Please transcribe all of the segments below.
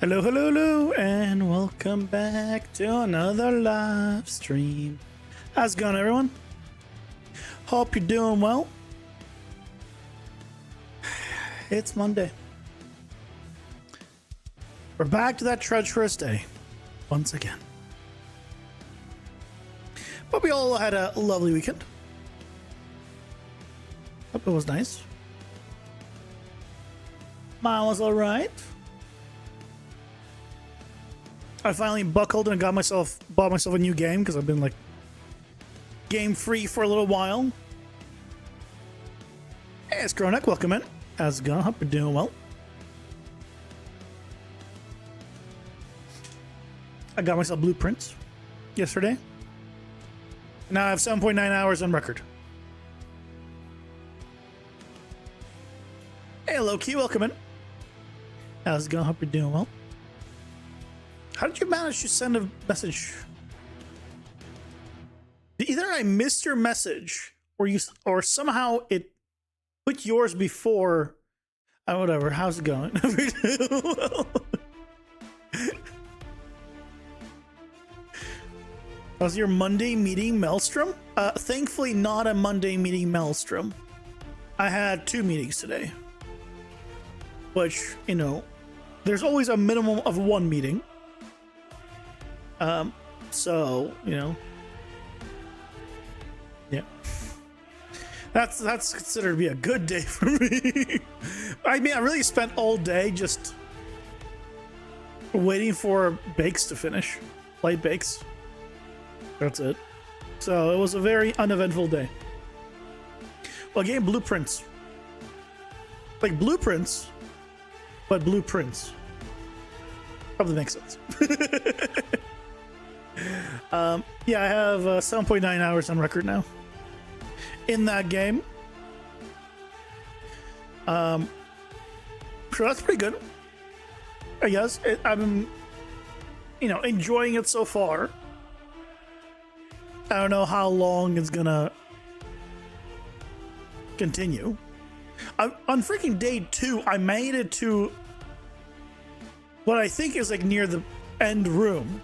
Hello, hello, hello, and welcome back to another live stream. How's it going, everyone? Hope you're doing well. It's Monday. We're back to that treacherous day once again. But we all had a lovely weekend. Hope it was nice. Mine was all right. I finally buckled and bought myself a new game because I've been like game free for a little while. Hey, it's Gronek, welcome in. How's it going? Hope you're doing well. I got myself blueprints yesterday. Now I have 7.9 hours on record. Hey, Loki, welcome in. How's it going? Hope you're doing well. How did you manage to send a message? Either I missed your message, or somehow it put yours before. Whatever. How's it going? Was your Monday meeting Maelstrom? Thankfully, not a Monday meeting Maelstrom. I had 2 meetings today, which, you know, there's always a minimum of 1 meeting. So, you know, yeah, that's considered to be a good day for me. I mean, I really spent all day just waiting for bakes to finish, light bakes. That's it. So it was a very uneventful day. Well, again, blueprints, like blueprints, but blueprints. Probably makes sense. Yeah, I have 7.9 hours on record now in that game. So that's pretty good, I guess. I'm, you know, enjoying it so far. I don't know how long it's gonna continue. On freaking day 2, I made it to what I think is like near the end room.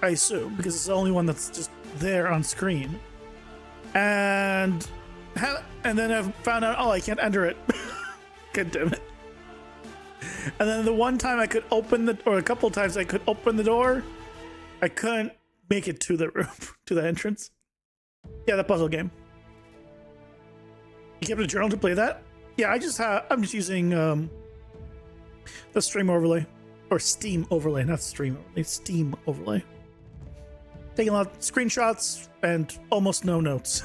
I assume, because it's the only one that's just there on screen. And then I found out, oh, I can't enter it. God damn it. And then the one time I could open or a couple times I could open the door, I couldn't make it to the room, to the entrance. Yeah, the puzzle game. You kept a journal to play that? Yeah, I'm just using the stream overlay. Or Steam overlay, not stream overlay, Steam overlay. Taking a lot of screenshots and almost no notes.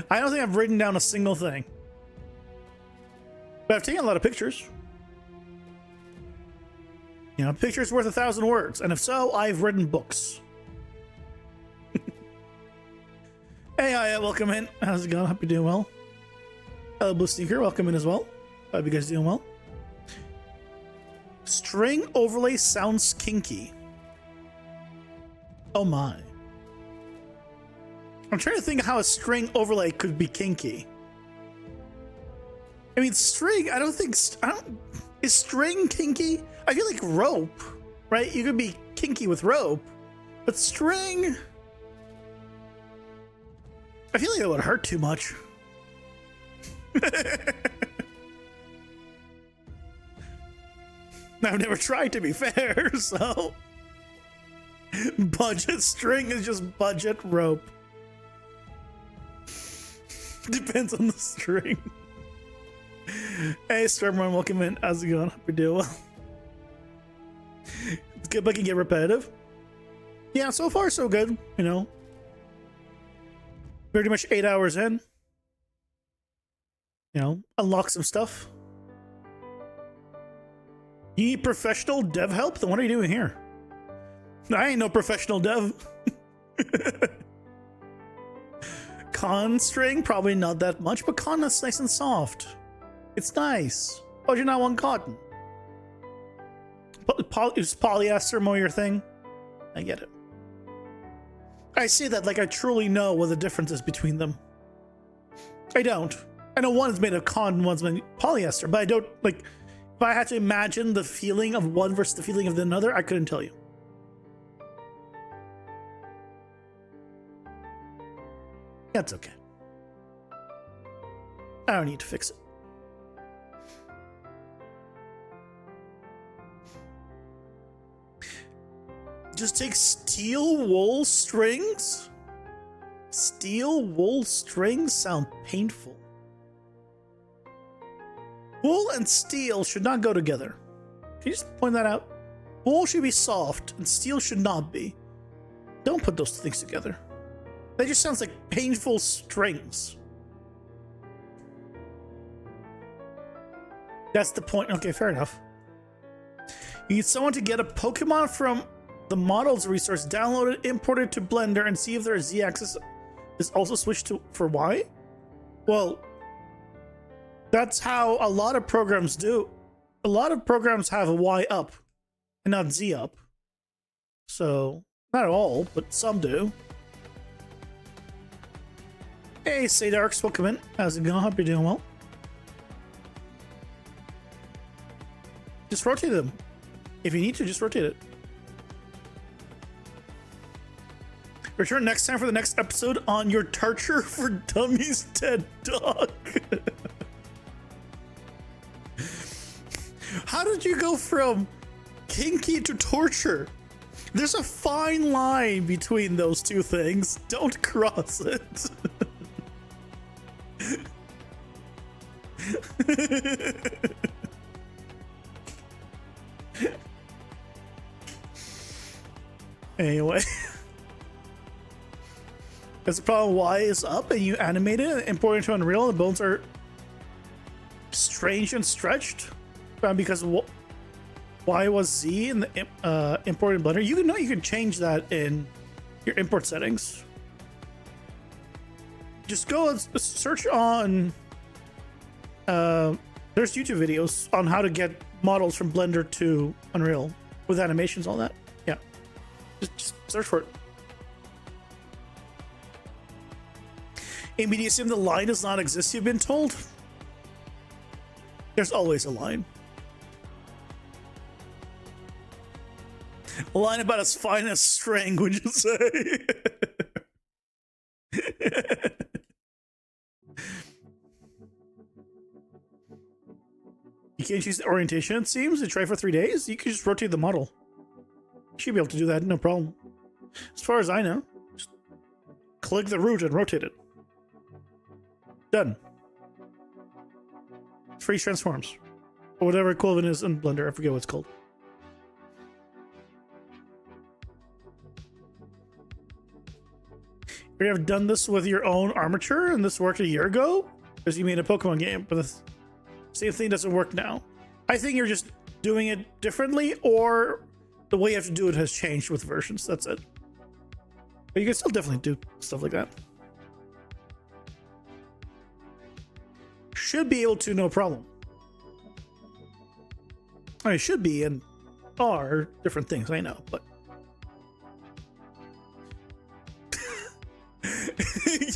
I don't think I've written down a single thing. But I've taken a lot of pictures. You know, pictures worth 1,000 words. And if so, I've written books. Hey, hi, welcome in. How's it going? Hope you're doing well. Hello, Blue Sneaker. Welcome in as well. Hope you guys doing well. String overlay sounds kinky. Oh my. I'm trying to think how a string overlay could be kinky. I mean, string, is string kinky? I feel like rope, right? You could be kinky with rope, but string, I feel like it would hurt too much. I've never tried, to be fair, so budget string is just budget rope. Depends on the string. Hey, Stormrun, welcome in. How's it going? Hope you're doing well. It's good, but it can get repetitive. Yeah, so far so good. You know, pretty much 8 hours in. You know, unlock some stuff. You need professional dev help? Then what are you doing here? I ain't no professional dev. Con string? Probably not that much, but con is nice and soft. It's nice. Oh, you not want cotton? Is polyester more your thing? I get it. I say that like I truly know what the difference is between them. I don't. I know one's made of cotton, one's made of polyester, but I don't, like, If I had to imagine the feeling of one versus the feeling of the another, I couldn't tell you. That's okay. I don't need to fix it. Just take steel wool strings? Steel wool strings sound painful. Wool and steel should not go together. Can you just point that out? Wool should be soft and steel should not be. Don't put those things together. That just sounds like painful strings. That's the point. Okay, fair enough. You need someone to get a Pokemon from the models resource, download it, import it to Blender, and see if their Z-axis is also switched to for Y? Well, that's how a lot of programs do. A lot of programs have a Y up and not Z up. So, not all, but some do. Hey, Saydarks, welcome in. How's it going? Hope you're doing well. Just rotate them. If you need to, just rotate it. Return next time for the next episode on your Torture for Dummies TED Talk. How did you go from kinky to torture? There's a fine line between those two things. Don't cross it. Anyway. That's the problem. Y is up and you animate it and import it into Unreal and the bones are strange and stretched because Y was Z in the imported Blender. You can change that in your import settings. Just go and search on there's YouTube videos on how to get models from Blender to Unreal with animations, all that. Yeah, just search for it. In BDSM, the line does not exist, you've been told? There's always a line. A line about as fine as string, would you say? You can't choose the orientation, it seems, to try for 3 days? You can just rotate the model. You should be able to do that, no problem. As far as I know, just click the root and rotate it. Done. Freeze transforms. Or whatever equivalent is in Blender. I forget what it's called. You have done this with your own armature and this worked a year ago? Because you made a Pokemon game, but the same thing doesn't work now. I think you're just doing it differently, or the way you have to do it has changed with versions. That's it. But you can still definitely do stuff like that. Should be able to, no problem. I mean, should be and are different things, I know, but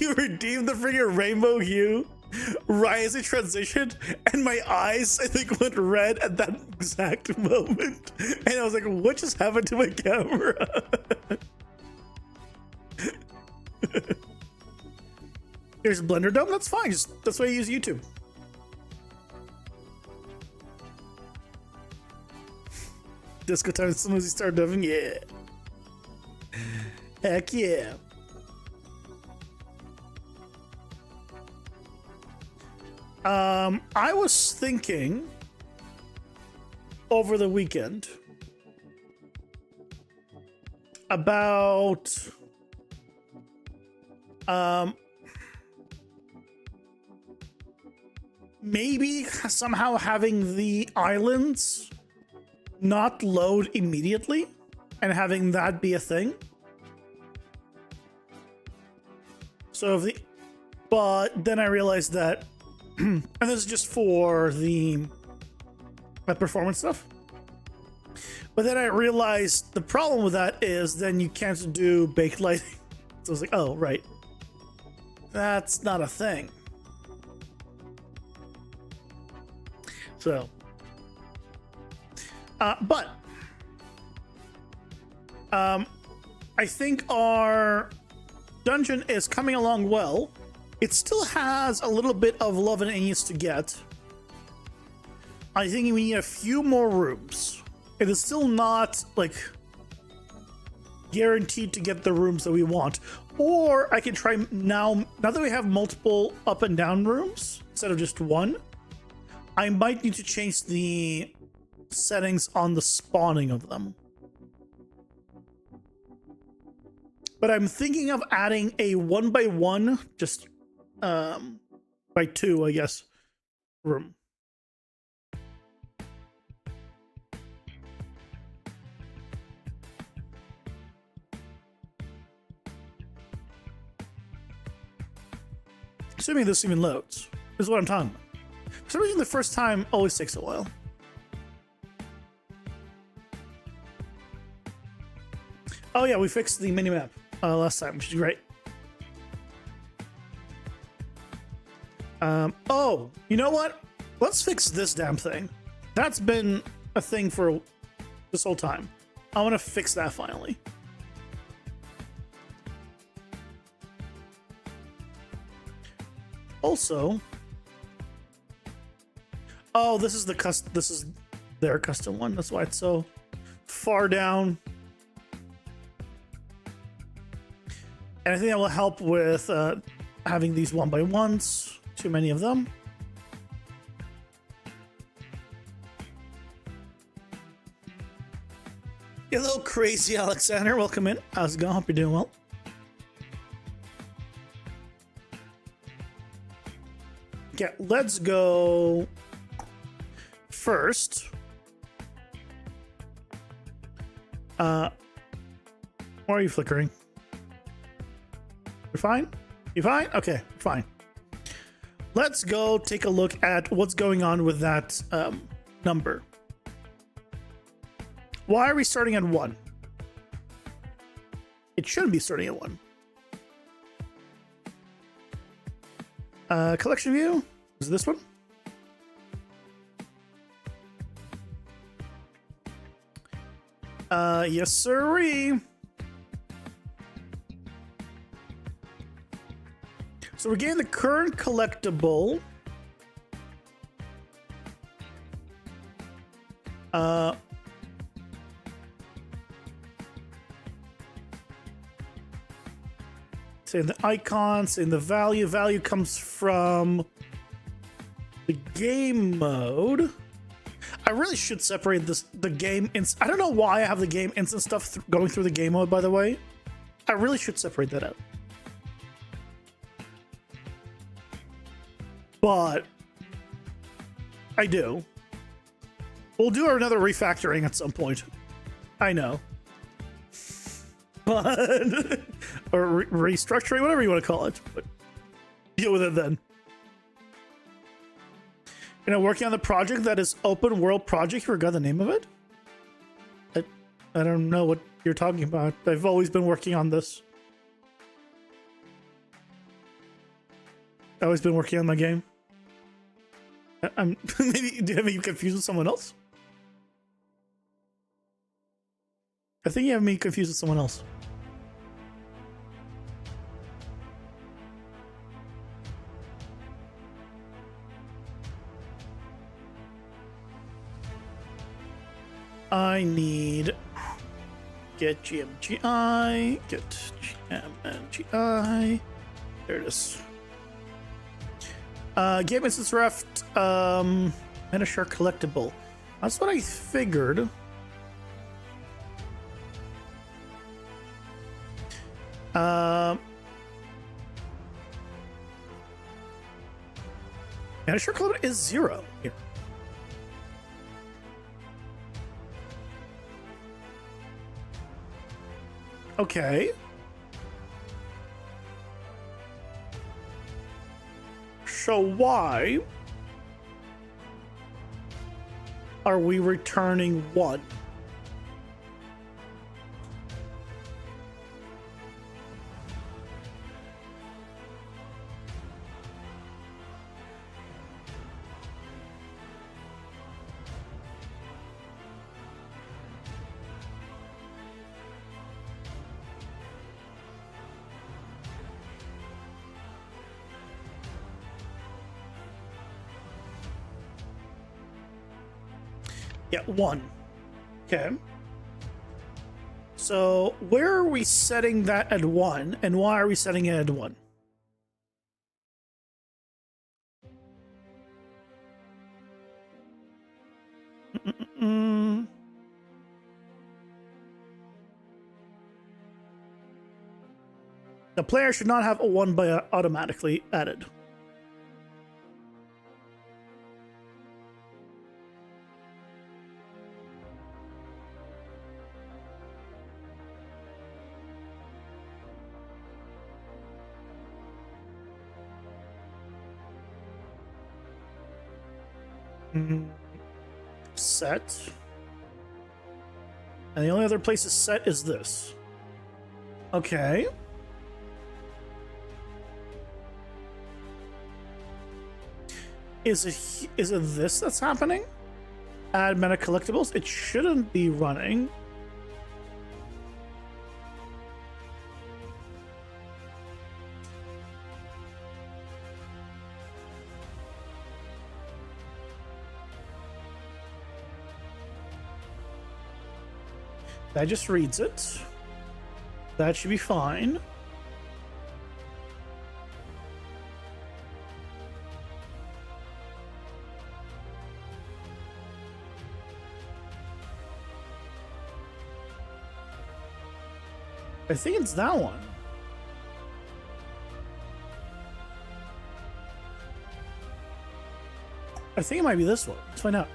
you redeemed the freaking rainbow hue right as it transitioned, and my eyes, I think, went red at that exact moment. And I was like, what just happened to my camera? Here's a Blender Dome, that's fine. That's why I use YouTube. Disco time as soon as you start dubbing, yeah. Heck yeah. I was thinking over the weekend about maybe somehow having the islands not load immediately and having that be a thing. So if the, but then I realized that, and this is just for the performance stuff. But then I realized the problem with that is then you can't do baked lighting. So I was like, oh, right. That's not a thing. So But I think our dungeon is coming along well. It still has a little bit of love and it needs to get. I think we need a few more rooms. It is still not like guaranteed to get the rooms that we want. Or I can try now that we have multiple up and down rooms instead of just one, I might need to change the settings on the spawning of them. But I'm thinking of adding a 1x1, just by 2, I guess, room. Assuming this even loads. This is what I'm talking about. For some reason, the first time always takes a while. Oh yeah, we fixed the minimap last time, which is great. Oh, you know what? Let's fix this damn thing. That's been a thing for this whole time. I want to fix that finally. Also, oh, this is their custom one. That's why it's so far down. And I think that will help with having these 1x1s. Too many of them. Hello, crazy Alexander. Welcome in. How's it going? Hope you're doing well. Okay, let's go first. Why are you flickering? You're fine? You fine? Okay, fine. Let's go take a look at what's going on with that number. Why are we starting at 1? It shouldn't be starting at 1. Collection view? Is it this one? Yes, sirree. So we're getting the current collectible. Saying the icon, saying the value. Value comes from the game mode. I really should separate the game. I don't know why I have the game instant stuff going through the game mode, by the way. I really should separate that out. But I do. We'll do another refactoring at some point. I know. But or restructuring, whatever you want to call it. But deal with it then. You know, working on the project that is open world project. You forgot the name of it? I don't know what you're talking about. I've always been working on this. I've always been working on my game. I'm maybe do you have me confused with someone else? I think you have me confused with someone else. I need get GMGI, get GMGI. There it is. Game instance ref, Metashark collectible. That's what I figured. Metashark collectible is 0 here. Okay. So why are we returning 1? Yeah, 1. Okay. So where are we setting that at 1, and why are we setting it at 1? The player should not have a 1 by automatically added. Set. And the only other place to set is this. Okay. Is it this that's happening? Add meta collectibles? It shouldn't be running. That just reads it. That should be fine. I think it's that one. I think it might be this one. Let's find out.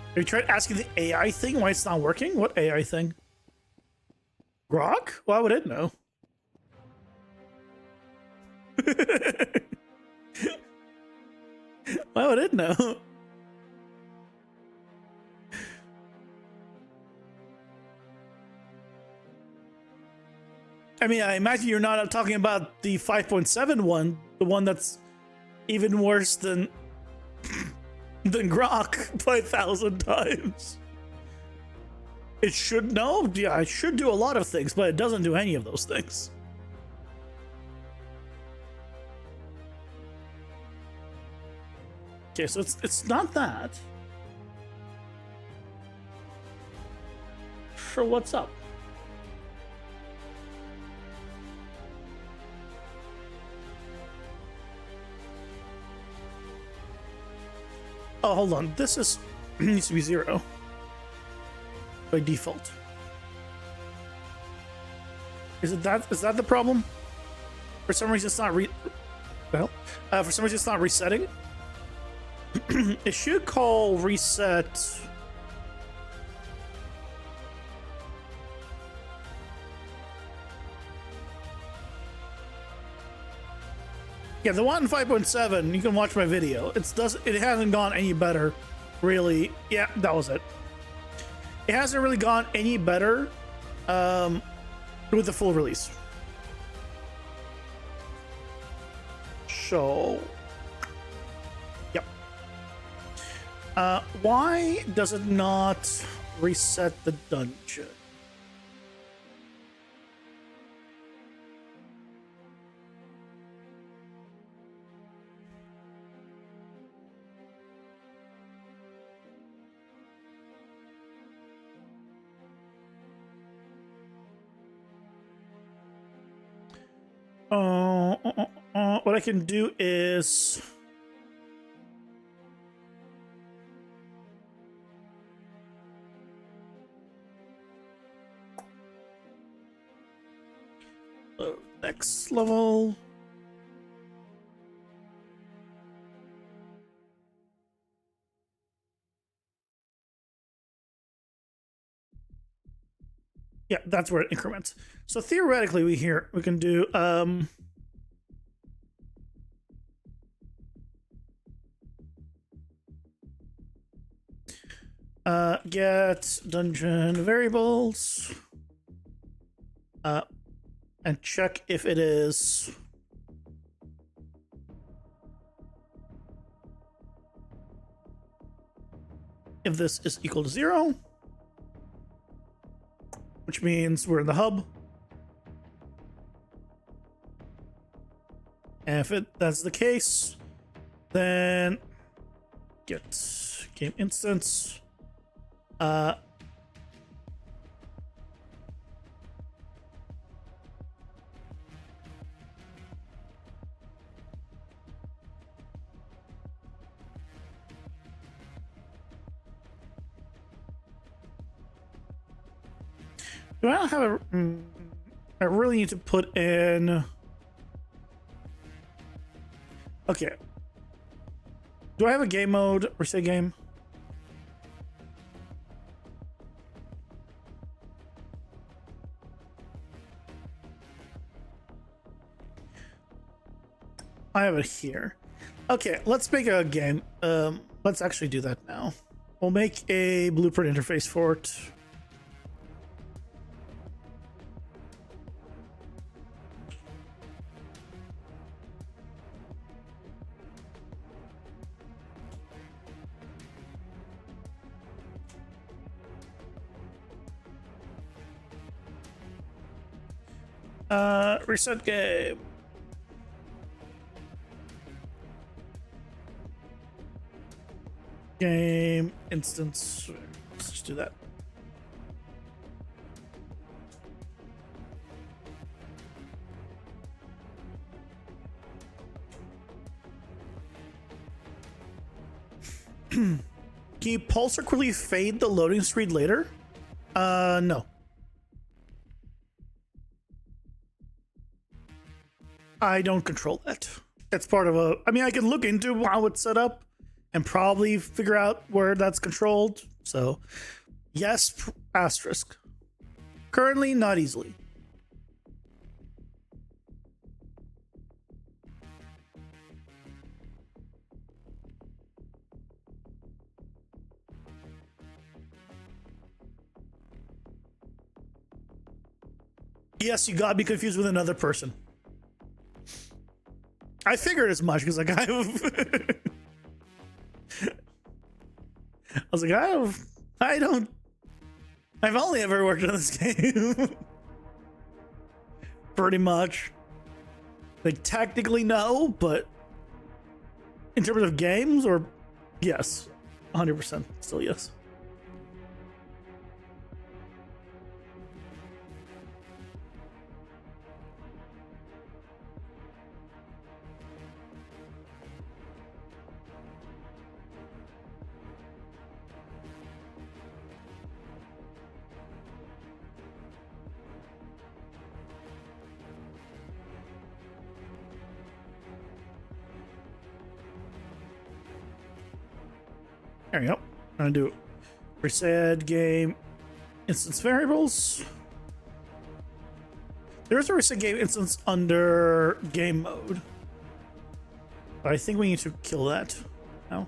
Have you tried asking the AI thing why it's not working? What AI thing? Grok? Why would it know? Why would it know? I mean, I imagine you're not talking about the 5.7 one, the one that's even worse than Grok by 1,000 times. It should know, yeah, it should do a lot of things, but it doesn't do any of those things. Okay, so it's not that. Sure, what's up? Oh, hold on. This is needs to be 0 by default. Is it that? Is that the problem? For some reason, it's not for some reason, it's not resetting. It should call reset. Yeah, the one in 5.7, you can watch my video. It hasn't gone any better, really. Yeah, that was it. It hasn't really gone any better with the full release. So, yep. Why does it not reset the dungeon? What I can do is next level. Yeah, that's where it increments. So theoretically, we can do get dungeon variables and check if it is if this is equal to 0, which means we're in the hub. And if that's the case, Then get game instance. Do I have a? I really need to put in. Okay. Do I have a game mode or say game? I have it here. Okay, let's make a game. Let's actually do that now. We'll make a blueprint interface for it. Reset game. Game instance. Let's just do that. Can you pulse or quickly fade the loading screen later? No. I don't control that. It's part of a. I mean, I can look into how it's set up and probably figure out where that's controlled. So, yes, asterisk. Currently, not easily. Yes, you got me confused with another person. I figured as much because, like, I was like, I've only ever worked on this game. Pretty much. Like, technically, no, but in terms of games, or yes, 100% still yes. There we go. I'm gonna do reset game instance variables. There's a reset game instance under game mode, but I think we need to kill that now.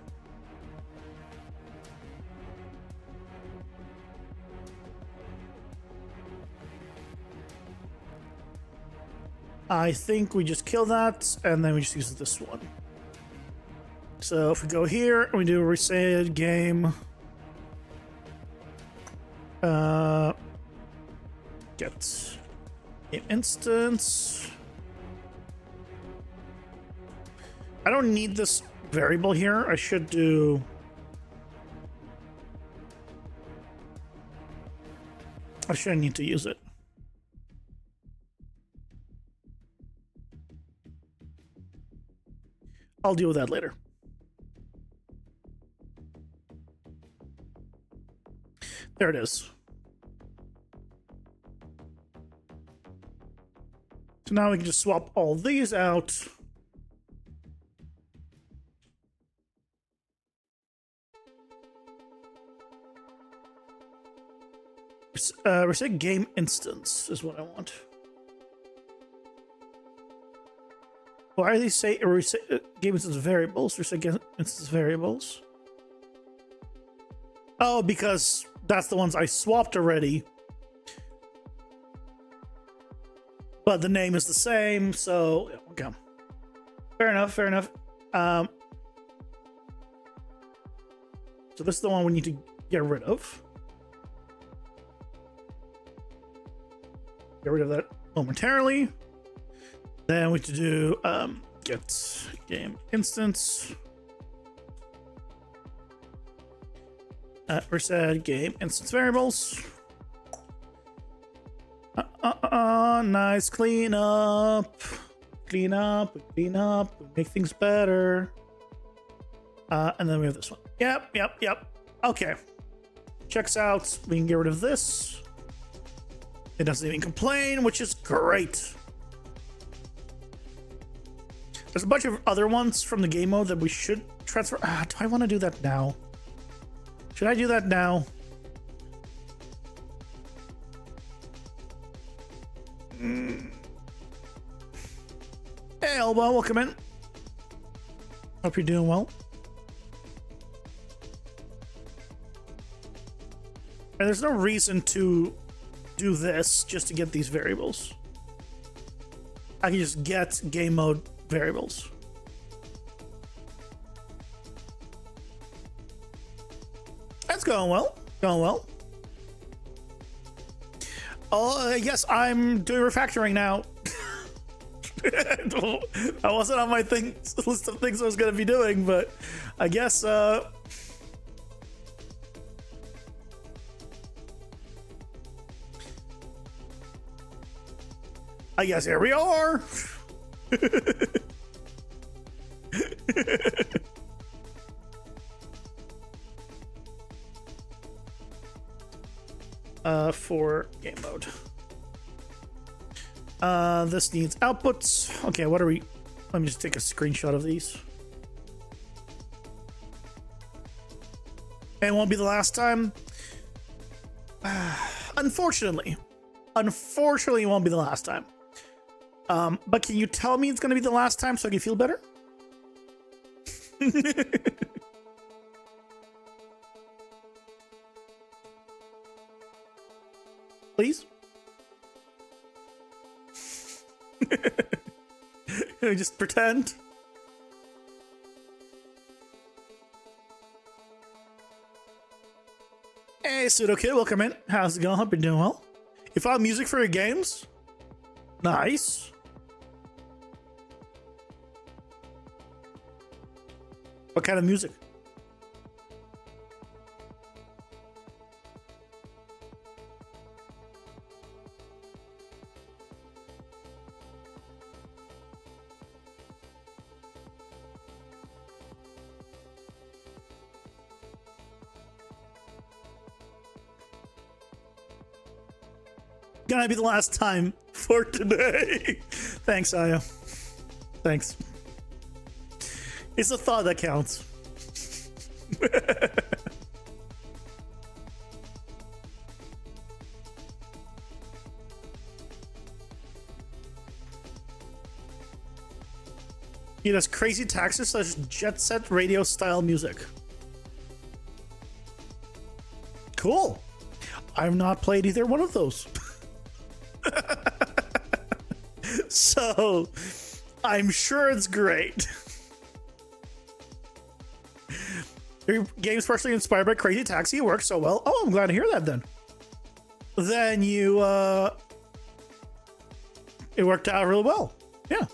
I think we just kill that and then we just use this one. So if we go here and we do a reset game, get game instance. I don't need this variable here. I should do. I shouldn't need to use it. I'll deal with that later. There it is. So now we can just swap all these out. Reset game instance is what I want. Why do they say reset game instance variables? Reset game instance variables. Oh, because that's the ones I swapped already. But the name is the same, so okay. Fair enough, fair enough. So this is the one we need to get rid of. Get rid of that momentarily. Then we have to do get game instance. Reset game instance variables. Nice clean up. Clean up, make things better. And then we have this one. Yep. Okay. Checks out. We can get rid of this. It doesn't even complain, which is great. There's a bunch of other ones from the game mode that we should transfer. Do I want to do that now? Should I do that now? Hey, Elbow, welcome in. Hope you're doing well. And there's no reason to do this just to get these variables. I can just get game mode variables. That's going well. Going well. Oh, yes, I'm doing refactoring now. That wasn't on my list of things I was going to be doing, but I guess here we are. For game mode. This needs outputs. Okay, what are we? Let me just take a screenshot of these. And it won't be the last time. Unfortunately, it won't be the last time. But can you tell me it's going to be the last time so I can feel better? Please? Just pretend. Hey, Pseudo Kid, welcome in. How's it going? Hope you're doing well. You found music for your games? Nice. What kind of music? Gonna be the last time for today. Thanks, Aya. Thanks. It's a thought that counts. He does crazy taxes such jet set radio style music. Cool. I've not played either one of those. So I'm sure it's great. Your game's partially inspired by Crazy Taxi. It works so well. Oh, I'm glad to hear that then. Then you it worked out really well. Yeah.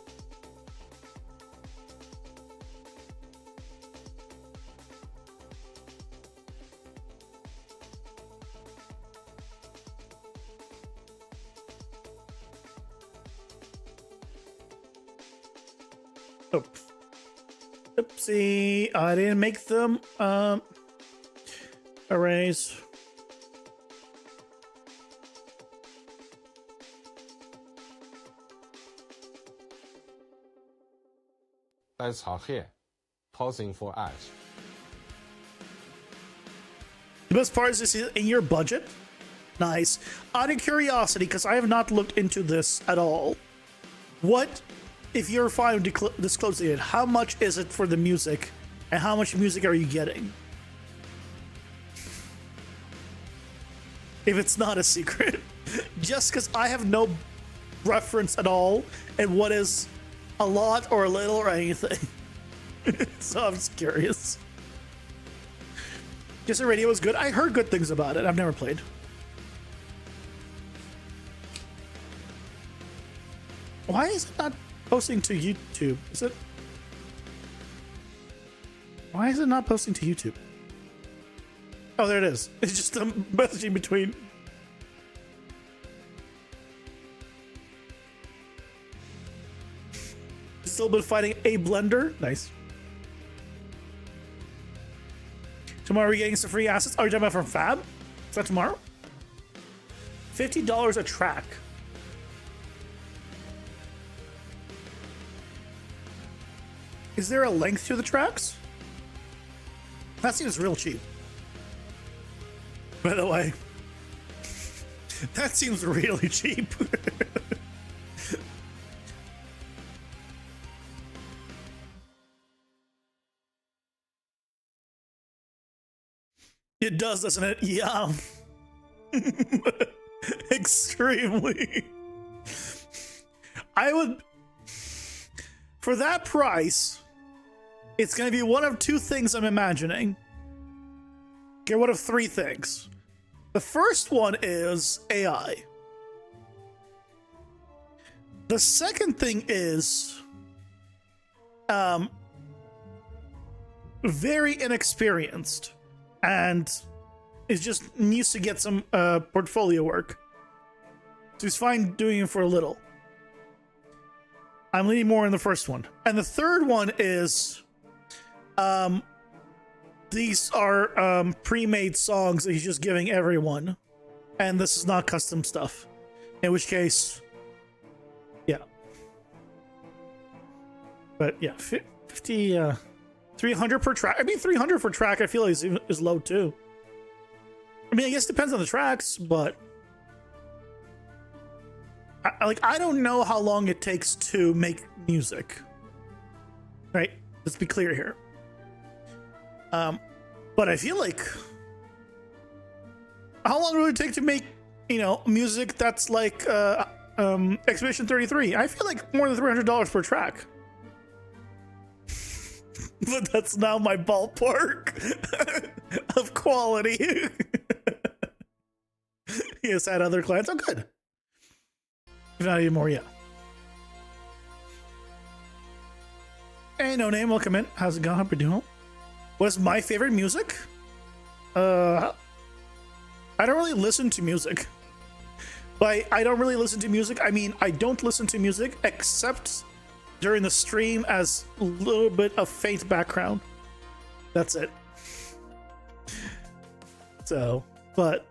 Oops. Oopsie, I didn't make them arrays. That's how here. Pausing for ads. The best part is this is in your budget. Nice. Out of curiosity, because I have not looked into this at all. What, if you're fine with disclosing it, how much is it for the music, and how much music are you getting? If it's not a secret. Just because I have no reference at all, and what is a lot or a little or anything. So I'm just curious. Just the radio is good. I heard good things about it. I've never played. Why is it not posting to YouTube? Is it? Why is it not posting to YouTube? Oh, there it is. It's just a messaging between. Still been fighting a blender. Nice. Tomorrow we're getting some free assets. Are you talking about from Fab? Is that tomorrow? $50 a track. Is there a length to the tracks? That seems real cheap. By the way, that seems really cheap. It does, doesn't it? Yeah. Extremely. I would, for that price, it's going to be one of two things I'm imagining. Okay, one of three things. The first one is AI. The second thing is very inexperienced and is just needs to get some portfolio work. So he's fine doing it for a little. I'm leaning more in the first one. And the third one is these are pre-made songs that he's just giving everyone. And this is not custom stuff. In which case, yeah. But yeah, 50, 300 per track. I mean, 300 for track, I feel like is low too. I mean, I guess it depends on the tracks, but I don't know how long it takes to make music. Right? Let's be clear here. But I feel like, how long would it take to make, you know, music that's like Expedition 33? I feel like more than $300 per track. But that's now my ballpark of quality. Yes, had other clients. Oh, good. If not even more, yeah. Hey, no name, welcome in. How's it going? Hope you're doing. What's my favorite music? I don't really listen to music. By I don't really listen to music, I mean I don't listen to music except during the stream as a little bit of faint background. That's it. So, but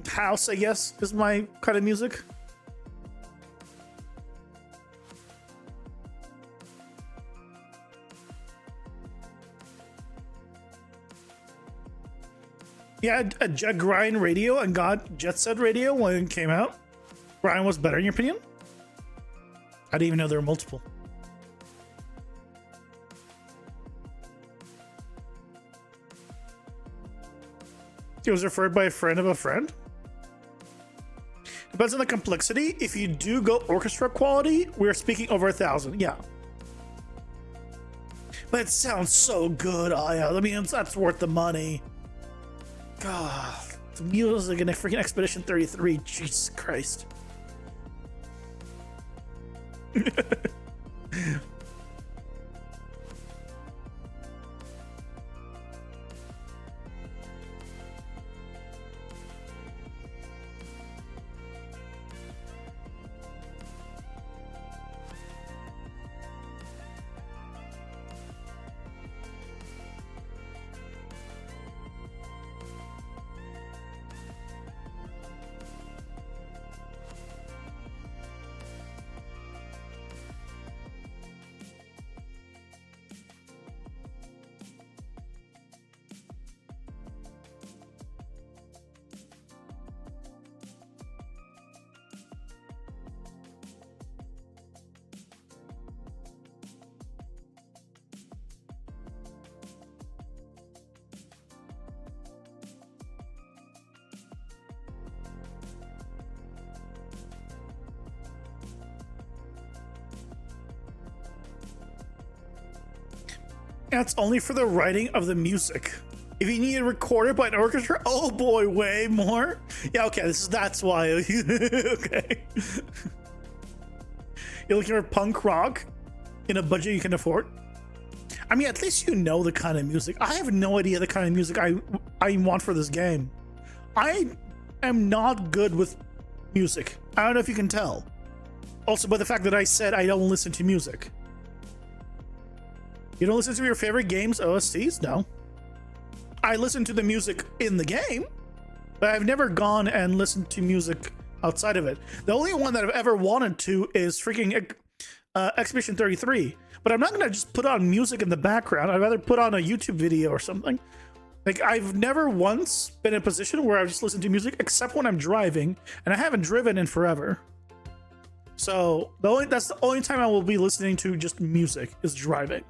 house, I guess, is my kind of music. Yeah, a Jet Grind radio and got Jet Set radio when it came out. Grind was better in your opinion? I didn't even know there were multiple. It was referred by a friend of a friend. Depends on the complexity. If you do go orchestra quality, we're speaking over 1,000. Yeah. But it sounds so good, Aya. I mean, that's worth the money. God, the music in a freaking Expedition 33. Jesus Christ. That's only for the writing of the music. If you need it recorded by an orchestra, oh boy, way more. Yeah, okay, that's why. Okay. You're looking for punk rock in a budget you can afford. I mean, at least you know the kind of music. I have no idea the kind of music I want for this game. I am not good with music. I don't know if you can tell. Also, by the fact that I said I don't listen to music. You don't listen to your favorite games OSTs? No. I listen to the music in the game, but I've never gone and listened to music outside of it. The only one that I've ever wanted to is freaking Expedition 33. But I'm not going to just put on music in the background. I'd rather put on a YouTube video or something. Like, I've never once been in a position where I've just listened to music, except when I'm driving, and I haven't driven in forever. So that's the only time I will be listening to just music is driving.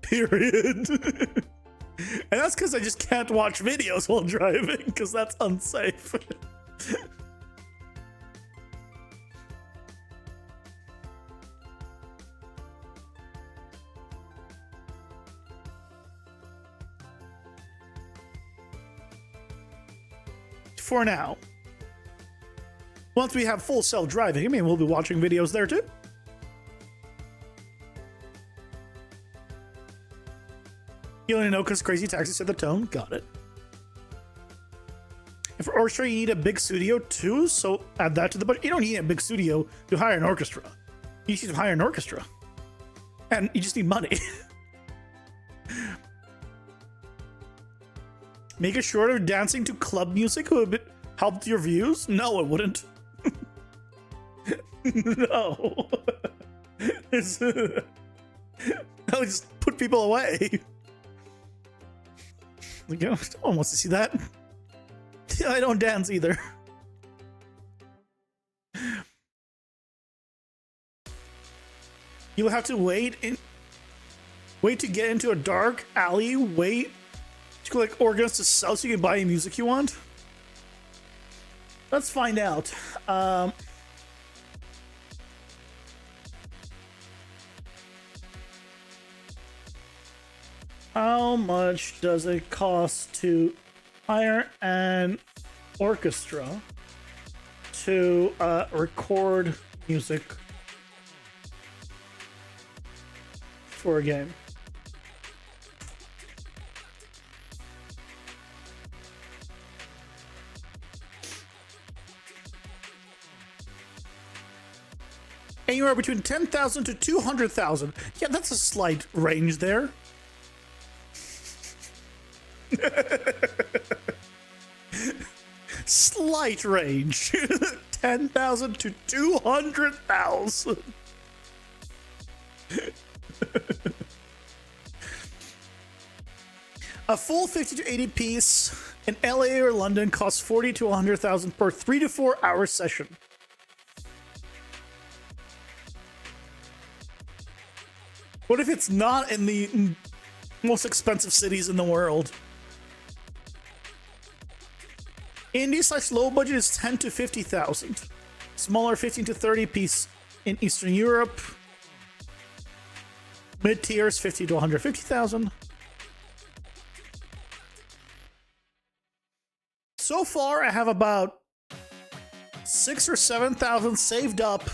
Period. And that's because I just can't watch videos while driving, because that's unsafe. For now. Once we have full self-driving, I mean, we'll be watching videos there too. You only know because Crazy Taxi set the tone. Got it. And for orchestra, you need a big studio too, so add that to the budget. You don't need a big studio to hire an orchestra. You just need to hire an orchestra. And you just need money. Make it shorter. Dancing to club music would help your views? No, it wouldn't. No. That would just put people away. Like, no one wants to see that. Yeah, I don't dance either. You'll have to wait to get into a dark alley, wait to collect organs to sell so you can buy any music you want? Let's find out. How much does it cost to hire an orchestra to record music for a game? Anywhere between 10,000 to 200,000. Yeah, that's a slight range there. Slight range. 10,000 to 200,000. A full 50 to 80 piece in LA or London costs 40 to 100,000 per 3 to 4 hour session. What if it's not in the most expensive cities in the world? Indie / low budget is 10 to 50,000. Smaller 15 to 30 piece in Eastern Europe. Mid tiers 50 to 150,000. So far, I have about 6,000 or 7,000 saved up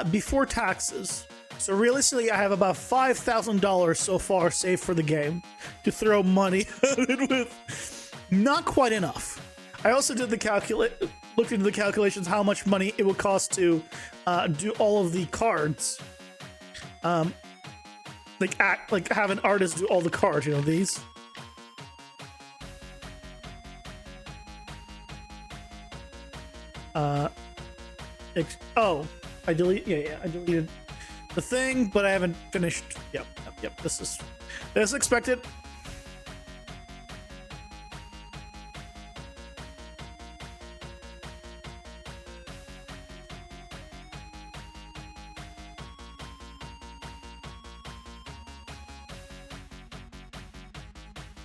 before taxes. So realistically, I have about $5,000 so far saved for the game to throw money at it with. Not quite enough. I also did looked into the calculations how much money it would cost to do all of the cards. Like have an artist do all the cards. You know these. I deleted. Yeah, I deleted the thing, but I haven't finished. Yep. This is expected.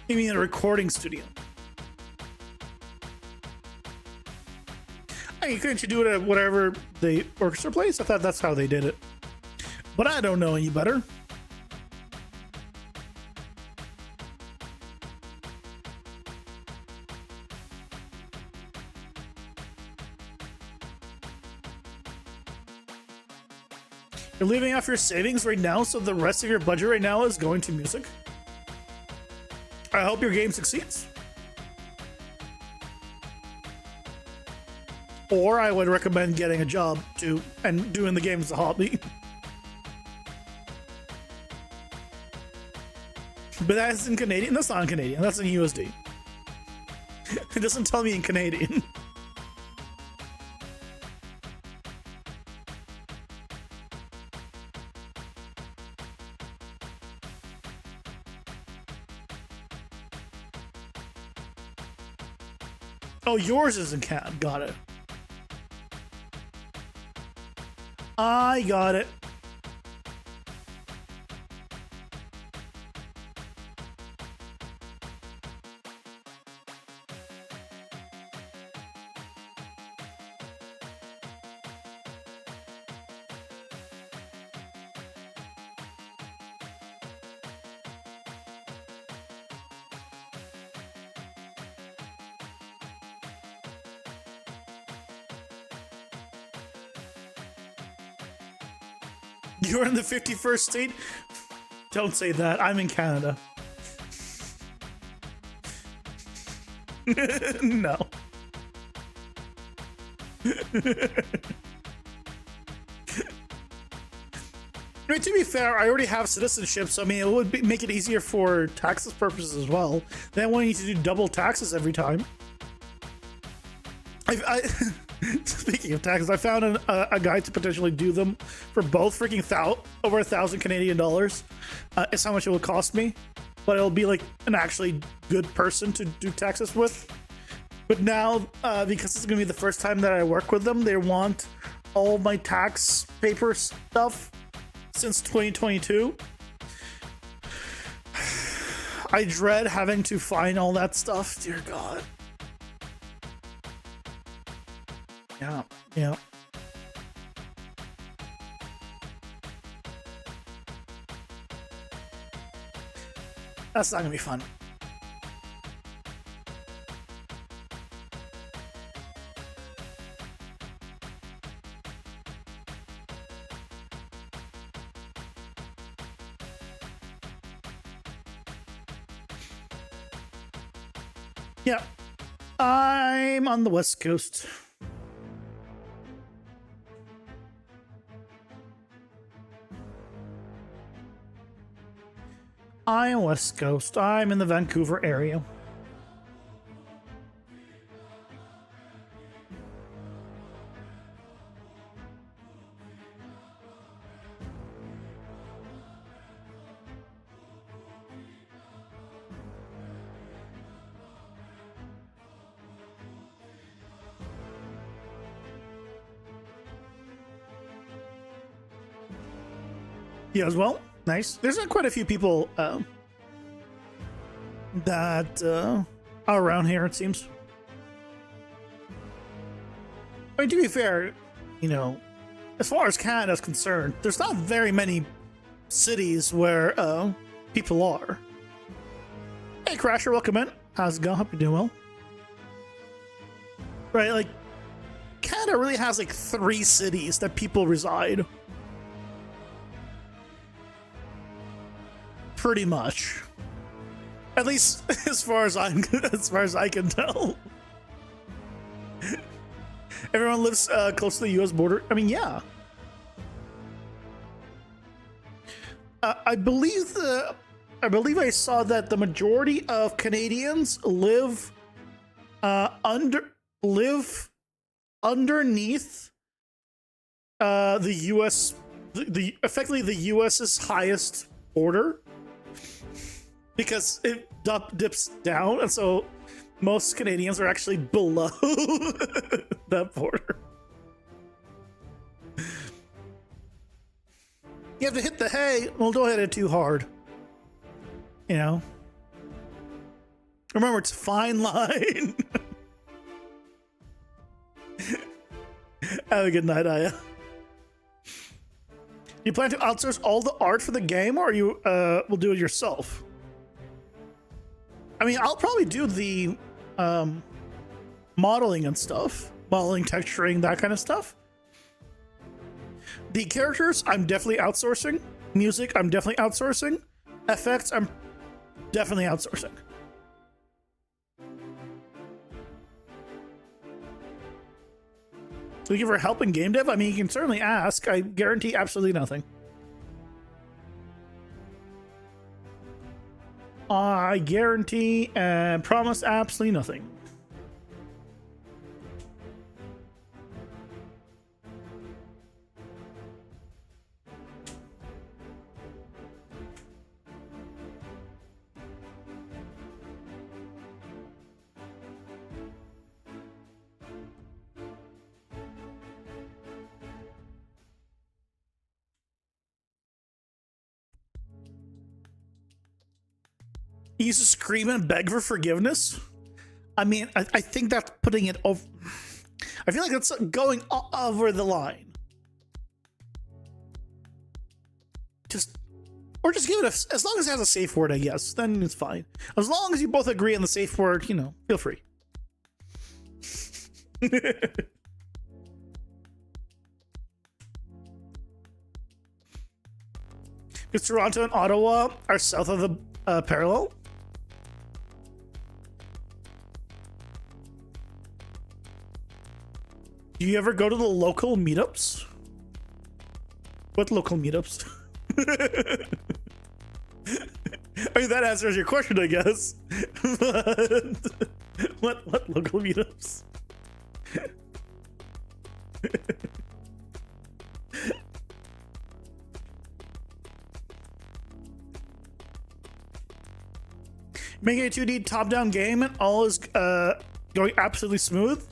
You mean a recording studio? I mean, couldn't you do it at whatever the orchestra plays? I thought that's how they did it. But I don't know any better. You're living off your savings right now, so the rest of your budget right now is going to music. I hope your game succeeds. Or I would recommend getting a job too and doing the game as a hobby. But that's in Canadian. That's not in Canadian. That's in USD. It doesn't tell me in Canadian. Oh, yours is in CAD. Got it. I got it. You're in the 51st state? Don't say that. I'm in Canada. No. I mean, to be fair, I already have citizenship, so I mean, it would make it easier for taxes purposes as well. Then I won't need to do double taxes every time. Speaking of taxes, I found a guide to potentially do them for both freaking over 1,000 Canadian dollars. It's how much it will cost me, but it'll be like an actually good person to do taxes with. But now, because it's gonna be the first time that I work with them, they want all my tax paper stuff since 2022. I dread having to find all that stuff. Dear God. Yeah. That's not gonna be fun. Yeah. I'm on the West Coast. I'm West Coast. I'm in the Vancouver area. Yeah, as well. Nice. There's quite a few people that are around here, it seems. I mean, to be fair, you know, as far as Canada's concerned, there's not very many cities where people are. Hey, Crasher, welcome in. How's it going? Hope you're doing well. Right, like, Canada really has like 3 cities that people reside. Pretty much, at least as far as I can tell. Everyone lives close to the U.S. border. I mean, yeah. I believe I saw that the majority of Canadians live underneath the U.S. effectively the U.S.'s highest border. Because it dips down, and so most Canadians are actually below that border. You have to hit the hay. Well, don't hit it too hard. You know? Remember, it's a fine line. Have a good night, Aya. You plan to outsource all the art for the game, or you will do it yourself? I mean, I'll probably do the modeling and stuff. Modeling, texturing, that kind of stuff. The characters, I'm definitely outsourcing. Music, I'm definitely outsourcing. Effects, I'm definitely outsourcing. Looking for help in game dev? I mean, you can certainly ask. I guarantee absolutely nothing. I guarantee and promise absolutely nothing. He used to scream and beg for forgiveness. I mean, I think that's putting it over. I feel like that's going over the line. Just give it as long as it has a safe word, I guess. Then it's fine. As long as you both agree on the safe word, you know, feel free. Because Toronto and Ottawa are south of the parallel. Do you ever go to the local meetups? What local meetups? I mean, that answers your question, I guess. But what local meetups? Making a 2D top-down game and all is going absolutely smooth.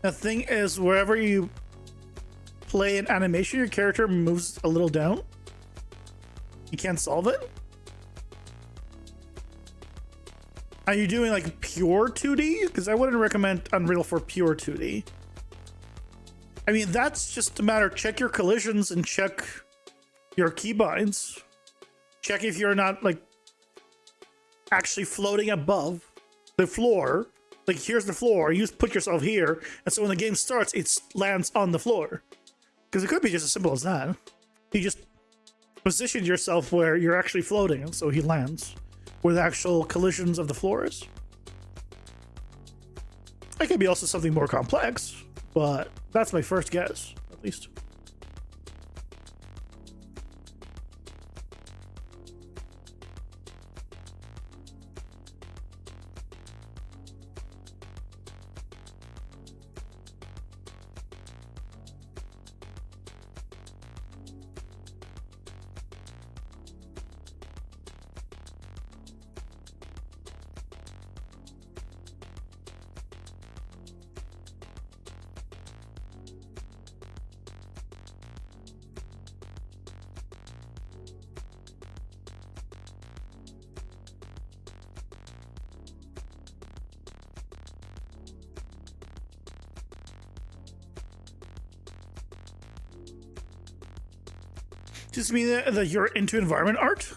The thing is, wherever you play an animation, your character moves a little down. You can't solve it. Are you doing like pure 2D? Because I wouldn't recommend Unreal for pure 2D. I mean, that's just a matter. Check your collisions and check your keybinds. Check if you're not like actually floating above the floor. Like, here's the floor, you just put yourself here, and so when the game starts, it lands on the floor. Because it could be just as simple as that. You just position yourself where you're actually floating, and so he lands where the actual collisions of the floor is. It could be also something more complex, but that's my first guess, at least. Just mean that you're into environment art?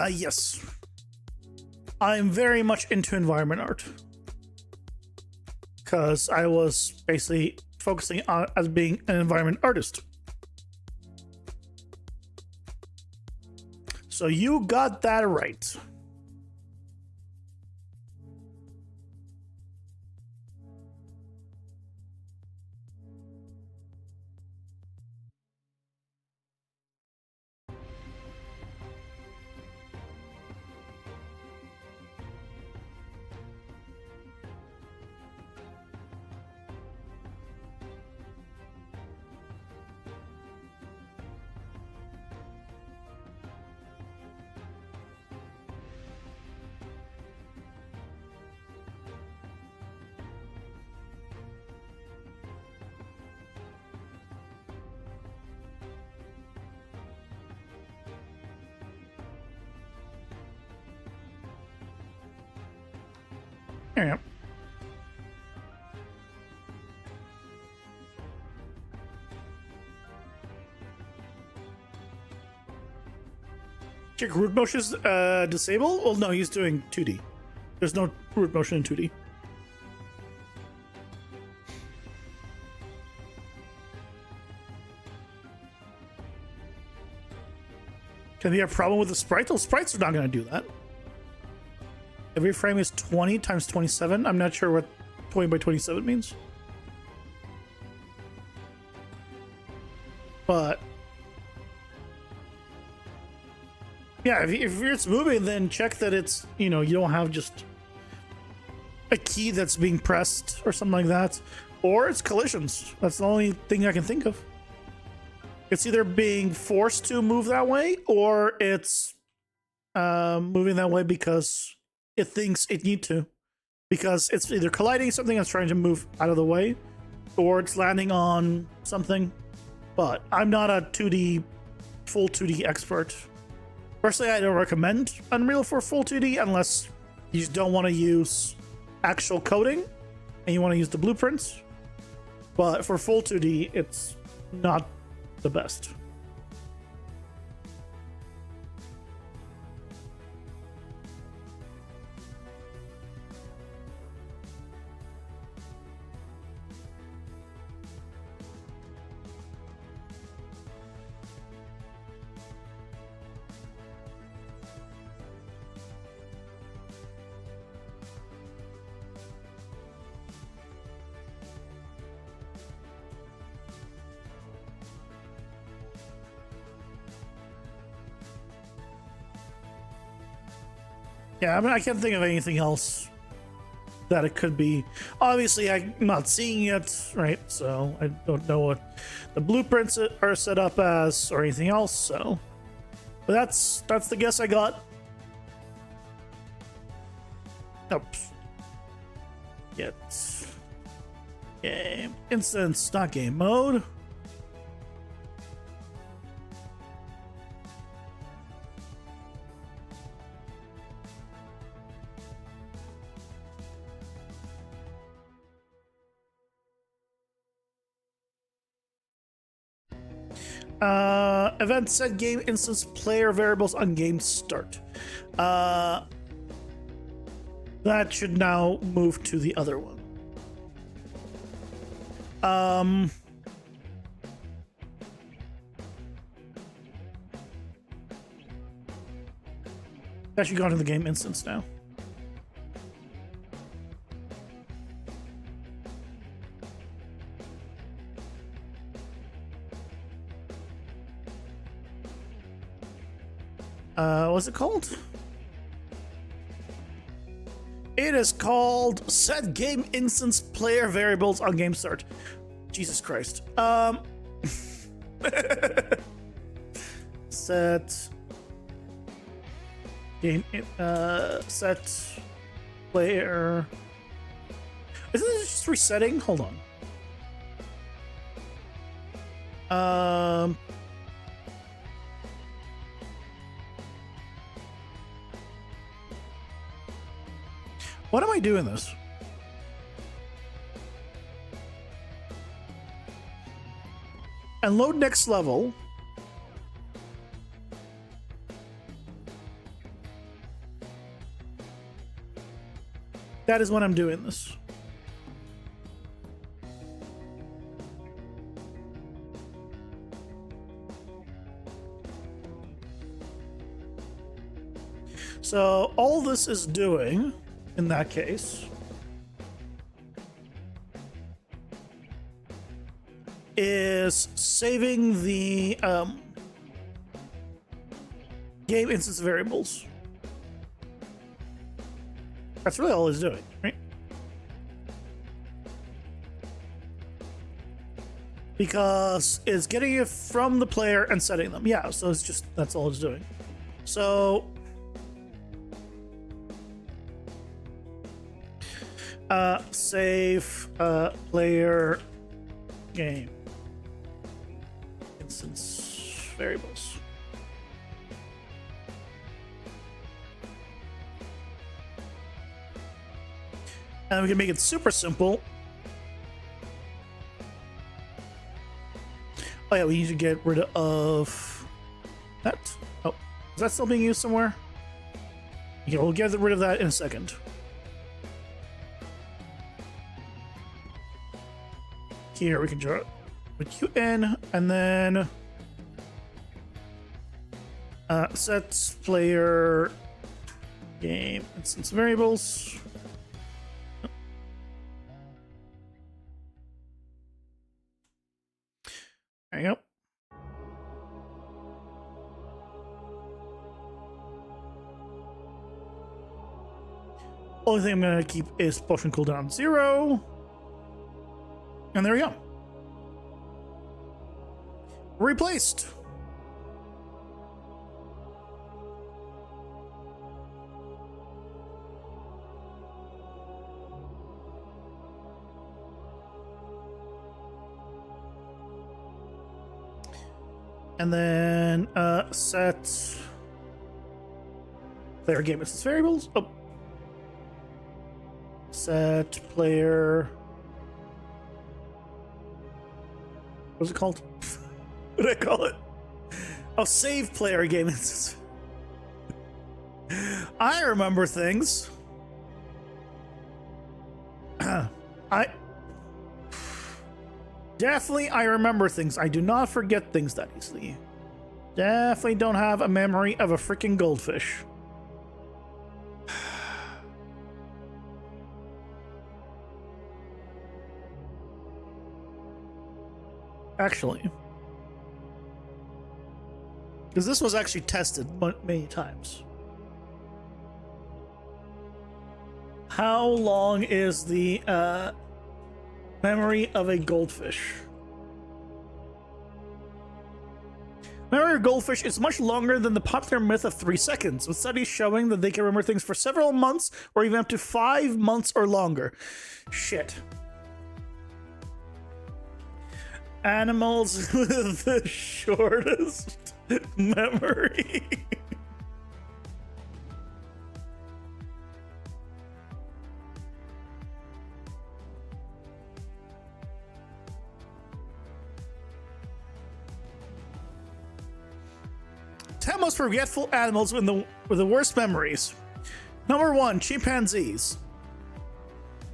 Yes. I'm very much into environment art. Because I was basically focusing on as being an environment artist. So you got that right. Yeah. Check root motions disabled? Well, no, he's doing 2D. There's no root motion in 2D. Gonna be a problem with the sprites? Well, sprites are not gonna do that. Every frame is 20 times 27. I'm not sure what 20 by 27 means. But yeah, if it's moving, then check that it's, you know, you don't have just a key that's being pressed or something like that. Or it's collisions. That's the only thing I can think of. It's either being forced to move that way, or it's moving that way because it thinks it need to. Because it's either colliding something that's trying to move out of the way, or it's landing on something. But I'm not a full 2D expert. Personally, I don't recommend Unreal for full 2D unless you just don't want to use actual coding and you want to use the blueprints. But for full 2D, it's not the best. Yeah, I mean, I can't think of anything else that it could be. Obviously, I'm not seeing it, right? So I don't know what the blueprints are set up as or anything else. So, but that's the guess I got. Nope. Get game instance, not game mode. Event set game instance player variables on game start. That should now move to the other one. That should go into the game instance now. What's it called? It is called set game instance player variables on game start. Jesus Christ. Set game set player. Isn't it just resetting? Hold on. What am I doing this? And load next level. That is when I'm doing this. So all this is doing, in that case, is saving the game instance variables. That's really all it's doing, right? Because it's getting it from the player and setting them. Yeah, so it's just, that's all it's doing. So save player game instance variables. And we can make it super simple. Oh yeah, we need to get rid of that. Oh, is that still being used somewhere? Yeah, we'll get rid of that in a second. Here we can draw it with you in, and then Set player game instance variables. There you go. Only thing I'm going to keep is potion cooldown 0. And there we go. Replaced. And then set player game instance variables. Oh. Set player. What's it called? What did I call it? Oh, save player game instance. I remember things. I remember things. I do not forget things that easily. Definitely don't have a memory of a freaking goldfish. Actually, because this was actually tested many times. How long is the memory of a goldfish? Memory of goldfish is much longer than the popular myth of 3 seconds, with studies showing that they can remember things for several months or even up to 5 months or longer. Shit. Animals with the shortest memory. Ten most forgetful animals with the worst memories. Number 1, chimpanzees.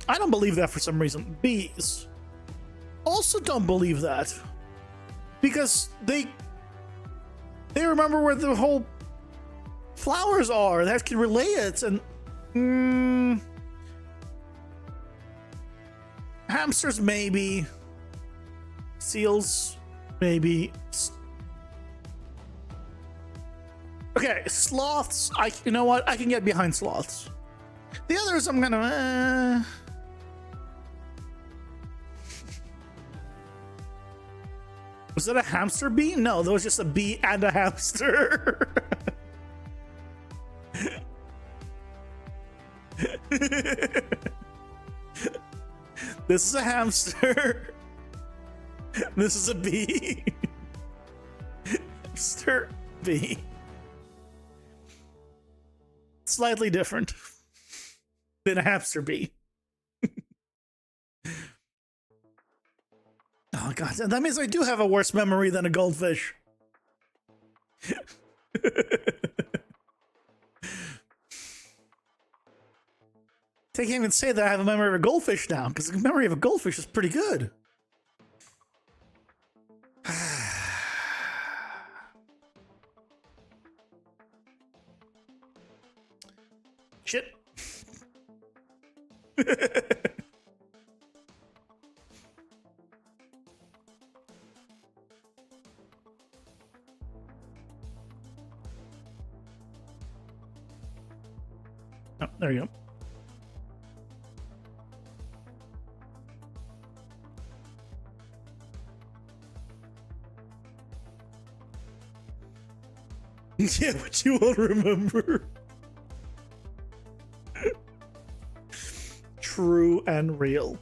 I don't believe that for some reason. Bees. Also don't believe that. Because they remember where the whole flowers are. That can relay it. And hamsters maybe. Seals maybe. Okay, sloths. You know what? I can get behind sloths. The others, I'm gonna. Was that a hamster bee? No, that was just a bee and a hamster. This is a hamster. This is a bee. Hamster bee. Slightly different than a hamster bee. Oh god, that means I do have a worse memory than a goldfish. I can't even say that I have a memory of a goldfish now, because the memory of a goldfish is pretty good. Shit. Oh, there you go. Yeah, but you won't remember. True and real.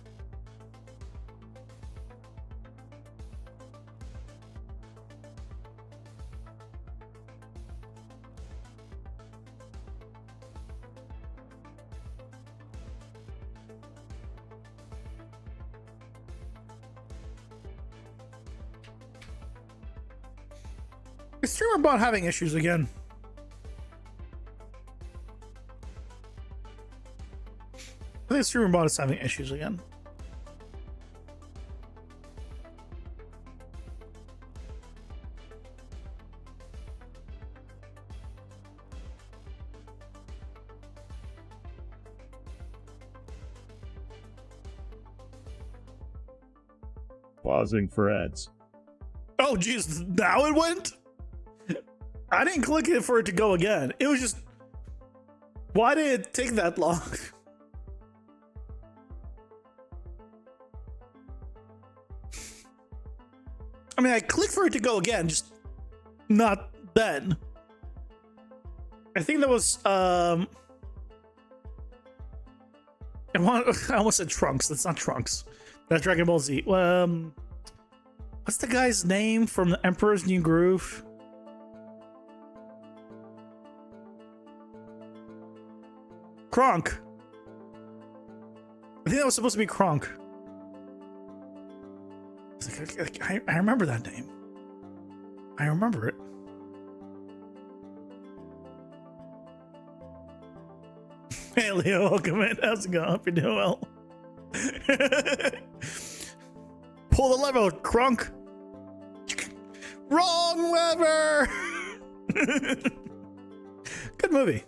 Is streamer bot having issues again? I think streamer bot is having issues again. Pausing for ads. Oh, geez, now it went? I didn't click it for it to go again. It was just... Why did it take that long? I mean, I clicked for it to go again, just not then. I think that was, I almost said Trunks. That's not Trunks. That's Dragon Ball Z. What's the guy's name from the Emperor's New Groove? Kronk. I think that was supposed to be Kronk. I remember that name. I remember it. Hey Leo, welcome in. How's it going? Hope you're doing well. Pull the lever, Kronk. Wrong lever. Good movie.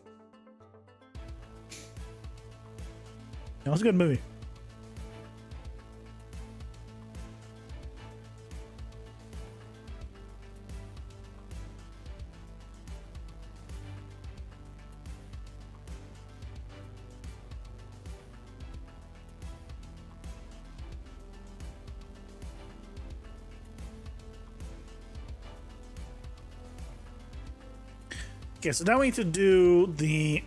That was a good movie. Okay, so now we need to do the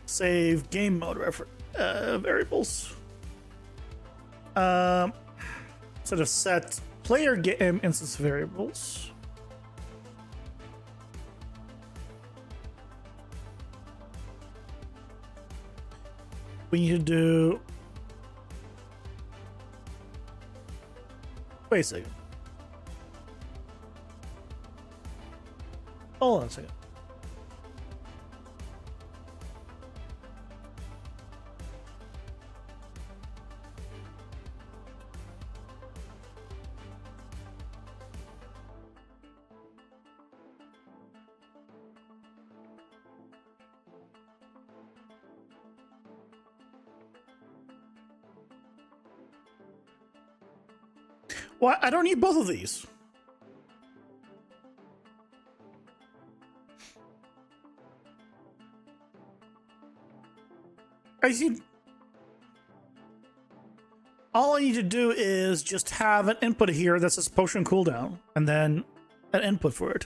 save game mode variables. Sort of set player game instance variables. We need to do. Wait a second. Hold on a second. Well, I don't need both of these. I see. All I need to do is just have an input here that says potion cooldown, and then an input for it.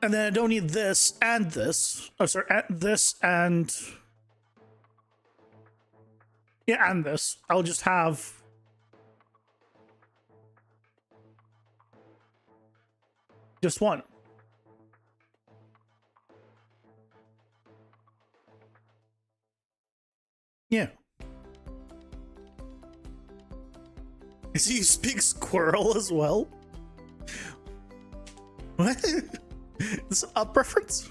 And then I don't need this and this. Oh, sorry, this and... Yeah, and this. I'll just have... just one. Yeah. I see you speak squirrel as well. What? Is a preference?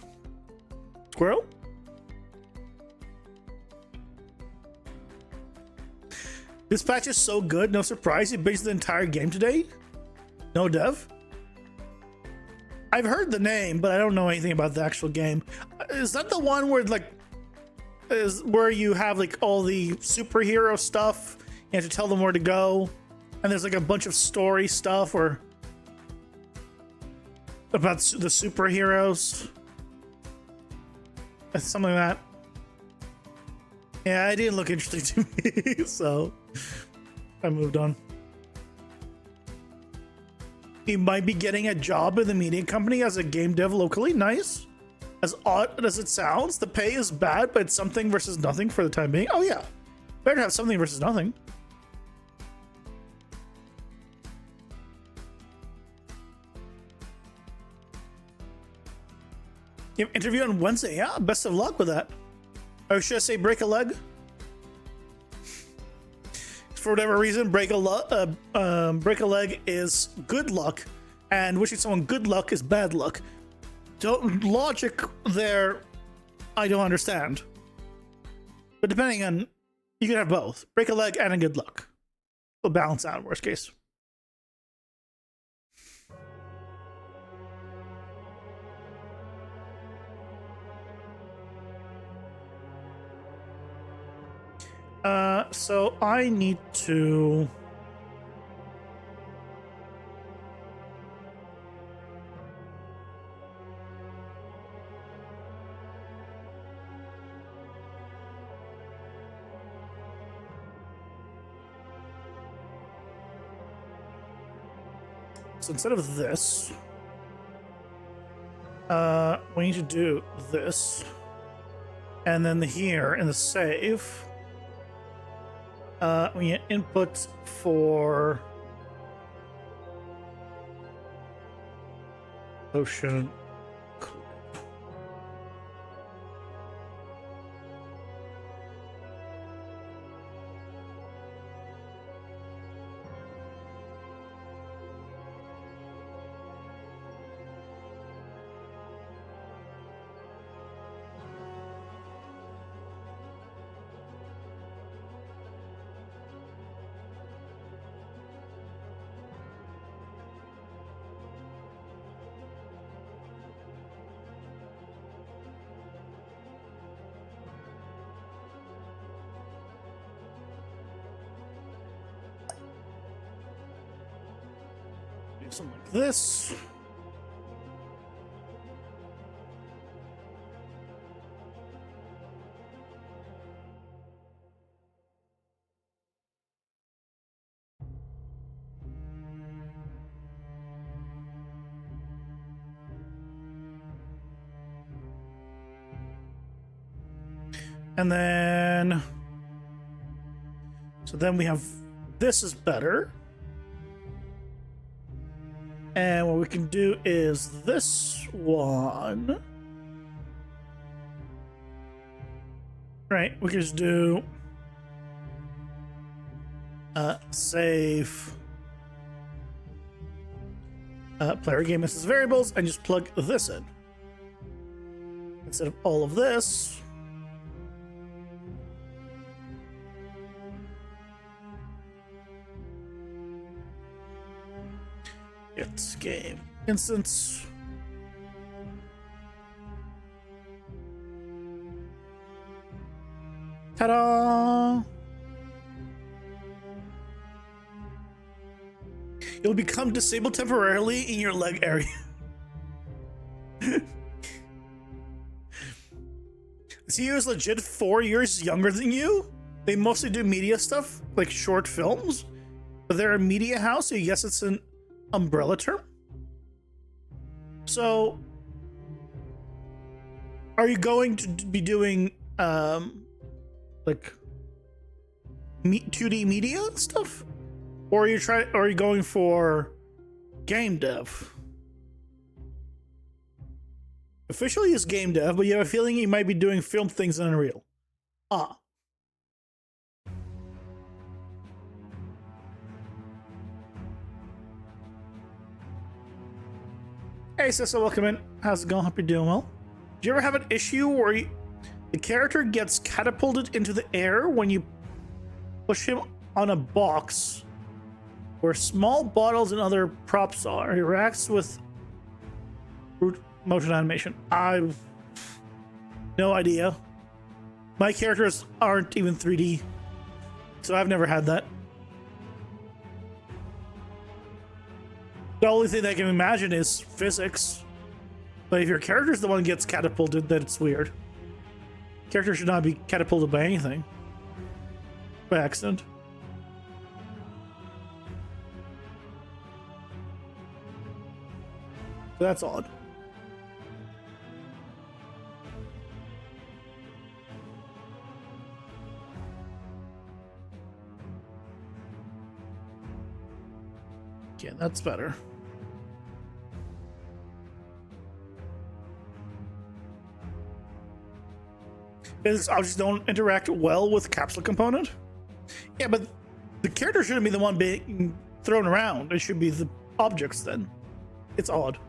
Squirrel? This patch is so good, no surprise. You based the entire game today? No dev? I've heard the name, but I don't know anything about the actual game. Is that the one where like is where you have like all the superhero stuff? You have to tell them where to go, and there's like a bunch of story stuff or about the superheroes. Something like that. Yeah, it didn't look interesting to me, so I moved on. He might be getting a job in the media company as a game dev locally. Nice. As odd as it sounds, the pay is bad, but it's something versus nothing for the time being. Oh yeah, better to have something versus nothing. You have interview on Wednesday. Yeah, best of luck with that. Or should I say break a leg? For whatever reason, break a leg is good luck, and wishing someone good luck is bad luck. Don't logic there. I don't understand. But depending on, you can have both: break a leg and a good luck. We'll balance out. Worst case. So I need to. So instead of this, we need to do this. And then here in the save, we get input for ocean. Do something like this. And then, so then we have, this is better. And what we can do is this one. Right, we can just do save player game as variables and just plug this in. Instead of all of this. It's game instance. Ta-da! You'll become disabled temporarily in your leg area. CEO is legit 4 years younger than you. They mostly do media stuff, like short films. But they're a media house, so I guess it's an umbrella term. So, are you going to be doing like 2D media stuff, or are you going for game dev? Officially, it's game dev, but you have a feeling you might be doing film things in Unreal. Ah. Hey, Sissa, welcome in. How's it going? Hope you're doing well. Do you ever have an issue where the character gets catapulted into the air when you push him on a box where small bottles and other props are? He reacts with brute motion animation. I've no idea. My characters aren't even 3D, so I've never had that. The only thing I can imagine is physics. But if your character's the one that gets catapulted, then it's weird. Character should not be catapulted by anything. By accident. So that's odd. Yeah, that's better. Because objects don't interact well with capsule component. Yeah, but the character shouldn't be the one being thrown around. It should be the objects then. It's odd.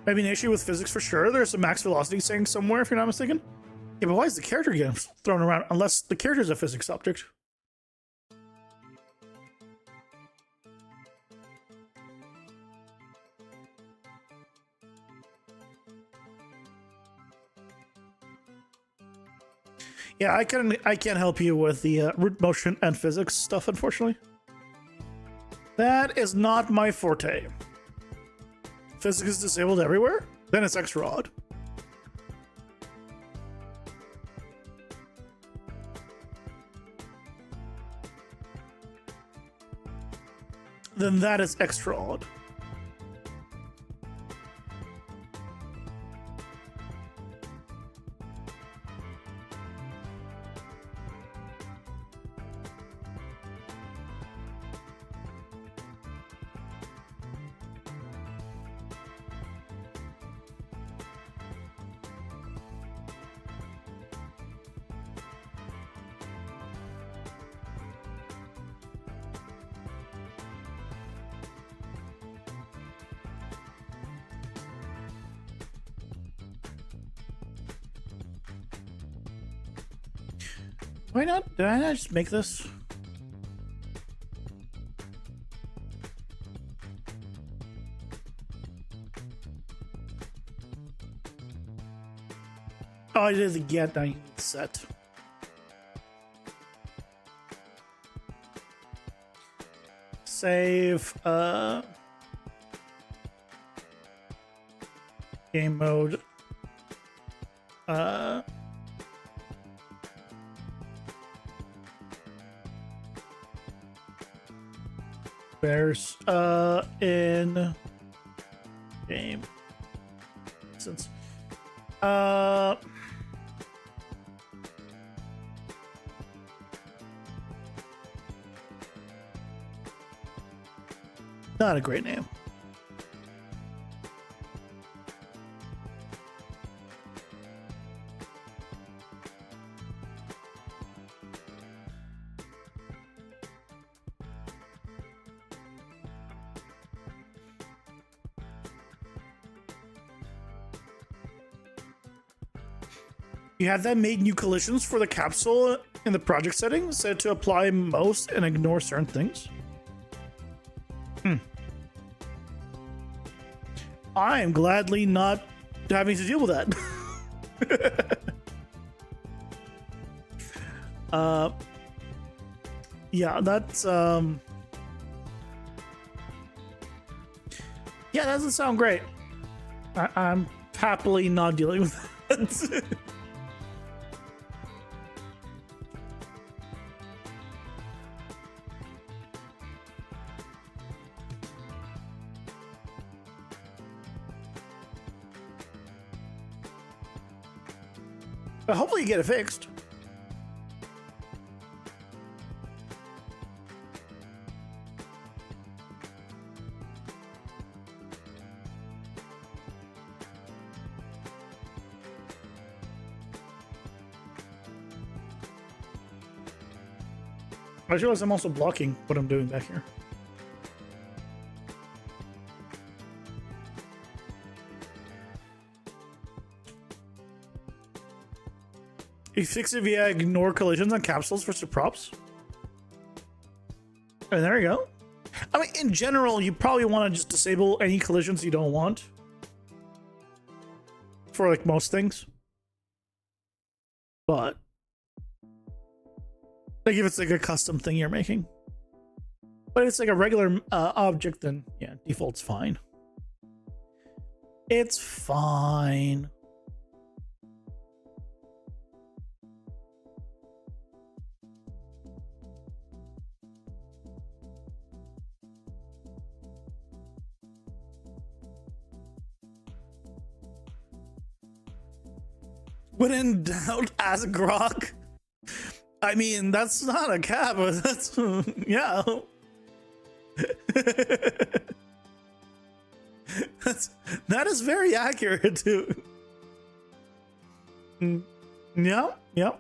Maybe an issue with physics for sure. There's a max velocity saying somewhere, if you're not mistaken. Yeah, but why is the character getting thrown around unless the character is a physics object? Yeah, I can't help you with the root motion and physics stuff, unfortunately. That is not my forte. Physics is disabled everywhere? Then it's extra odd. Then that is extra odd. Why not? Did I not just make this? Oh, I did the get, now you need the set. Save, game mode. There's in game since not a great name. You have that made new collisions for the capsule in the project settings set to apply most and ignore certain things. I am gladly not having to deal with that. Yeah, that's yeah, that doesn't sound great. I'm happily not dealing with that. But hopefully you get it fixed. I realize I'm also blocking what I'm doing back here. You fix it via ignore collisions on capsules versus props. And there you go. I mean, in general, you probably want to just disable any collisions you don't want. For like most things. But like if it's like a custom thing you're making. But if it's like a regular object, then yeah, default's fine. It's fine. When in doubt, ask Grok. I mean, that's not a cap, but that's yeah. That is very accurate too. Yeah, yeah.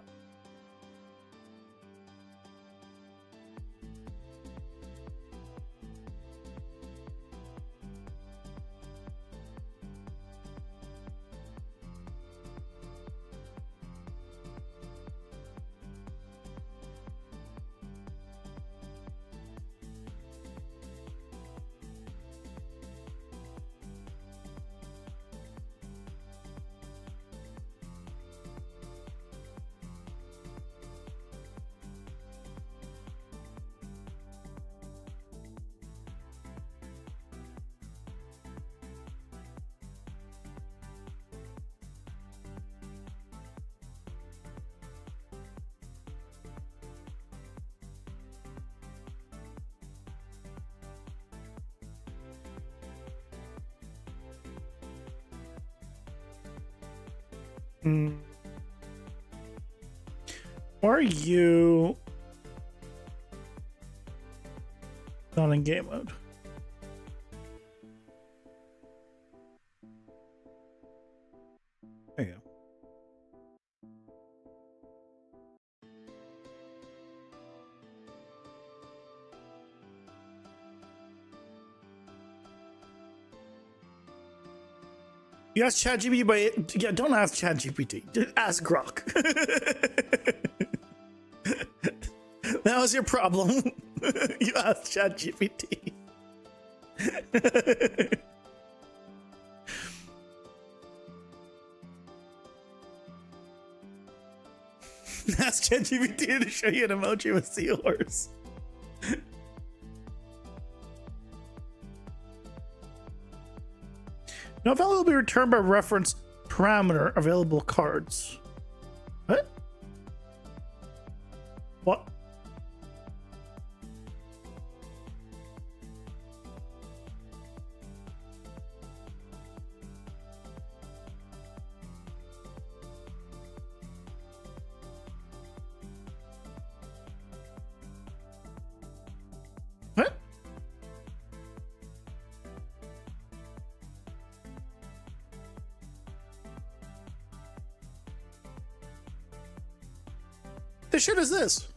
Hmm. Why are you not in game mode? There you go. You ask ChatGPT, but yeah, don't ask ChatGPT. Just ask Grok. That was your problem. You asked ChatGPT. Ask ChatGPT to show you an emoji with seahorse. No value will be returned by reference parameter available cards. What? What? What? The shit is this?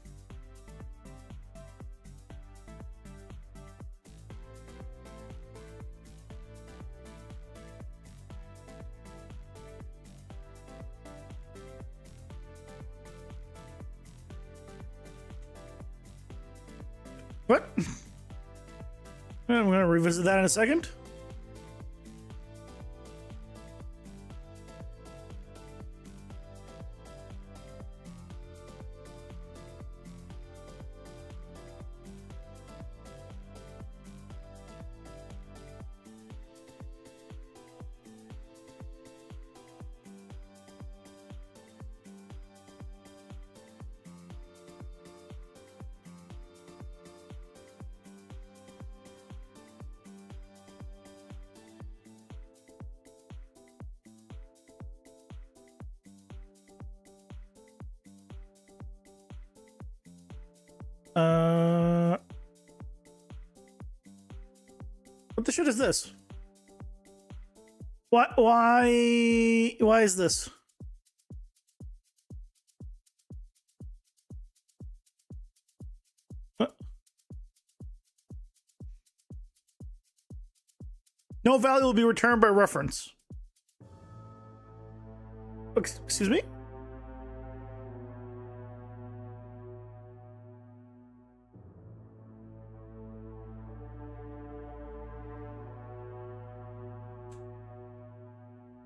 What? I'm gonna revisit that in a second. What the shit is this? Why is this? What? No value will be returned by reference. Excuse me?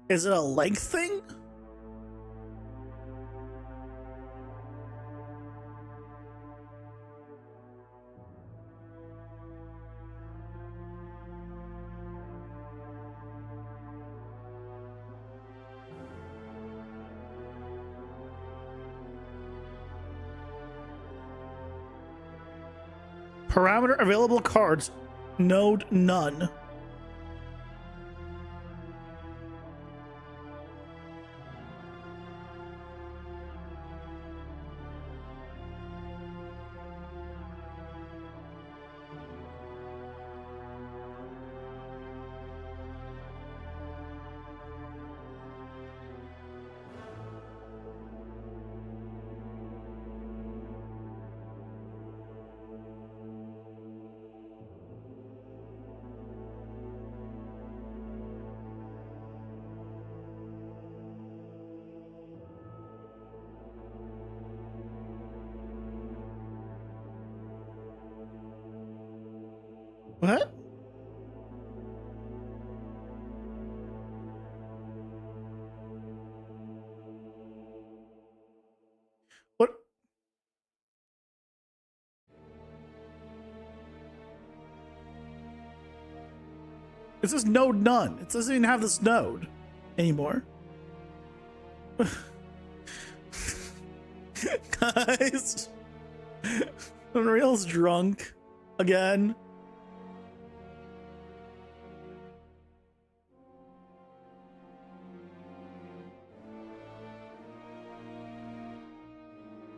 Is it a length thing? Parameter available cards. Node none. What? What? It says node none. It doesn't even have this node anymore. Guys, Unreal's drunk again.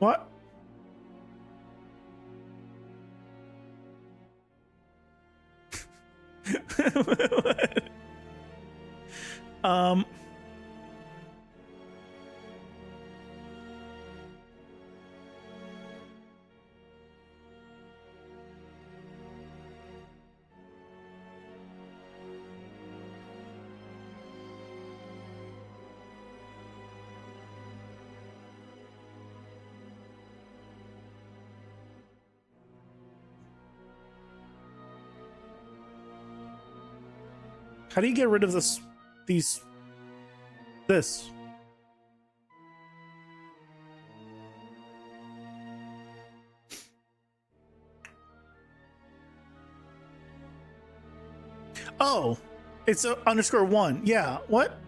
What? um. How do you get rid of this? This? Oh, it's a _1. Yeah. What?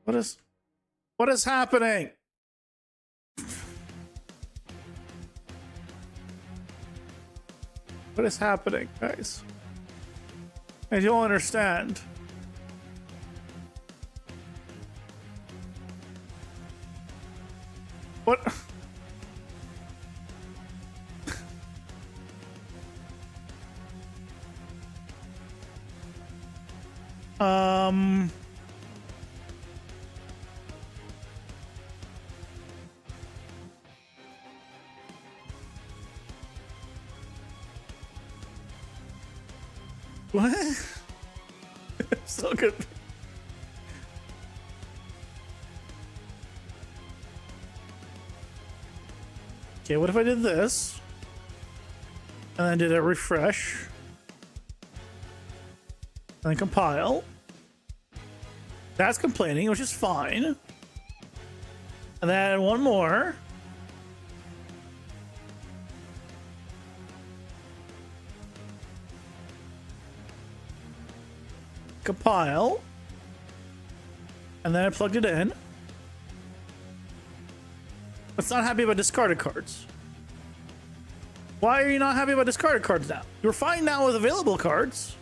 What is happening? What is happening, guys? I don't understand. What? What? So good. Okay, what if I did this? And then did a refresh. And then compile. That's complaining, which is fine. And then one more. Compile. And then I plugged it in. It's not happy about discarded cards. Why are you not happy about discarded cards now? You're fine now with available cards.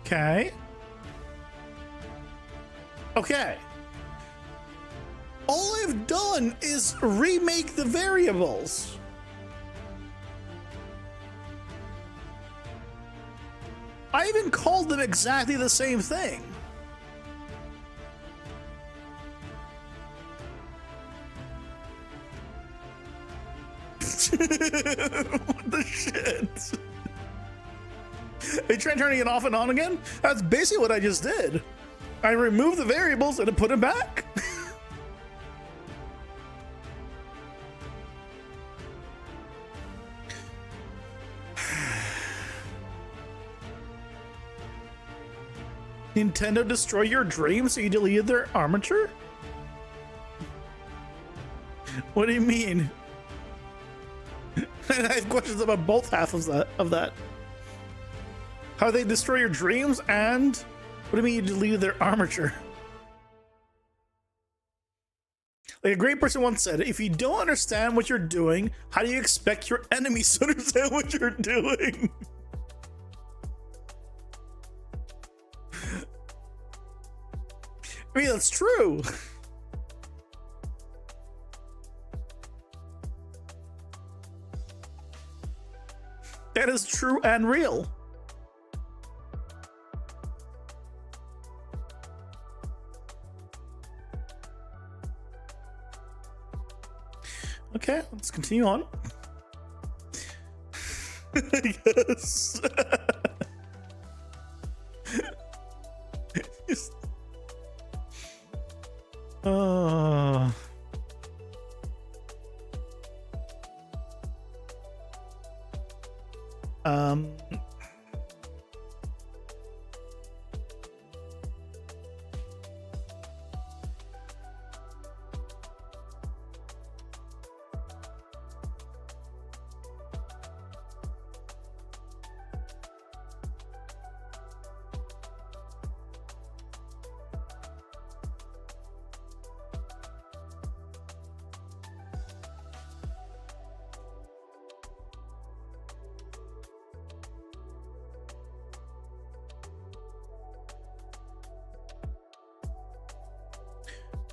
Okay. Okay. All I've done is remake the variables. I even called them exactly the same thing. What the shit? Are you trying turning it off and on again? That's basically what I just did. I removed the variables and I put them back. Nintendo destroy your dreams so you deleted their armature? What do you mean? I have questions about both half of that. How they destroy your dreams and what do you mean you deleted their armature? Like a great person once said, if you don't understand what you're doing, how do you expect your enemies to understand what you're doing? I mean, that's true. That is true and real. Okay, let's continue on. Yes. Uh, um,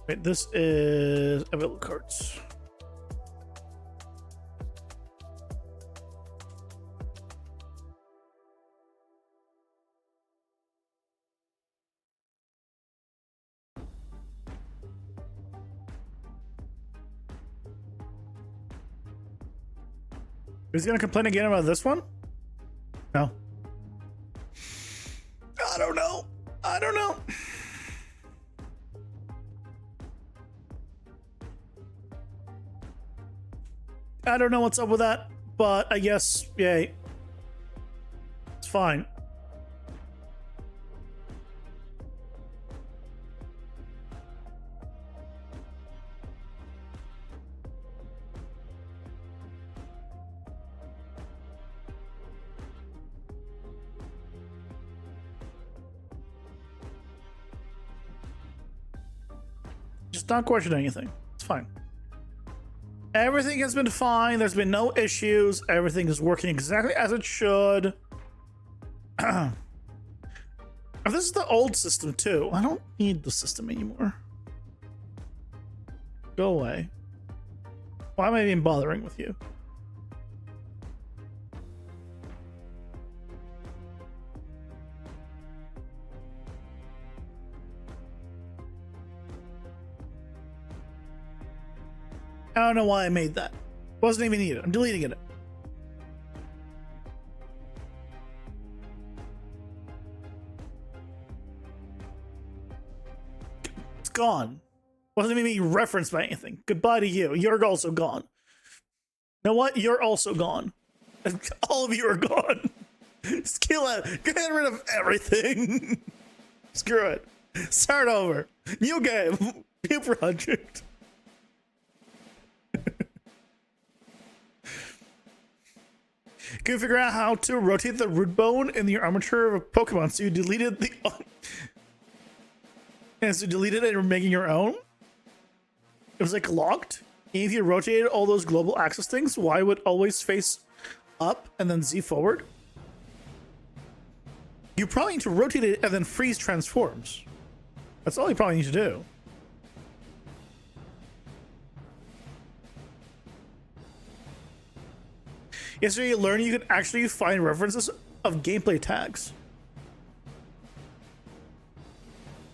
wait, this is available cards. Is he gonna complain again about this one? No. I don't know. I don't know. I don't know what's up with that, but I guess, yay. It's fine. Just not question anything. It's fine. Everything has been fine. There's been no issues. Everything is working exactly as it should. This is the old system too. I don't need the system anymore. Go away. Why am I even bothering with you? I don't know why I made that. Wasn't even needed. I'm deleting it. It's gone. Wasn't even being referenced by anything. Goodbye to you. You're also gone. You know what? You're also gone. All of you are gone. Just kill it. Get rid of everything. Screw it. Start over. New game. New project. Can you figure out how to rotate the root bone in your armature of a Pokemon? So you deleted the... and so you deleted it and you're making your own? It was like locked? And if you rotated all those global axis things, Y would always face up and then Z forward? You probably need to rotate it and then freeze transforms. That's all you probably need to do. Yesterday you learned you can actually find references of gameplay tags.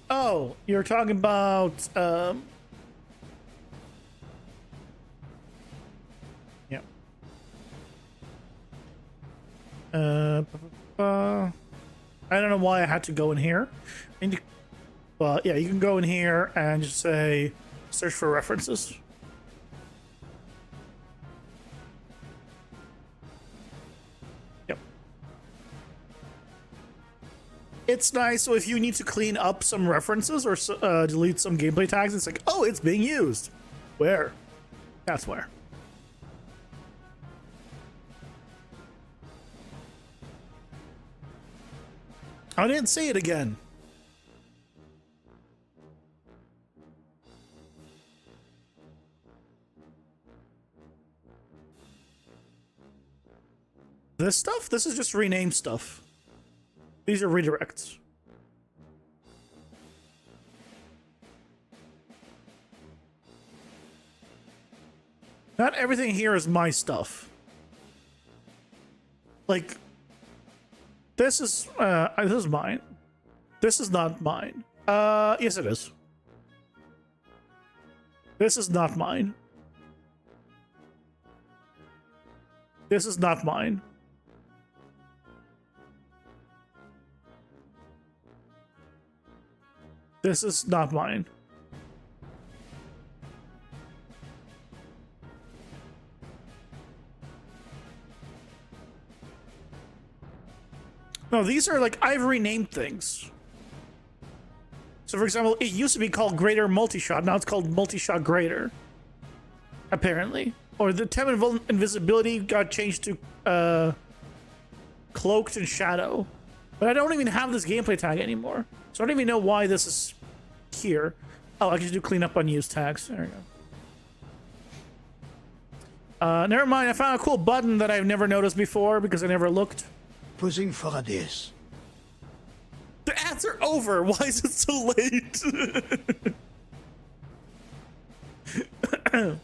Oh, you're talking about yeah. I don't know why I had to go in here. But yeah, you can go in here and just say search for references. It's nice, so if you need to clean up some references or delete some gameplay tags, it's like, oh, it's being used. Where? That's where. I didn't say it again. This stuff? This is just rename stuff. These are redirects. Not everything here is my stuff. Like, this is mine. This is not mine. Yes it is. This is not mine. This is not mine. This is not mine. No, these are like, I've renamed things. So for example, it used to be called Greater Multi-Shot. Now it's called Multi-Shot Greater. Apparently. Or the temp invisibility got changed to Cloaked and Shadow. But I don't even have this gameplay tag anymore. So I don't even know why this is here. Oh, I can just do clean up unused tags. There we go. Never mind, I found a cool button that I've never noticed before because I never looked. Posing for a this. The ads are over. Why is it so late? I'm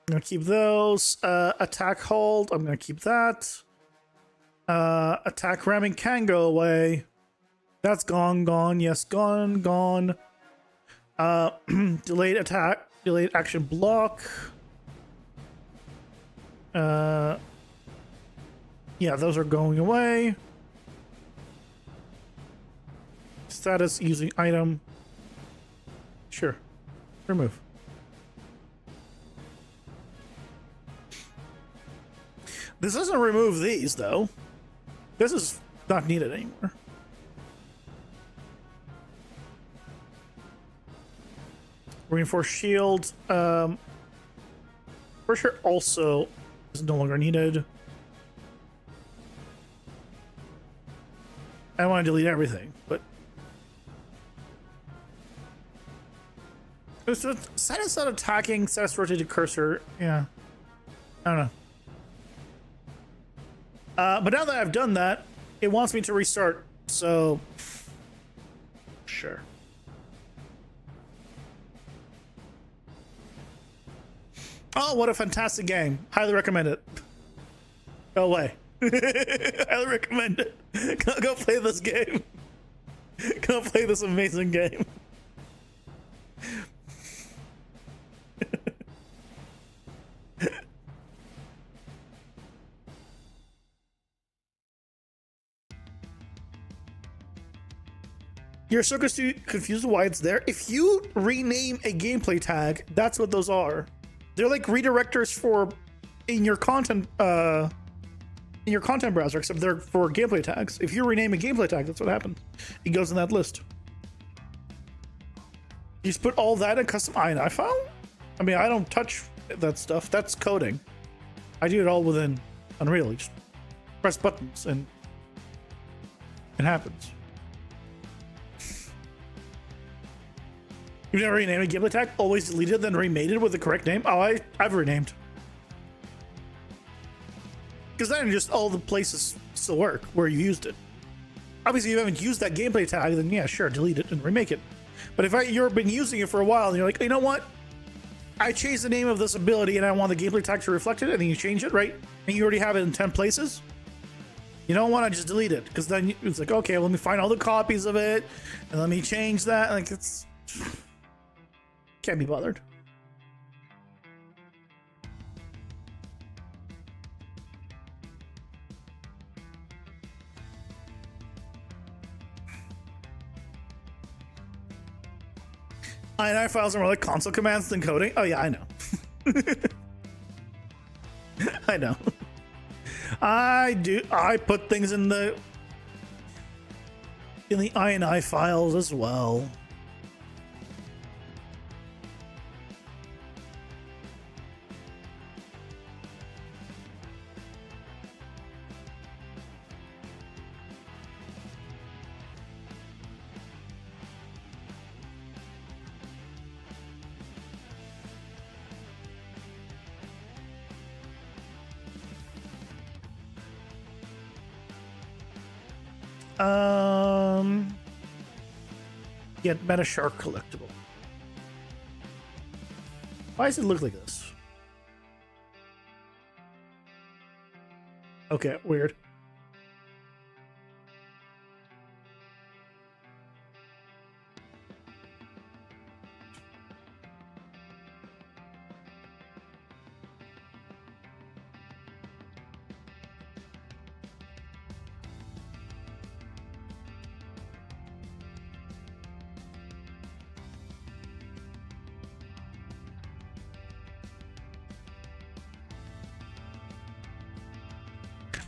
gonna keep those. Attack hold. I'm gonna keep that. Attack ramming can go away. That's gone. Yes, gone. Delayed attack. Delayed action block. Yeah, those are going away. Status using item. Sure. Remove. This doesn't remove these, though. This is not needed anymore. Reinforced shield. For sure also is no longer needed. I want to delete everything, but status not attacking, status rotated cursor. Yeah, I don't know. But now that I've done that, it wants me to restart. So, sure. Oh, what a fantastic game! Highly recommend it. Go away. Highly recommend it. Go play this game. Go play this amazing game. You're so confused why it's there. If you rename a gameplay tag, that's what those are. They're like redirectors for in your content browser, except they're for gameplay tags. If you rename a gameplay tag, that's what happens. It goes in that list. You just put all that in custom INI file? I mean, I don't touch that stuff. That's coding. I do it all within Unreal. You just press buttons and it happens. You've never renamed a gameplay tag? Always deleted, then remade it with the correct name? Oh, I've renamed. Because then just all the places still work where you used it. Obviously, if you haven't used that gameplay tag, then yeah, sure, delete it and remake it. But if you've been using it for a while and you're like, you know what? I changed the name of this ability and I want the gameplay tag to reflect it, and then you change it, right? And you already have it in 10 places. You don't want to just delete it, because then it's like, okay, well, let me find all the copies of it and let me change that. Like, it's... Can't be bothered. INI files are more like console commands than coding. Oh yeah, I know. I know. I put things in the INI files as well. Get Meta Shark collectible. Why does it look like this? Okay, weird.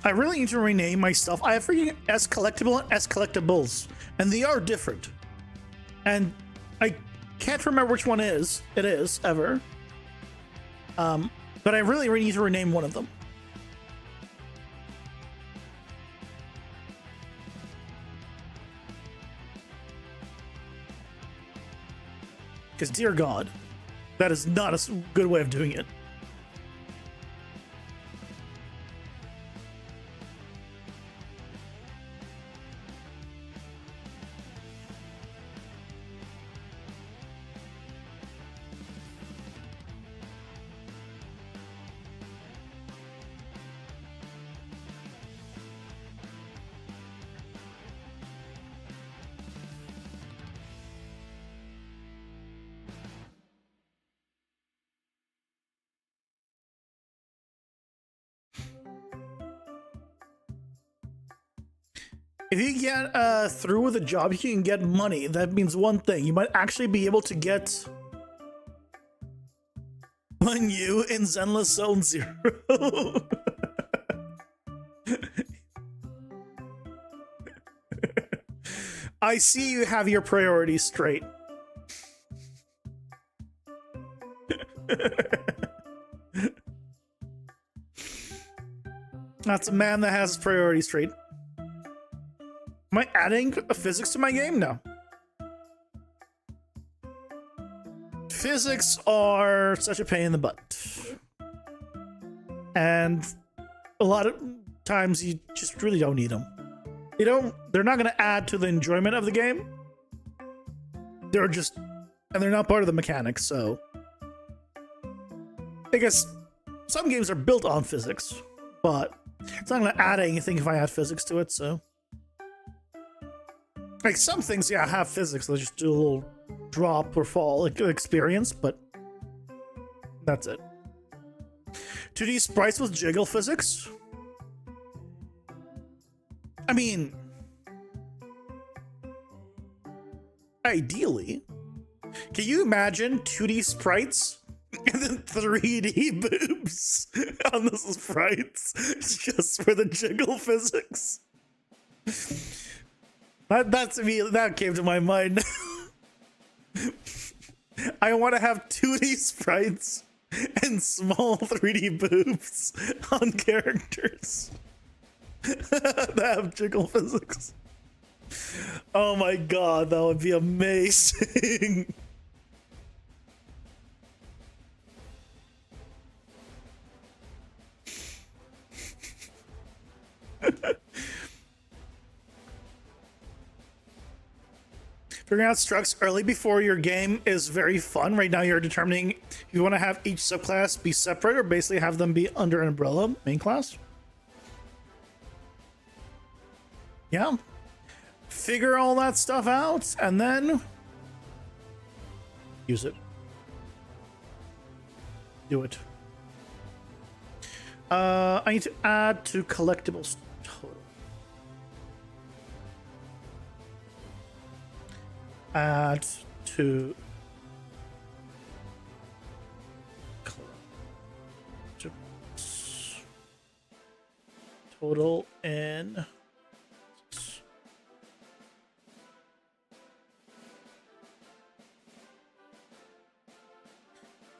I really need to rename my stuff. I have freaking S collectible and S collectibles, and they are different. And I can't remember which one it is ever. But I really need to rename one of them. Because, dear God, that is not a good way of doing it. If you get through with a job, you can get money. That means one thing. You might actually be able to get one you in Zenless Zone 0. I see you have your priorities straight. That's a man that has his priorities straight. Am I adding a physics to my game? No. Physics are such a pain in the butt. And a lot of times you just really don't need them. They're not going to add to the enjoyment of the game. They're not part of the mechanics, so. I guess some games are built on physics, but it's not going to add anything if I add physics to it, so. Like some things, yeah, have physics. They'll just do a little drop or fall like experience, but that's it. 2D sprites with jiggle physics? I mean, ideally. Can you imagine 2D sprites and then 3D boobs on the sprites just for the jiggle physics? That came to my mind. I want to have 2D sprites and small 3D boobs on characters that have jiggle physics. Oh my god, that would be amazing. Figuring out structs early before your game is very fun. Right now you're determining if you want to have each subclass be separate or basically have them be under an umbrella main class. Yeah. Figure all that stuff out and then use it. Do it. I need to add to collectibles total. Add to total in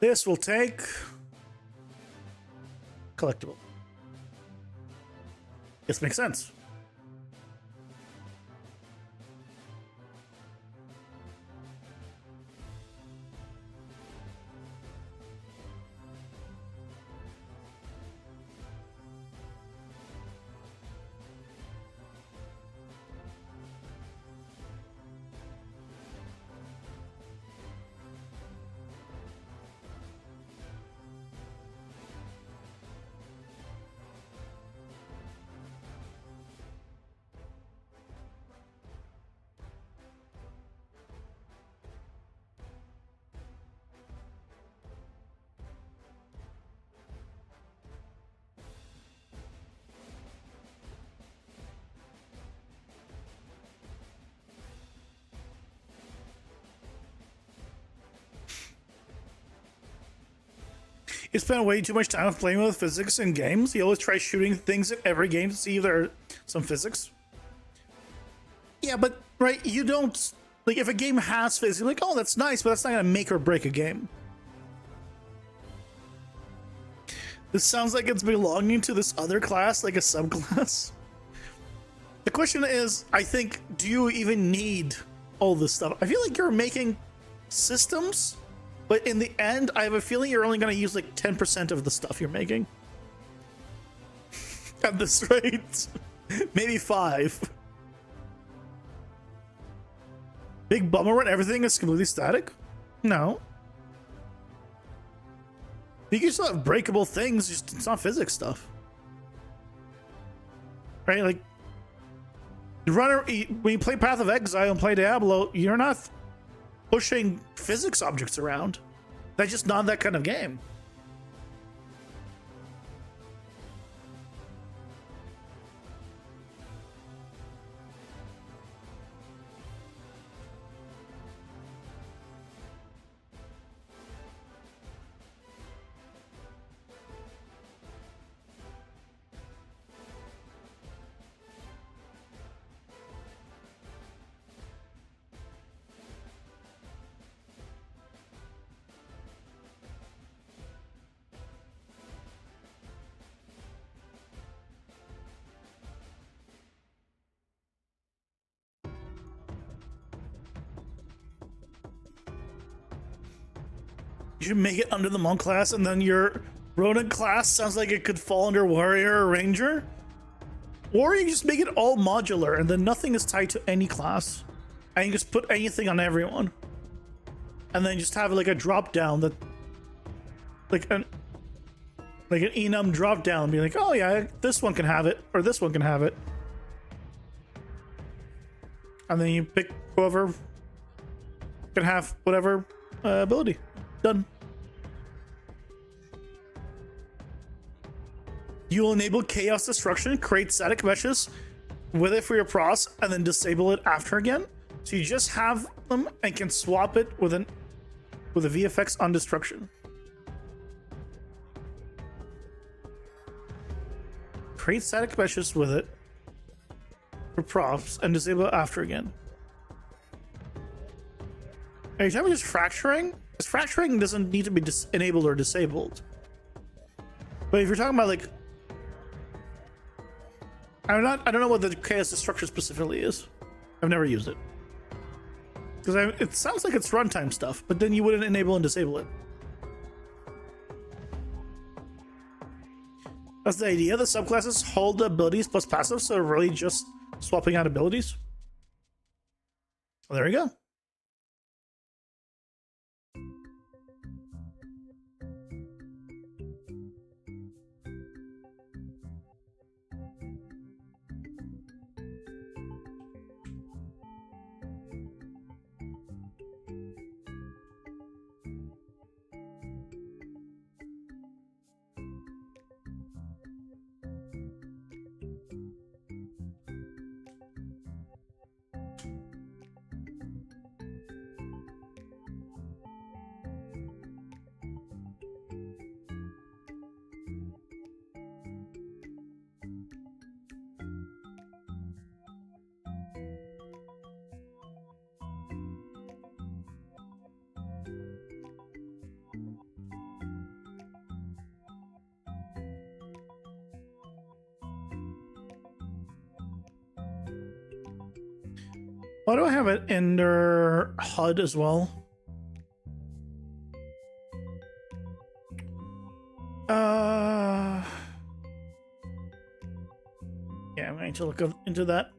this will take collectible. This makes sense. You spend way too much time playing with physics in games. You always try shooting things in every game to see if there are some physics. Yeah, but right, you don't like if a game has physics, you're like, oh, that's nice, but that's not gonna make or break a game. This sounds like it's belonging to this other class, like a subclass. The question is, I think, do you even need all this stuff? I feel like you're making systems, but in the end, I have a feeling you're only going to use like 10% of the stuff you're making. At this rate, maybe 5. Big bummer when everything is completely static? No. You can still have breakable things, just it's not physics stuff. Right? Like, when you play Path of Exile and play Diablo, you're not pushing physics objects around. That's just not that kind of game. You should make it under the monk class, and then your rodent class sounds like it could fall under warrior or ranger. Or you just make it all modular, and then nothing is tied to any class, and you just put anything on everyone, and then just have like a drop down that, like an enum drop down, be like, oh yeah, this one can have it, or this one can have it, and then you pick whoever can have whatever ability. Done. You will enable chaos destruction, create static meshes with it for your pros, and then disable it after again. So you just have them and can swap it with a VFX on destruction. Create static meshes with it for props and disable it after again. Are you talking about just fracturing? Because fracturing doesn't need to be enabled or disabled. But if you're talking about like, I don't know what the chaos destruction specifically is. I've never used it. Because it sounds like it's runtime stuff, but then you wouldn't enable and disable it. That's the idea. The subclasses hold the abilities plus passive, so really just swapping out abilities. Well, there you go. Why do I have it under HUD as well? Yeah, I'm going to look into that.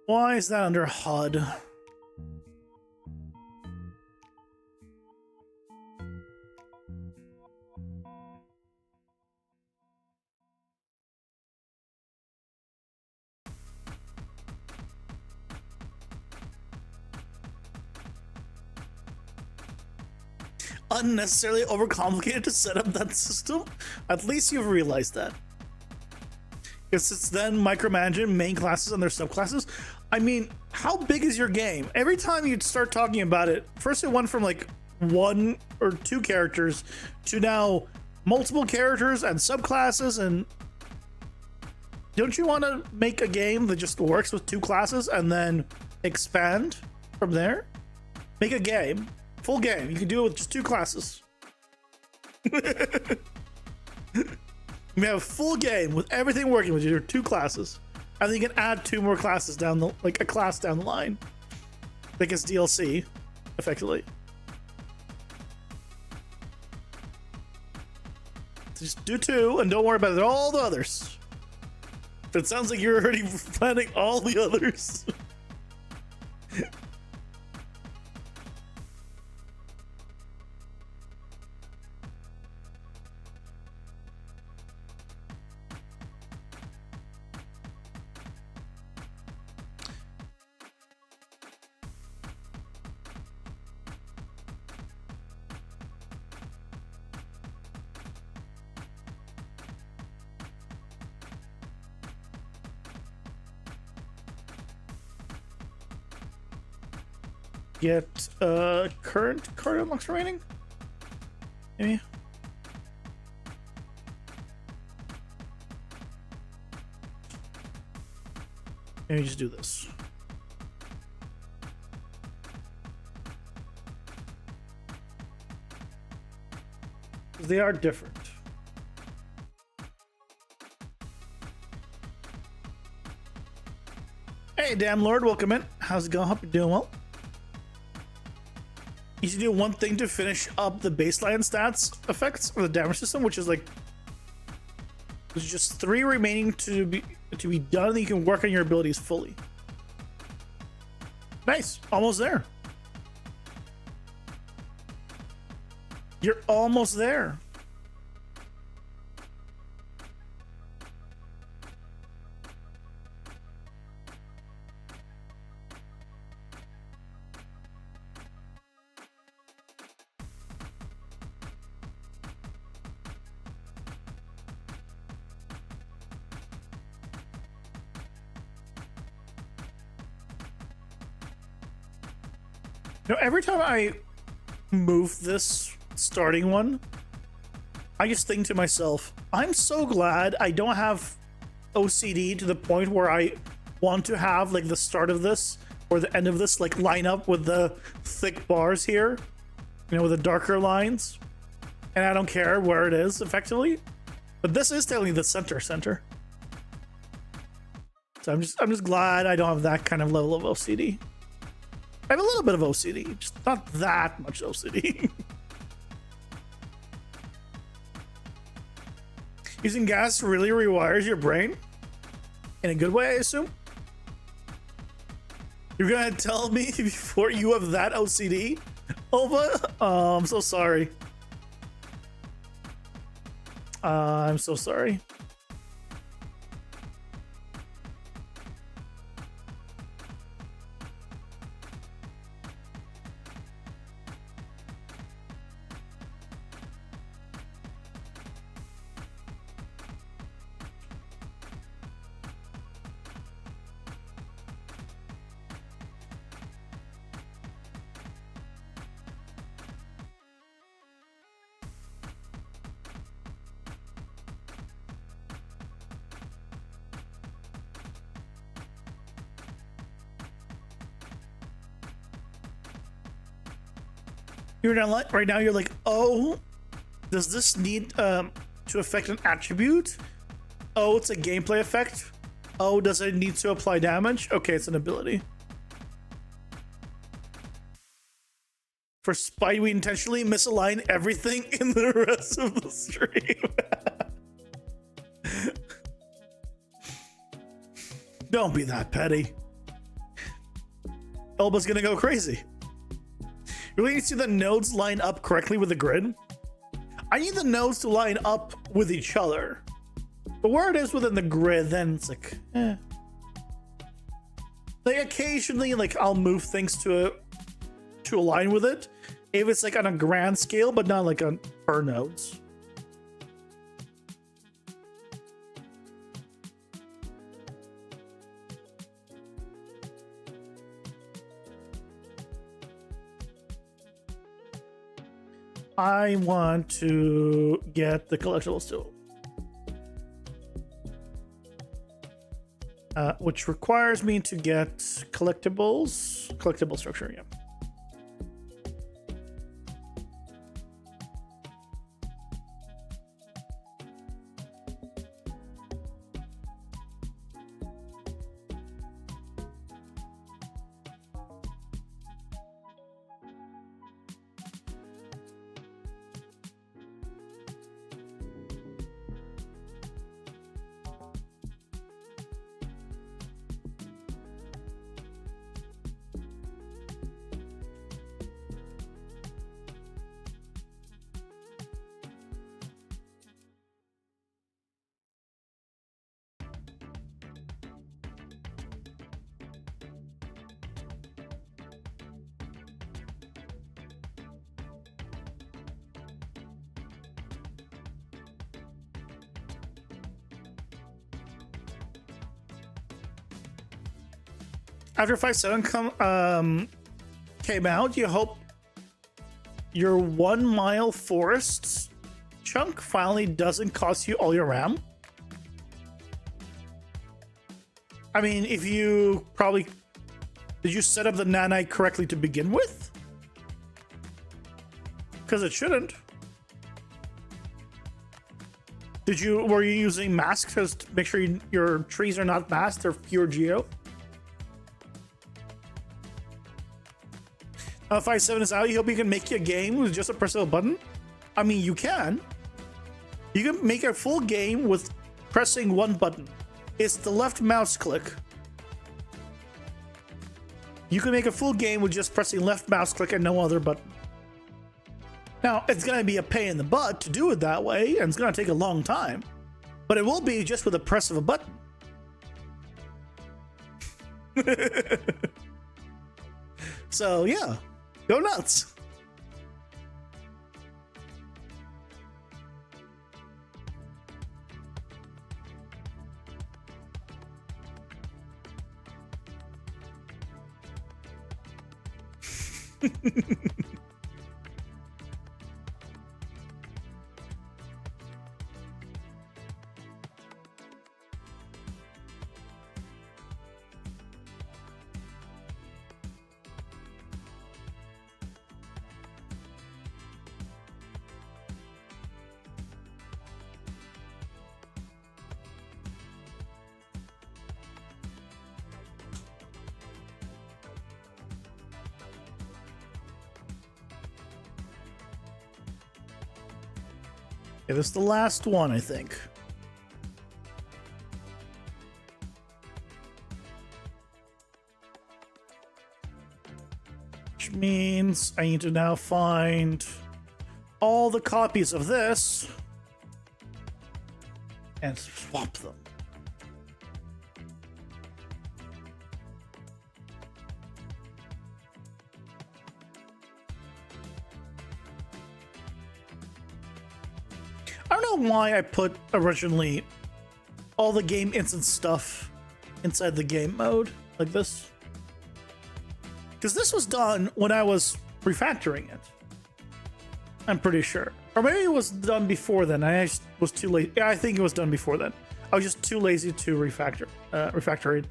Why is that under HUD? Unnecessarily overcomplicated to set up that system? At least you've realized that. It's then micromanaging main classes and their subclasses. I mean, how big is your game? Every time you start talking about it, first it went from like 1 or 2 characters to now multiple characters and subclasses. And don't you want to make a game that just works with 2 classes and then expand from there? Make a game, full game. You can do it with just 2 classes. You have a full game with everything working with your 2 classes, and then you can add 2 more classes down the a class down the line, like it's DLC, effectively. So just do 2 and don't worry about all the others. But it sounds like you're already planning all the others. Get current card unlocks remaining? Maybe. Maybe just do this. Because they are different. Hey, damn Lord, welcome in. How's it going? Hope you're doing well. You should do one thing to finish up the baseline stats effects of the damage system, which is like there's just 3 remaining to be done, and you can work on your abilities fully. Nice, almost there. You're almost there. You know, every time I move this starting one, I just think to myself, I'm so glad I don't have OCD to the point where I want to have like the start of this or the end of this like line up with the thick bars here, you know, with the darker lines, and I don't care where it is effectively. But this is telling me the center. So I'm just glad I don't have that kind of level of OCD. I have a little bit of OCD, just not that much OCD. Using gas really rewires your brain? In a good way, I assume? You're gonna tell me before you have that OCD? Ova? Oh, I'm so sorry. I'm so sorry. You're not like right now. You're like, oh, does this need to affect an attribute? Oh, it's a gameplay effect. Oh, does it need to apply damage? Okay, it's an ability. For spite, we intentionally misalign everything in the rest of the stream. Don't be that petty. Elba's gonna go crazy. You really need to see the nodes line up correctly with the grid. I need the nodes to line up with each other. But where it is within the grid, then it's like, eh. Like occasionally, like I'll move things to align with it if it's like on a grand scale, but not like on per nodes. I want to get the collectibles tool. Which requires me to get collectible structure, yeah. After 5.7 came out, you hope your 1 mile forest chunk finally doesn't cost you all your RAM. I mean, if you probably... Did you set up the nanite correctly to begin with? Because it shouldn't. Were you using masks to make sure your trees are not masked or pure geo? 5.7 is out. You hope you can make a game with just a press of a button. I mean, you can. You can make a full game with pressing one button. It's the left mouse click. You can make a full game with just pressing left mouse click and no other button. Now, it's going to be a pain in the butt to do it that way, and it's going to take a long time. But it will be just with a press of a button. So, yeah. Go nuts. It is the last one, I think. Which means I need to now find all the copies of this and swap them. I don't know why I put originally all the game instance stuff inside the game mode like this. Because this was done when I was refactoring it. I'm pretty sure. Or maybe it was done before then. I just was too late. Yeah, I think it was done before then. I was just too lazy to refactor it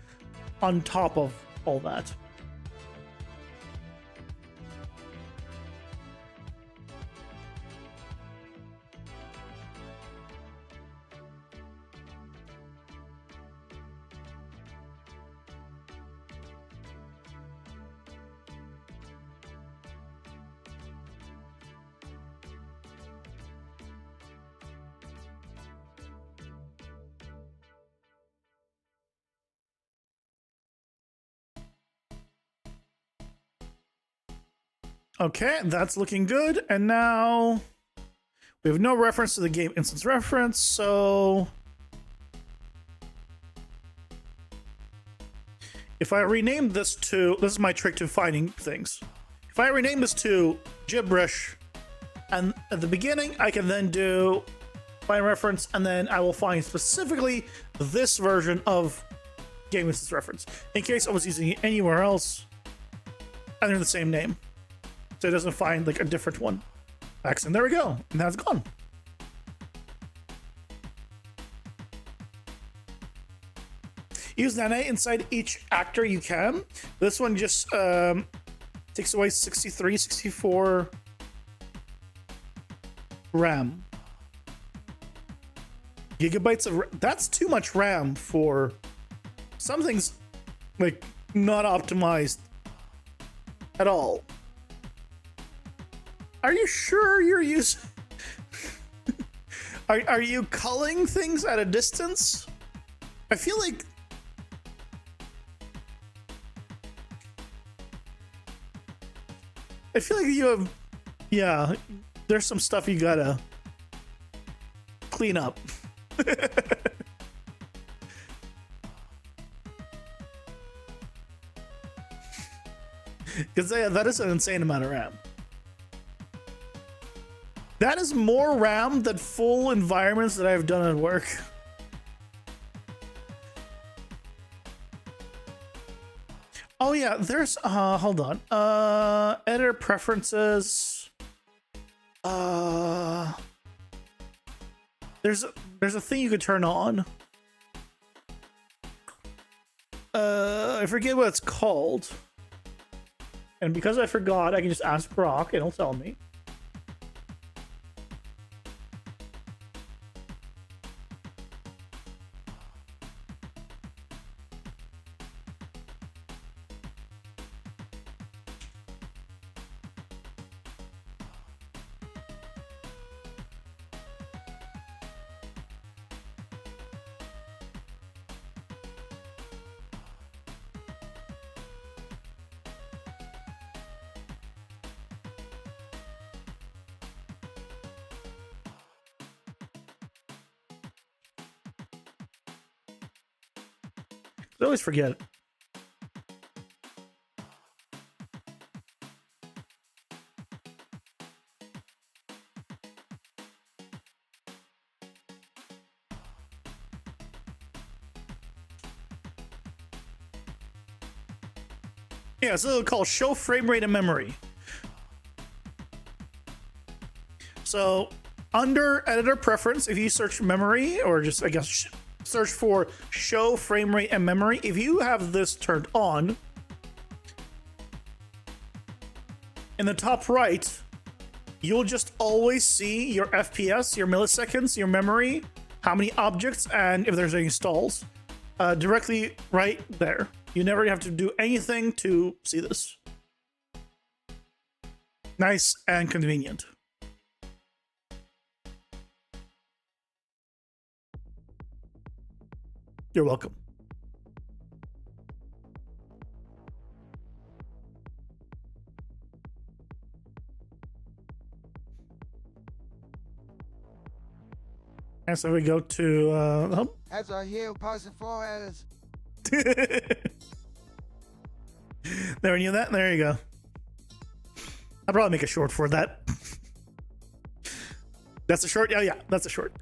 on top of all that. Okay, that's looking good. And now we have no reference to the game instance reference, so if I rename this to, this is my trick to finding things. If I rename this to gibberish, and at the beginning, I can then do find reference, and then I will find specifically this version of game instance reference, in case I was using it anywhere else under the same name. So it doesn't find like a different one. Excellent. There we go. And that's gone. Use Nane inside each actor you can. This one just takes away 63, 64 RAM. Gigabytes of that's too much RAM for something's like not optimized at all. Are you sure you're using are you culling things at a distance? I feel like you have, yeah, there's some stuff you gotta clean up. Because that is an insane amount of RAM. That is more RAM than full environments that I've done at work. Oh yeah, there's hold on. Editor preferences. There's a thing you could turn on. I forget what it's called. And because I forgot, I can just ask Brock and he'll tell me. I always forget. Yeah, so it'll call show frame rate and memory. So under editor preference, if you search memory, or just I guess search for show frame rate and memory, if you have this turned on, in the top right, you'll just always see your FPS, your milliseconds, your memory, how many objects, and if there's any stalls, directly right there. You never have to do anything to see this. Nice and convenient. You're welcome. And so we go to home. As I hear passing for as Never knew that. There you go. I'll probably make a short for that. That's a short? Oh, yeah, that's a short.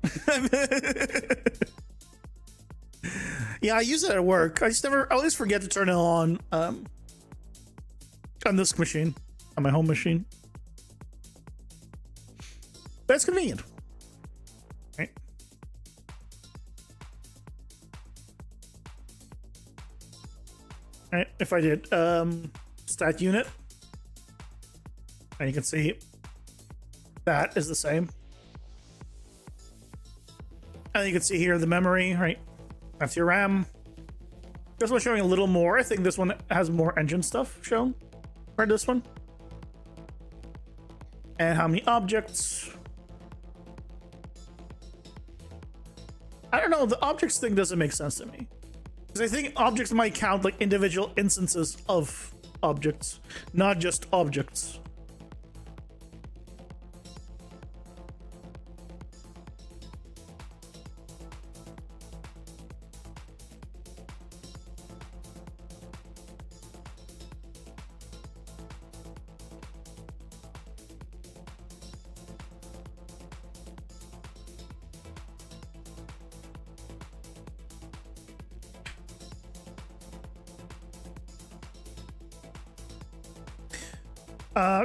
Yeah, I use it at work. I always forget to turn it on this machine, on my home machine. That's convenient. Right. Right, if I did stat unit, and you can see that is the same. And you can see here the memory, right? That's your RAM. This one's showing a little more. I think this one has more engine stuff shown. Right, this one. And how many objects? I don't know, the objects thing doesn't make sense to me. Because I think objects might count like individual instances of objects, not just objects.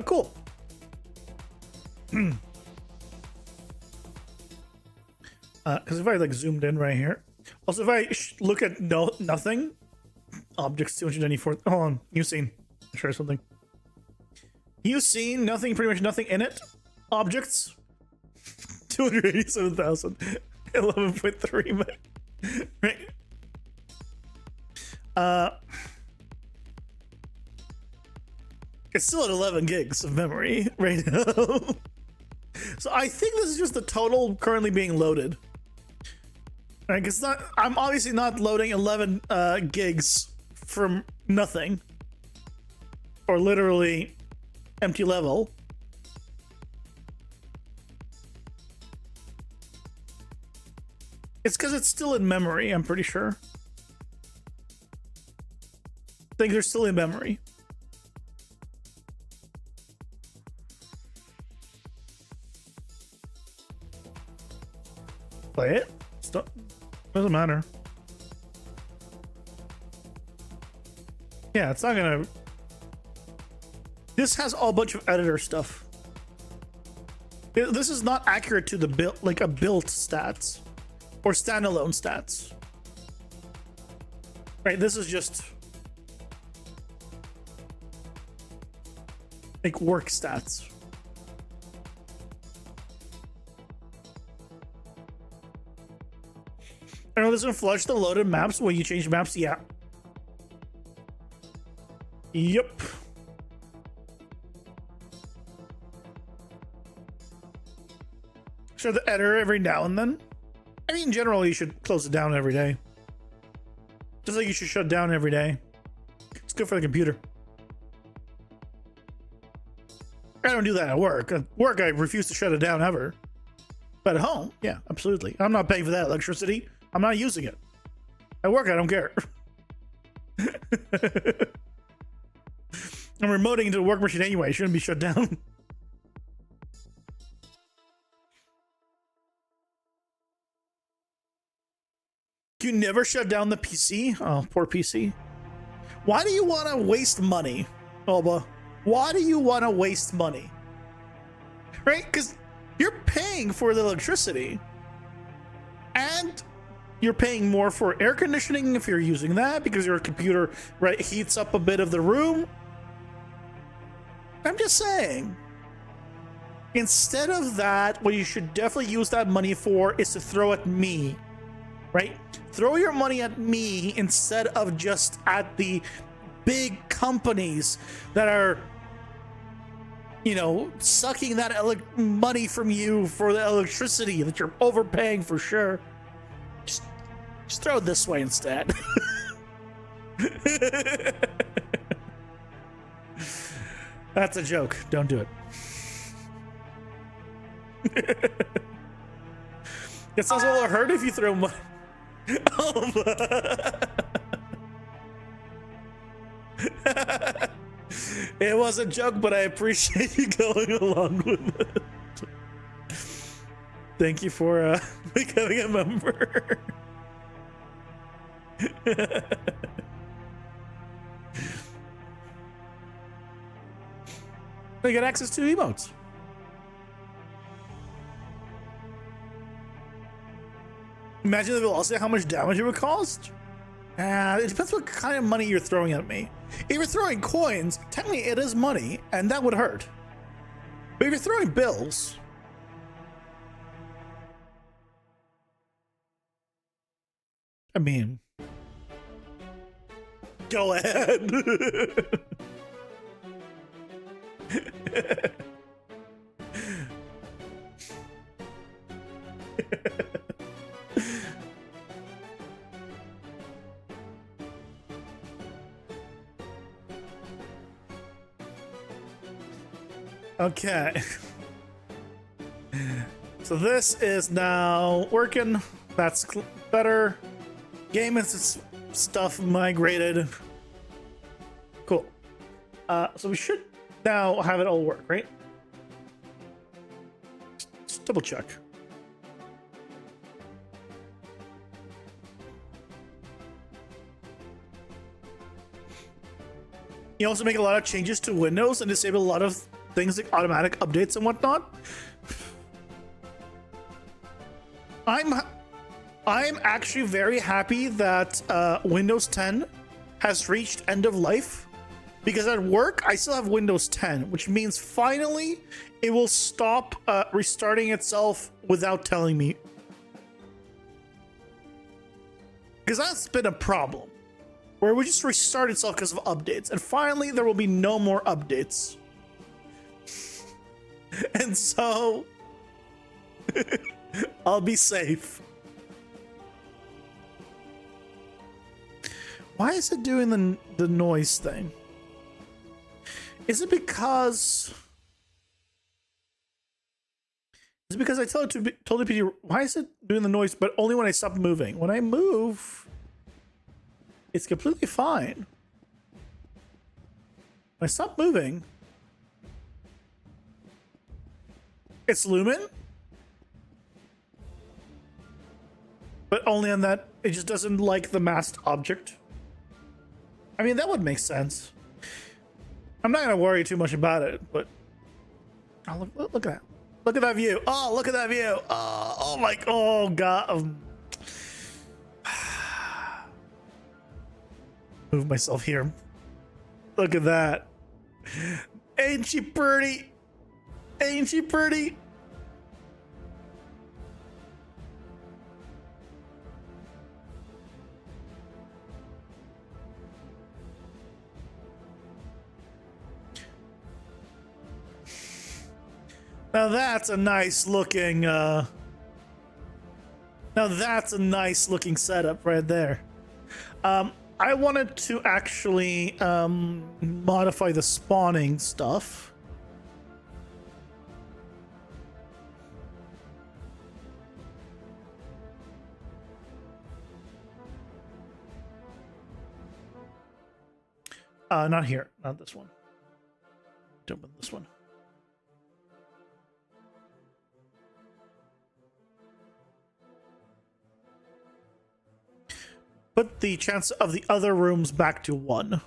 Cool. Because if I like zoomed in right here, also if I look at nothing, objects 294. Hold on, new scene. Try something. New scene, nothing, pretty much nothing in it. Objects 287,000. 11.3 right. It's still at 11 gigs of memory right now. So I think this is just the total currently being loaded. Right, because I'm obviously not loading 11 gigs from nothing. Or literally empty level. It's because it's still in memory, I'm pretty sure. I think they're still in memory. Play it? Stop. Doesn't matter. Yeah, it's not gonna... This has a bunch of editor stuff. This is not accurate to the build, like a built stats or standalone stats. Right, this is just like work stats. I know this will flush the loaded maps when you change maps. Yeah. Yep. Shut the editor every now and then. I mean, in general, you should close it down every day. Just like you should shut down every day. It's good for the computer. I don't do that at work. At work, I refuse to shut it down ever. But at home, yeah, absolutely. I'm not paying for that electricity. I'm not using it. At work, I don't care. I'm remoting into the work machine anyway. It shouldn't be shut down. You never shut down the PC? Oh, poor PC. Why do you want to waste money, Oba? Why do you want to waste money? Right? Because you're paying for the electricity. And you're paying more for air conditioning if you're using that because your computer, right, heats up a bit of the room. I'm just saying. Instead of that, what you should definitely use that money for is to throw at me. Right? Throw your money at me instead of just at the big companies that are, you know, sucking that money from you for the electricity that you're overpaying for sure. Just throw it this way instead. That's a joke. Don't do it. It sounds a little hurt if you throw money. It was a joke, but I appreciate you going along with it. Thank you for becoming a member. They get access to emotes. Imagine the velocity, how much damage it would cost. It depends what kind of money you're throwing at me. If you're throwing coins, technically it is money, and that would hurt. But if you're throwing bills, I mean, go ahead. Okay. So this is now working. That's better. Game is stuff migrated. Cool. So we should now have it all work, right? Just double check. You also make a lot of changes to Windows and disable a lot of things like automatic updates and whatnot. I'm actually very happy that Windows 10 has reached end of life, because at work I still have Windows 10, which means finally it will stop restarting itself without telling me, because that's been a problem where it would just restart itself because of updates, and finally there will be no more updates. And so I'll be safe. Why is it doing the noise thing? Is it because I told the PD, why is it doing the noise, but only when I stop moving? When I move, it's completely fine. When I stop moving, it's Lumen, but only on that, it just doesn't like the masked object. I mean, that would make sense. I'm not gonna worry too much about it, but oh, look at that. Look at that view. Oh, look at that view. Oh my, oh God. Move myself here. Look at that. Ain't she pretty? Ain't she pretty? Now that's a nice looking now that's a nice looking setup right there. I wanted to actually modify the spawning stuff. Not here, not this one. Jump in this one. Put the chance of the other rooms back to 1.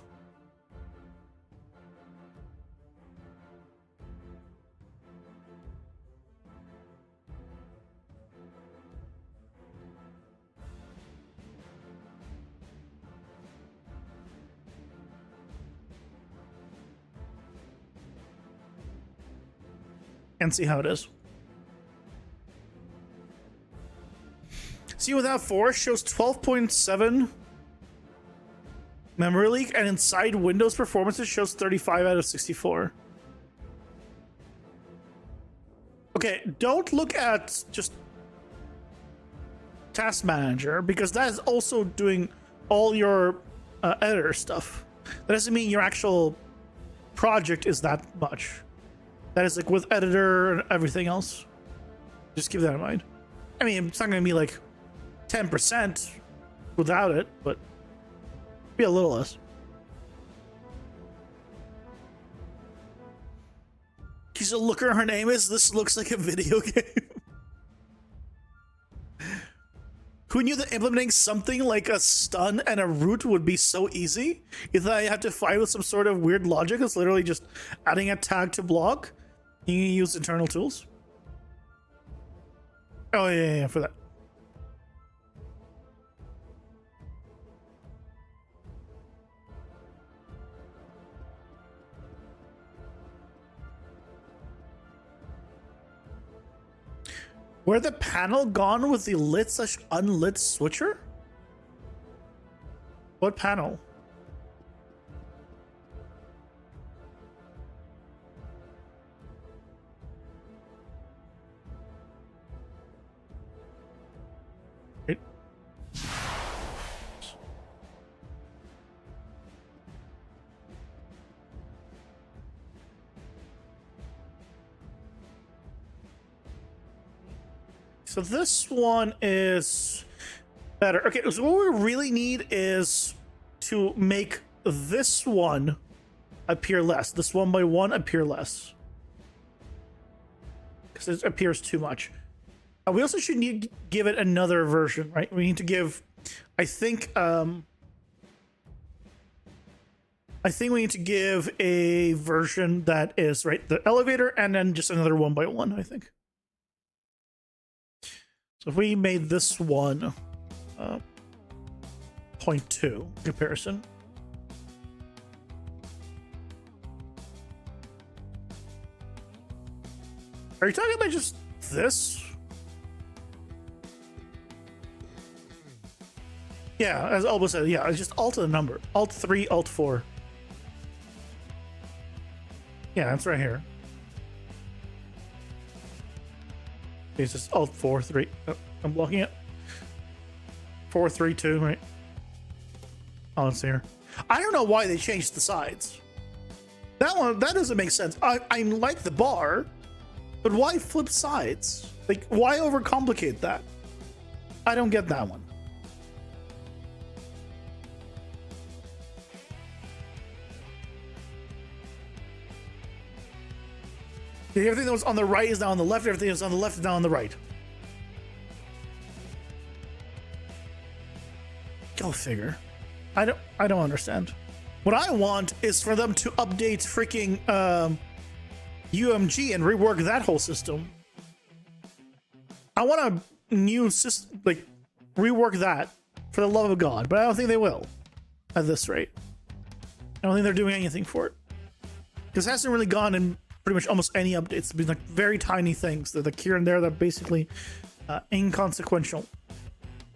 And see how it is. See, without Force shows 12.7 memory leak, and inside Windows performances shows 35 out of 64. Okay, don't look at just Task Manager, because that is also doing all your editor stuff. That doesn't mean your actual project is that much. That is like with editor and everything else. Just keep that in mind. I mean, it's not going to be like 10% without it, but be a little less. She's a looker, her name is, this looks like a video game. Who knew that implementing something like a stun and a root would be so easy? You thought you have to fight with some sort of weird logic? It's literally just adding a tag to block. You can use internal tools. Oh yeah, for that. Where the panel gone with the lit/unlit switcher? What panel? It. So this one is better. Okay, so what we really need is to make this one appear less. This 1x1 appear less. Because it appears too much. We also should need to give it another version, right? We need to give, I think, I think we need to give a version that is right the elevator and then just another 1x1. I think. So if we made this one 0.2 comparison. Are you talking about just this? Yeah, as Alba said, yeah, it's just alt the number. Alt 3, alt 4. Yeah, that's right here. It's just alt 4, 3. Oh, I'm blocking it. 4, 3, 2, right? Oh, it's here. I don't know why they changed the sides. That doesn't make sense. I like the bar, but why flip sides? Like, why overcomplicate that? I don't get that one. Everything that was on the right is now on the left. Everything that's on the left is now on the right. Go figure. I don't understand. What I want is for them to update freaking UMG and rework that whole system. I want a new system, like rework that for the love of God, but I don't think they will at this rate. I don't think they're doing anything for it because it hasn't really gone in pretty much almost any updates. It's been like very tiny things that like here and there that are basically inconsequential.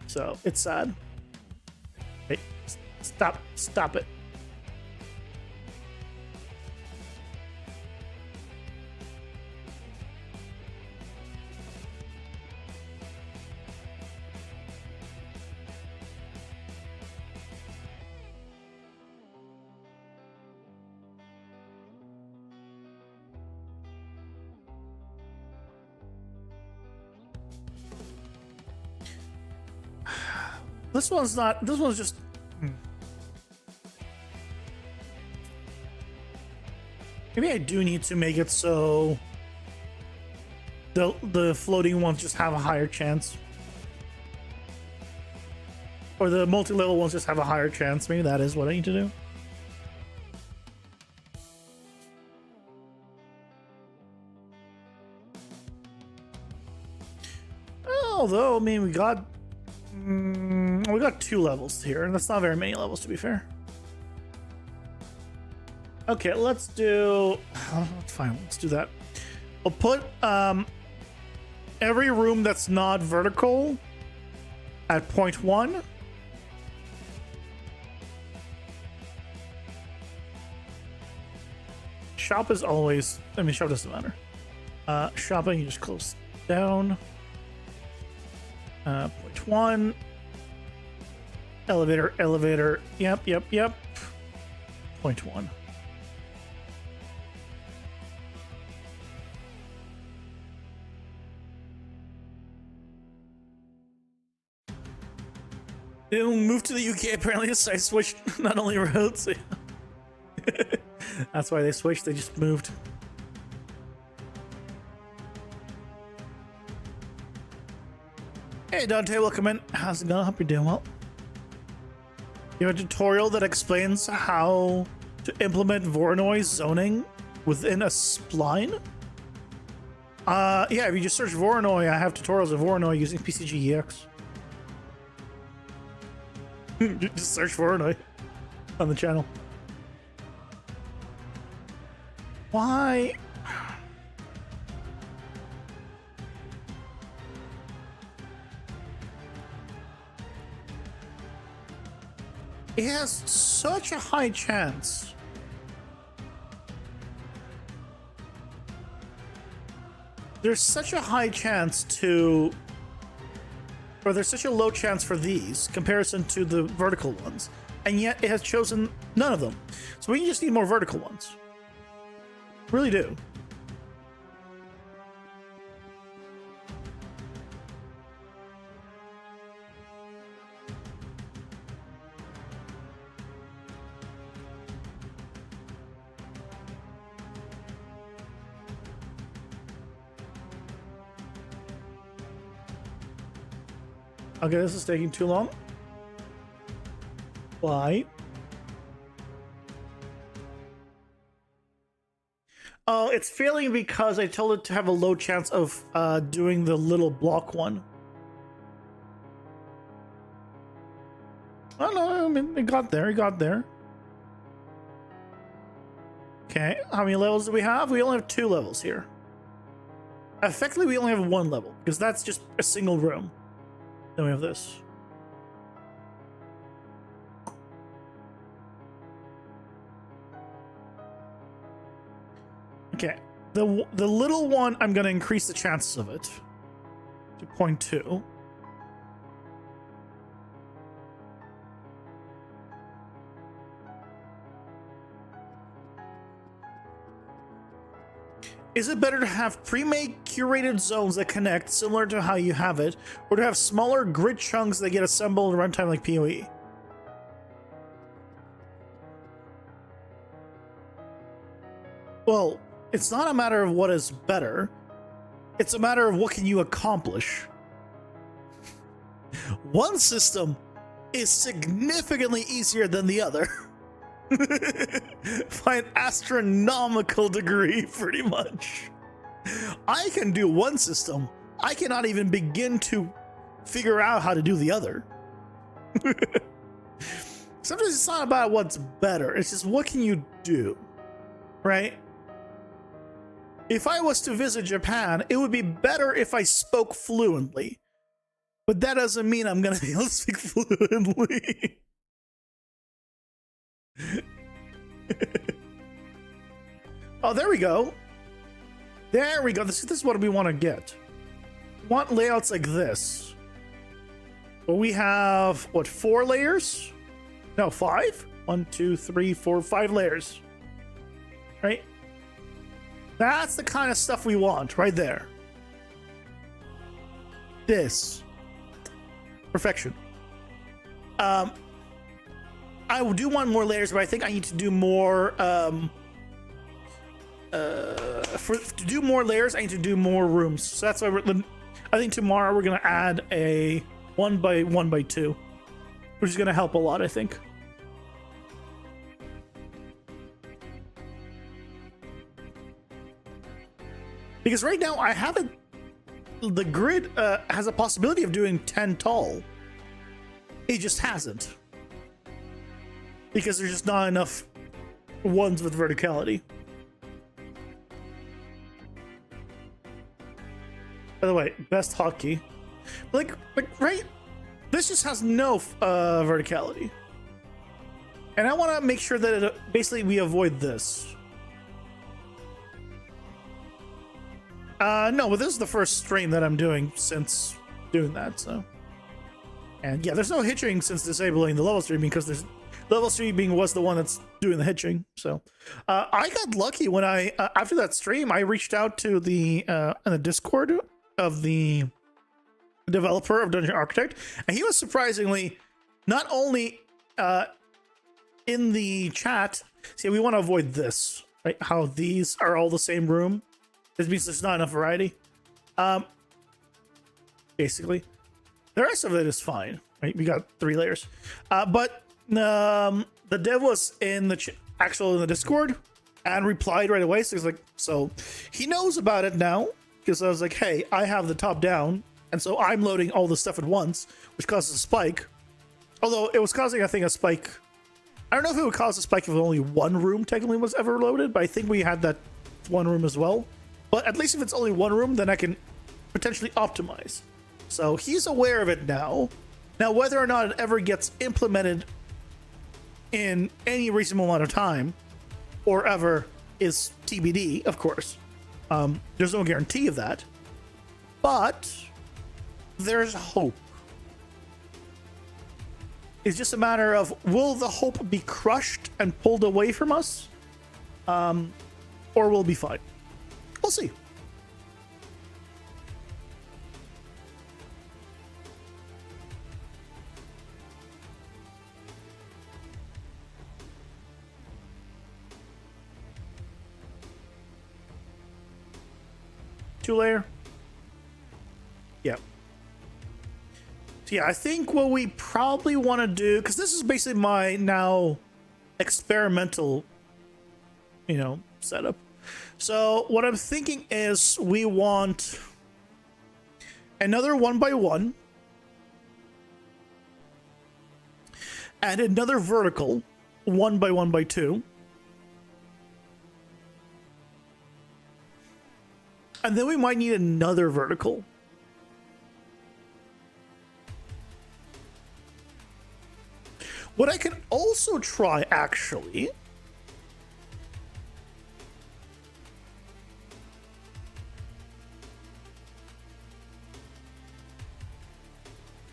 So it's sad. Hey, stop it. This one's not. This one's just. Maybe I do need to make it so the floating ones just have a higher chance, or the multi-level ones just have a higher chance. Maybe that is what I need to do. Although, I mean, we got 2 levels here, and that's not very many levels, to be fair. Okay, let's do. Fine, let's do that. We'll put every room that's not vertical at 0.1. Shop is always. I mean, shop doesn't matter. Shopping, you just close down. 0.1. Elevator. Yep. 0.1. They moved to the UK apparently, so I switched not only roads. That's why they switched, they just moved. Hey Dante, welcome in. How's it going? Hope you're doing well. You have a tutorial that explains how to implement Voronoi zoning within a spline? Yeah, if you just search Voronoi, I have tutorials of Voronoi using PCG EX. Just search Voronoi on the channel. Why? It has such a high chance. There's such a high chance to, or there's such a low chance for these comparison to the vertical ones, and yet it has chosen none of them. So we just need more vertical ones. Really do. Okay, this is taking too long. Why? Oh, it's failing because I told it to have a low chance of doing the little block one. Oh no, I mean, it got there, Okay, how many levels do we have? We only have 2 levels here. Effectively, we only have 1 level, because that's just a single room. Then we have this. Okay, the little one, I'm going to increase the chances of it to 0.2. Is it better to have pre-made curated zones that connect, similar to how you have it, or to have smaller grid chunks that get assembled in runtime like PoE? Well, it's not a matter of what is better. It's a matter of what can you accomplish. One system is significantly easier than the other. By an astronomical degree, pretty much. I can do one system. I cannot even begin to figure out how to do the other. Sometimes it's not about what's better. It's just what can you do, right? If I was to visit Japan, it would be better if I spoke fluently. But that doesn't mean I'm going to be able to speak fluently. Oh, there we go. There we go. This is what we want to get. We want layouts like this. Well, we have, what, 4 layers? No, 5? 1, 2, 3, 4, 5 layers. Right? That's the kind of stuff we want right there. This. Perfection. I do want more layers, but I think I need to do more. To do more layers, I need to do more rooms. So that's why I think tomorrow we're gonna add a 1 by 1 by 2, which is gonna help a lot, I think. Because right now I haven't. The grid has a possibility of doing 10 tall. It just hasn't. Because there's just not enough ones with verticality. By the way, best hotkey. Like, right? This just has no verticality. And I want to make sure that basically we avoid this. No, but this is the first stream that I'm doing since doing that, so. And yeah, there's no hitching since disabling the level streaming, because there's level streaming was the one that's doing the hitching. So I got lucky when I after that stream, I reached out to the in the Discord of the developer of Dungeon Architect, and he was surprisingly not only in the chat. See, we want to avoid this, right? How these are all the same room. This means there's not enough variety. Basically, the rest of it is fine, right? We got 3 layers, but the dev was in the in the Discord and replied right away. So he's like, so he knows about it now, because I was like, hey, I have the top down, and so I'm loading all the stuff at once, which causes a spike. Although it was causing, I think, a spike. I don't know if it would cause a spike if only one room technically was ever loaded, but I think we had that one room as well. But at least if it's only one room, then I can potentially optimize. So he's aware of it now. Now, whether or not it ever gets implemented in any reasonable amount of time, or ever, is TBD, of course. There's no guarantee of that. But there's hope. It's just a matter of, will the hope be crushed and pulled away from us? Or we'll be fine. We'll see. Two-layer. Yeah. So yeah, I think what we probably want to do, because this is basically my now experimental, setup. So what I'm thinking is we want another 1x1 and another vertical 1x1x2. And then we might need another vertical. What I can also try, actually,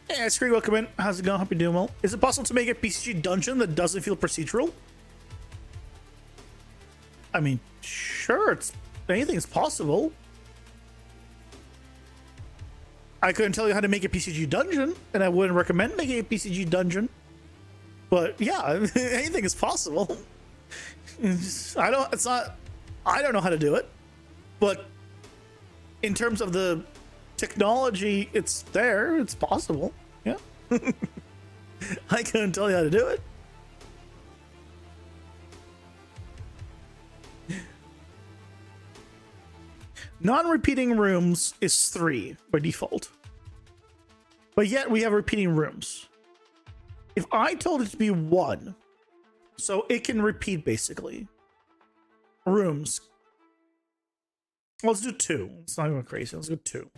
hey, Screen, welcome in. How's it going? Hope you're doing well. Is it possible to make a PCG dungeon that doesn't feel procedural? I mean, sure, anything is possible. I couldn't tell you how to make a PCG dungeon, and I wouldn't recommend making a PCG dungeon. But yeah, anything is possible. I don't know how to do it, but in terms of the technology, it's there. It's possible. Yeah. I couldn't tell you how to do it. Non-repeating rooms is 3 by default. But yet we have repeating rooms. If I told it to be 1, so it can repeat basically. Rooms. Well, let's do 2. It's not even crazy. Let's go 2.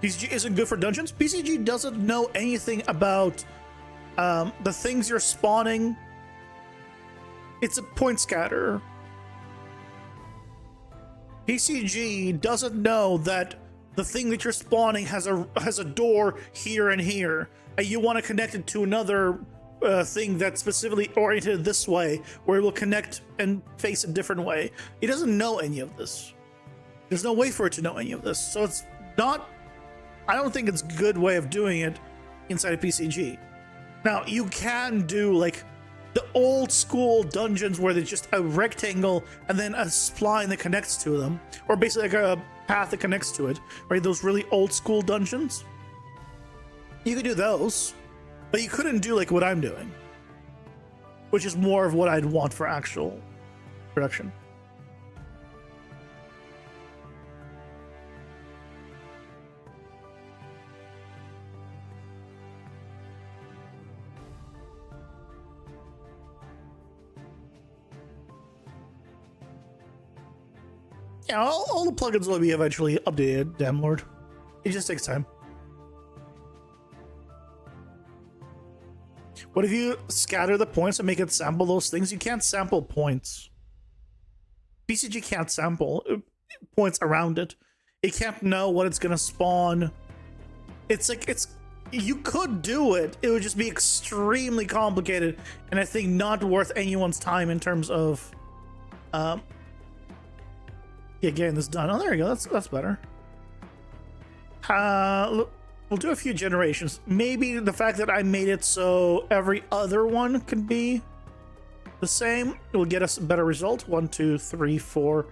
PCG isn't good for dungeons. PCG doesn't know anything about the things you're spawning. It's a point scatter. PCG doesn't know that the thing that you're spawning has a door here and here, and you want to connect it to another thing that's specifically oriented this way, where it will connect and face a different way. It doesn't know any of this. There's no way for it to know any of this, so it's not. I don't think it's a good way of doing it inside of PCG. Now, you can do like the old school dungeons where there's just a rectangle and then a spline that connects to them, or basically like a path that connects to it, right? Those really old school dungeons. You could do those, but you couldn't do like what I'm doing, which is more of what I'd want for actual production. Yeah, all the plugins will be eventually updated, damn lord. It just takes time. What if you scatter the points and make it sample those things? You can't sample points. PCG can't sample points around it. It can't know what it's gonna spawn. It's like, you could do it. It would just be extremely complicated, and I think not worth anyone's time in terms of yeah, getting this done. Oh, there you go. That's better. We'll do a few generations. Maybe the fact that I made it so every other one can be the same, it will get us a better result. 1, 2, 3, 4.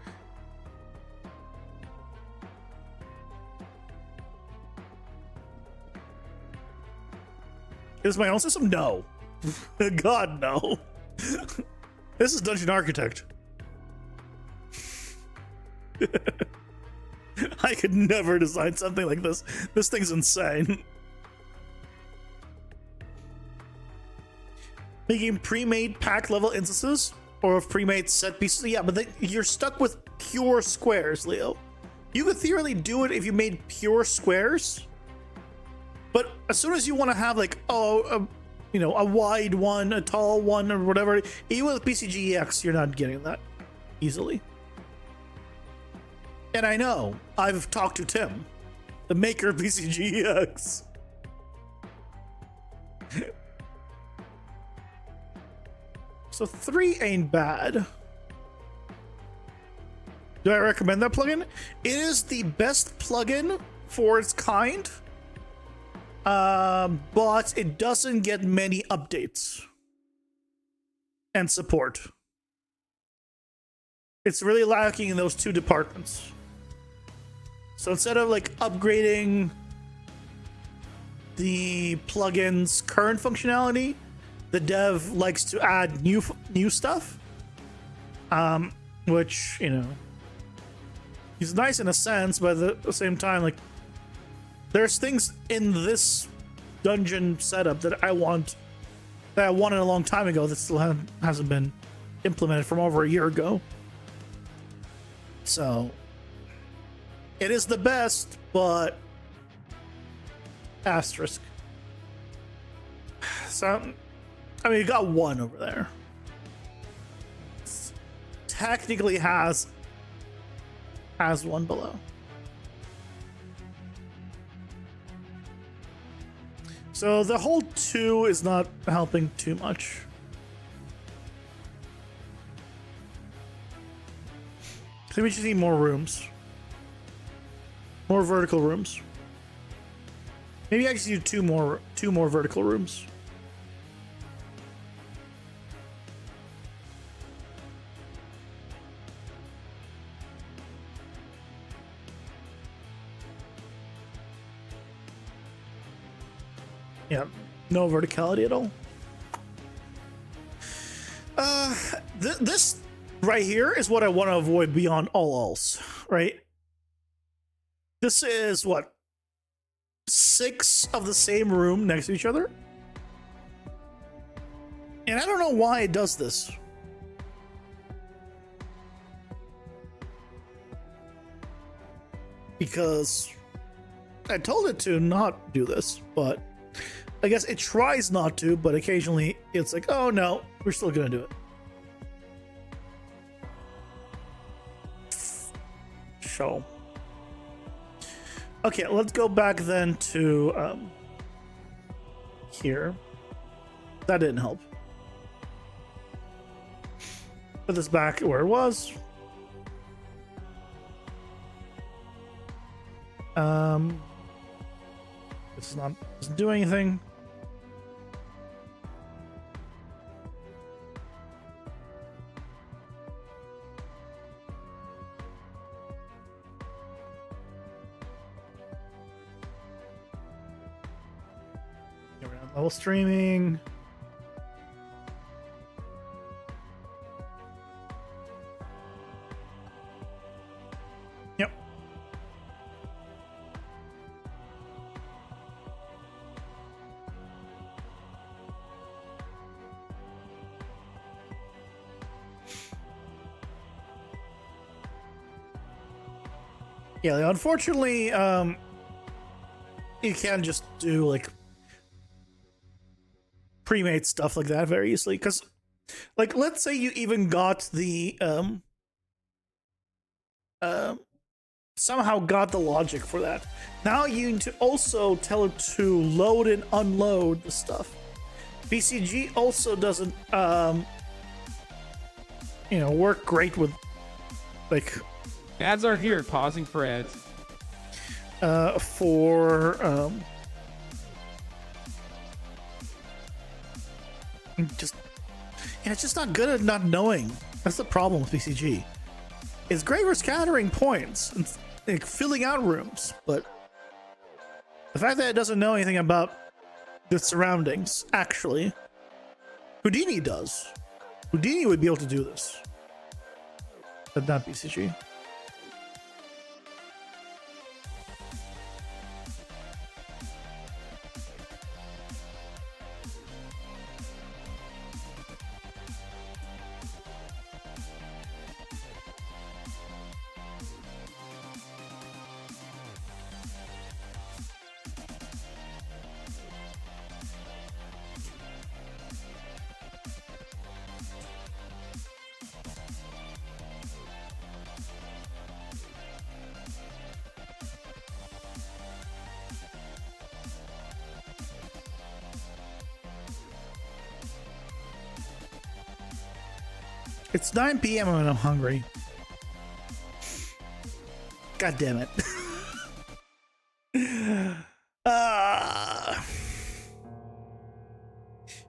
Is my own system? No. God, no. This is Dungeon Architect. I could never design something like this. This thing's insane. Making pre-made pack level instances or pre-made set pieces. Yeah, but you're stuck with pure squares, Leo. You could theoretically do it if you made pure squares. But as soon as you want to have like, you know, a wide one, a tall one, or whatever, even with PCGEX, you're not getting that easily. And I know, I've talked to Tim, the maker of PCGEX. So 3 ain't bad. Do I recommend that plugin? It is the best plugin for its kind, but it doesn't get many updates and support. It's really lacking in those 2 departments. So instead of like upgrading the plugin's current functionality, the dev likes to add new stuff, which, you know, is nice in a sense, but at the same time, like, there's things in this dungeon setup that I wanted a long time ago that still hasn't been implemented from over a year ago. So it is the best, but asterisk. So, I mean, you got one over there. Technically has one below. So the whole 2 is not helping too much. So we just need more rooms. More vertical rooms. Maybe I just need two more vertical rooms. Yeah, no verticality at all. This right here is what I want to avoid beyond all else, right? This is what? 6 of the same room next to each other? And I don't know why it does this. Because I told it to not do this, but I guess it tries not to, but occasionally it's like, oh no, we're still gonna do it. So, okay, let's go back then to here. That didn't help. Put this back where it was. This doesn't do anything. Here we're on level streaming. Yep. Yeah, unfortunately, you can't just do like pre-made stuff like that very easily. Because, like, let's say you even got the somehow got the logic for that. Now you need to also tell it to load and unload the stuff. PCG also doesn't, you know, work great with like. Ads are here. Pausing for ads. Just, yeah, it's just not good at not knowing. That's the problem with PCG. It's great for scattering points and like filling out rooms, but the fact that it doesn't know anything about the surroundings, actually, Houdini does. Houdini would be able to do this, but not PCG. It's 9 p.m. and I'm hungry. God damn it.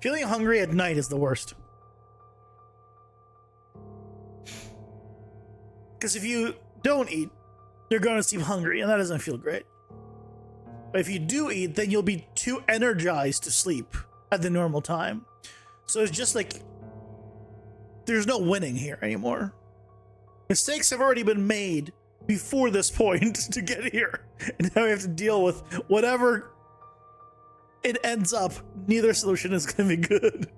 Feeling hungry at night is the worst. Because if you don't eat, you're going to seem hungry, and that doesn't feel great. If you do eat, then you'll be too energized to sleep at the normal time. So it's just like there's no winning here anymore. Mistakes have already been made before this point to get here. And now we have to deal with whatever it ends up. Neither solution is going to be good.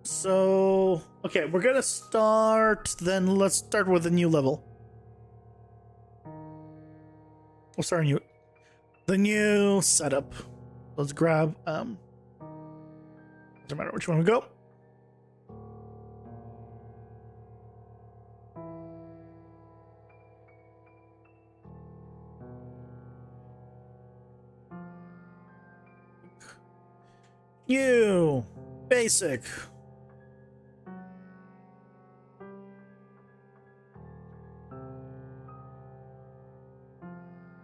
So, okay, we're gonna start, then let's start with a new level. We'll start the new setup. Let's grab, doesn't matter which one we go. New, basic.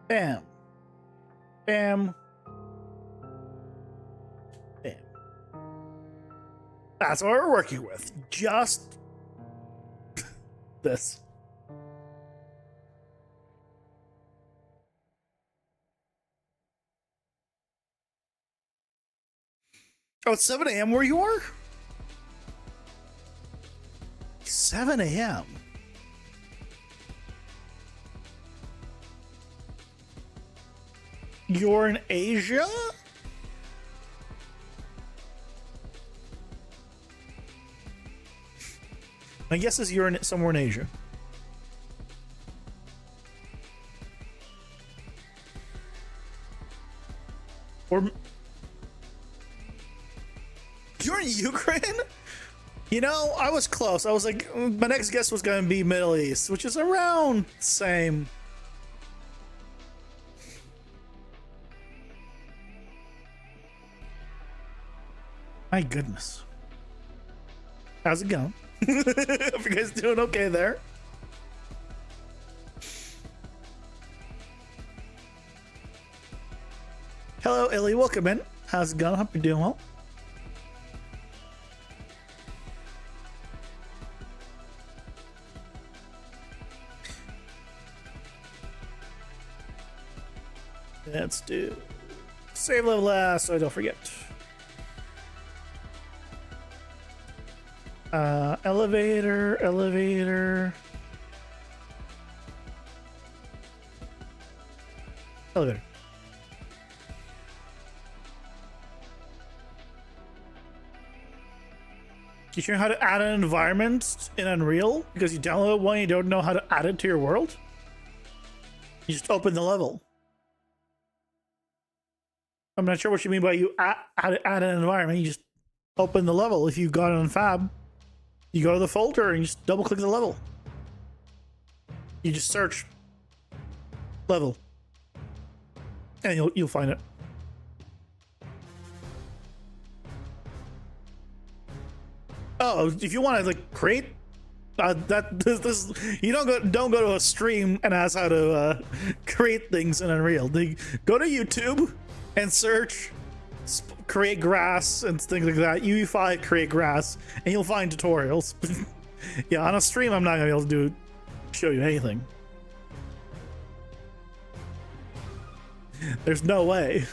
Bam. Bam. Bam. That's what we're working with. Just this. Oh, it's 7 a.m. where you are? 7 a.m. You're in Asia? My guess is you're in somewhere in Asia. Or you're in Ukraine? You know, I was close. I was like, my next guess was going to be Middle East, which is around the same. My goodness. How's it going? Hope you guys doing okay there. Hello, Illy. Welcome in. How's it going? Hope you're doing well. Let's do save level last so I don't forget. Elevator. Elevator. You sure how to add an environment in Unreal? Because you download one, you don't know how to add it to your world? You just open the level. I'm not sure what you mean by you add an environment. You just open the level. If you got it on Fab, you go to the folder and you just double click the level. You just search level and you'll find it. Oh, if you want to like create this you don't go to a stream and ask how to create things in Unreal. Go to YouTube and search create grass and things like that. UI5 create grass and you'll find tutorials. Yeah, on a stream I'm not gonna be able to show you anything. There's no way.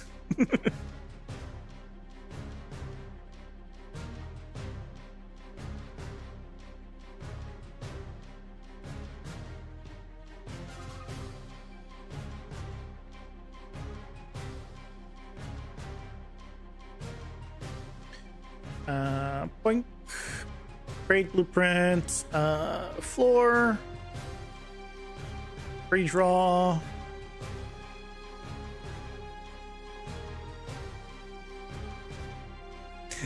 Boink. Create blueprint. Floor. Redraw.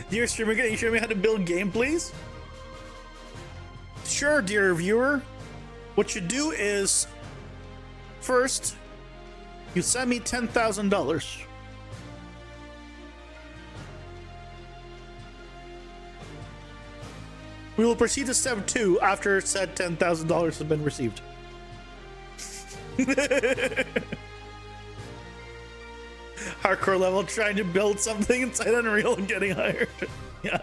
Dear streamer, can you show me how to build game, please? Sure, dear viewer. What you do is, first, you send me $10,000. We will proceed to step 2 after said $10,000 has been received. hardcore level trying to build something inside Unreal and getting hired. Yeah.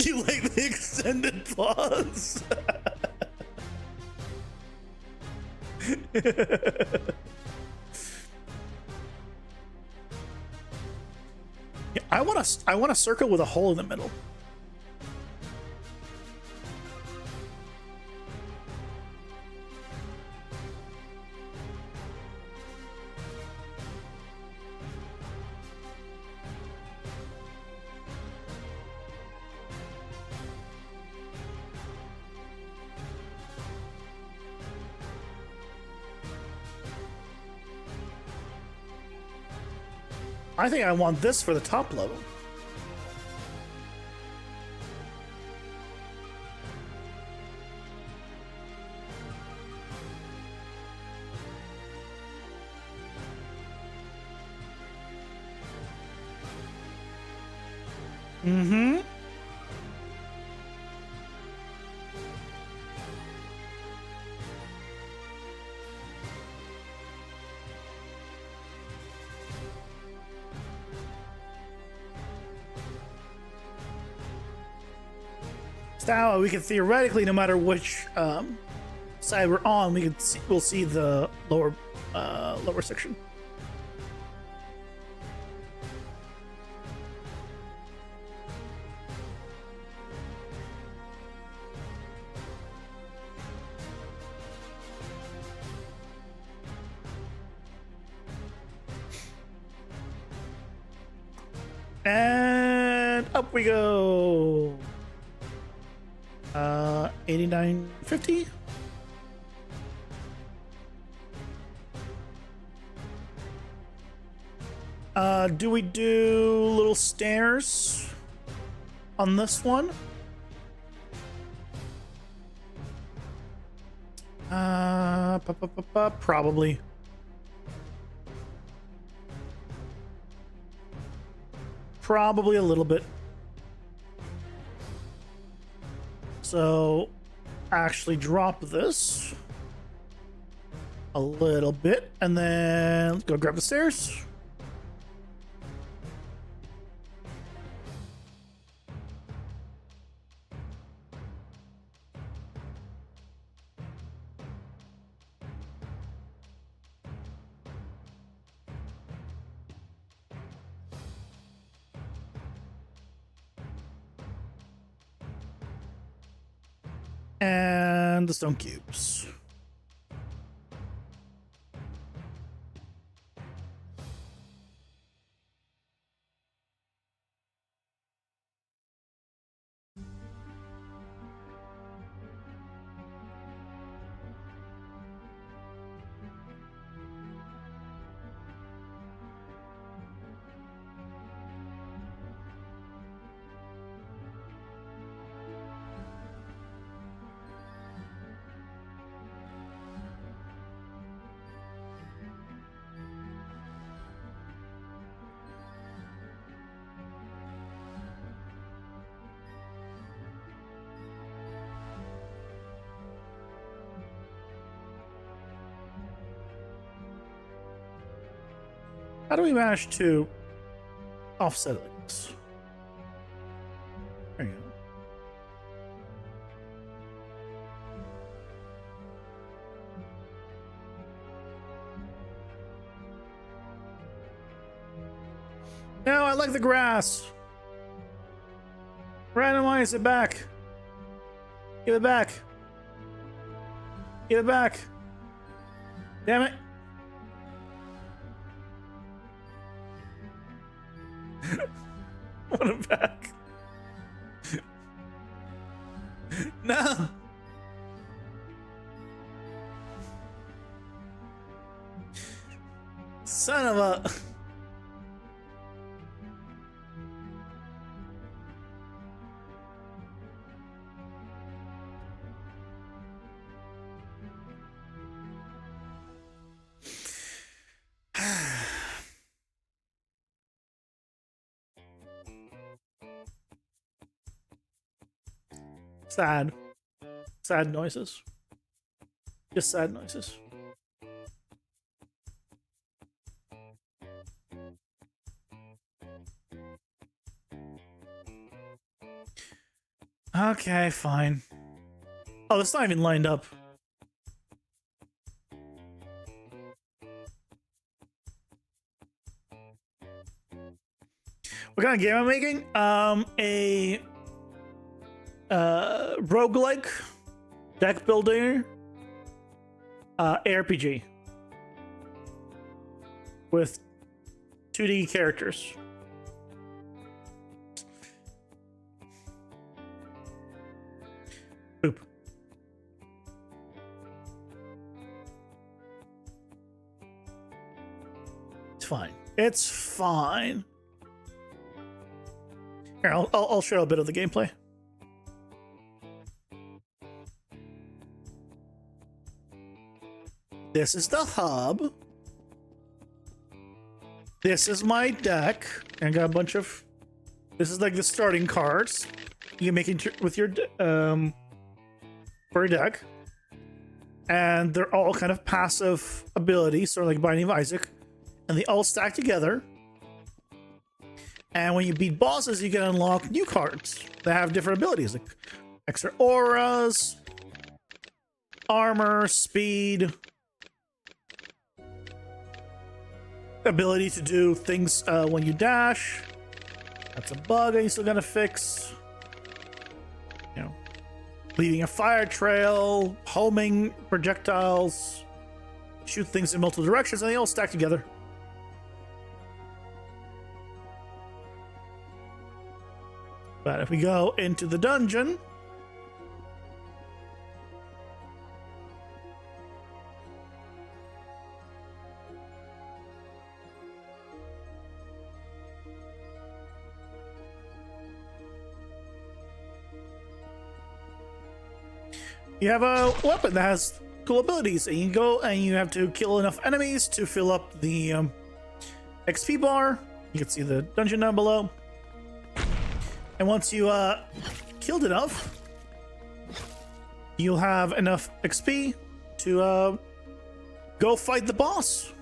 You like the extended pause? Yeah, I want a circle with a hole in the middle. I think I want this for the top level. Mm-hmm. Now we can theoretically, no matter which side we're on, we'll see the lower section. And up we go. 89.50. Do we do little stairs on this one? Probably. Probably a little bit. So actually drop this a little bit and then let's go grab the stairs. And the stone cubes. How do we manage to offset it like this? There you go. No, I like the grass. Randomize it back. Give it back. Give it back. Damn it. Want it back. No. Son of a. Sad. Sad noises. Just sad noises. Okay, fine. Oh, it's not even lined up. What kind of game am I making? A roguelike deck builder ARPG with 2D characters. Boop. It's fine. It's fine. Here, I'll show a bit of the gameplay. This is the hub. This is my deck. And I got a bunch of. This is like the starting cards you can make it with your for your deck, and they're all kind of passive abilities, sort of like Binding of Isaac, and they all stack together. And when you beat bosses, you can unlock new cards that have different abilities, like extra auras, armor, speed, ability to do things when you dash. That's a bug that you still gotta fix. You know, leaving a fire trail, homing projectiles, shoot things in multiple directions, and they all stack together. But if we go into the dungeon, you have a weapon that has cool abilities, and you go and you have to kill enough enemies to fill up the XP bar. You can see the dungeon down below. And once you killed enough, you'll have enough XP to go fight the boss.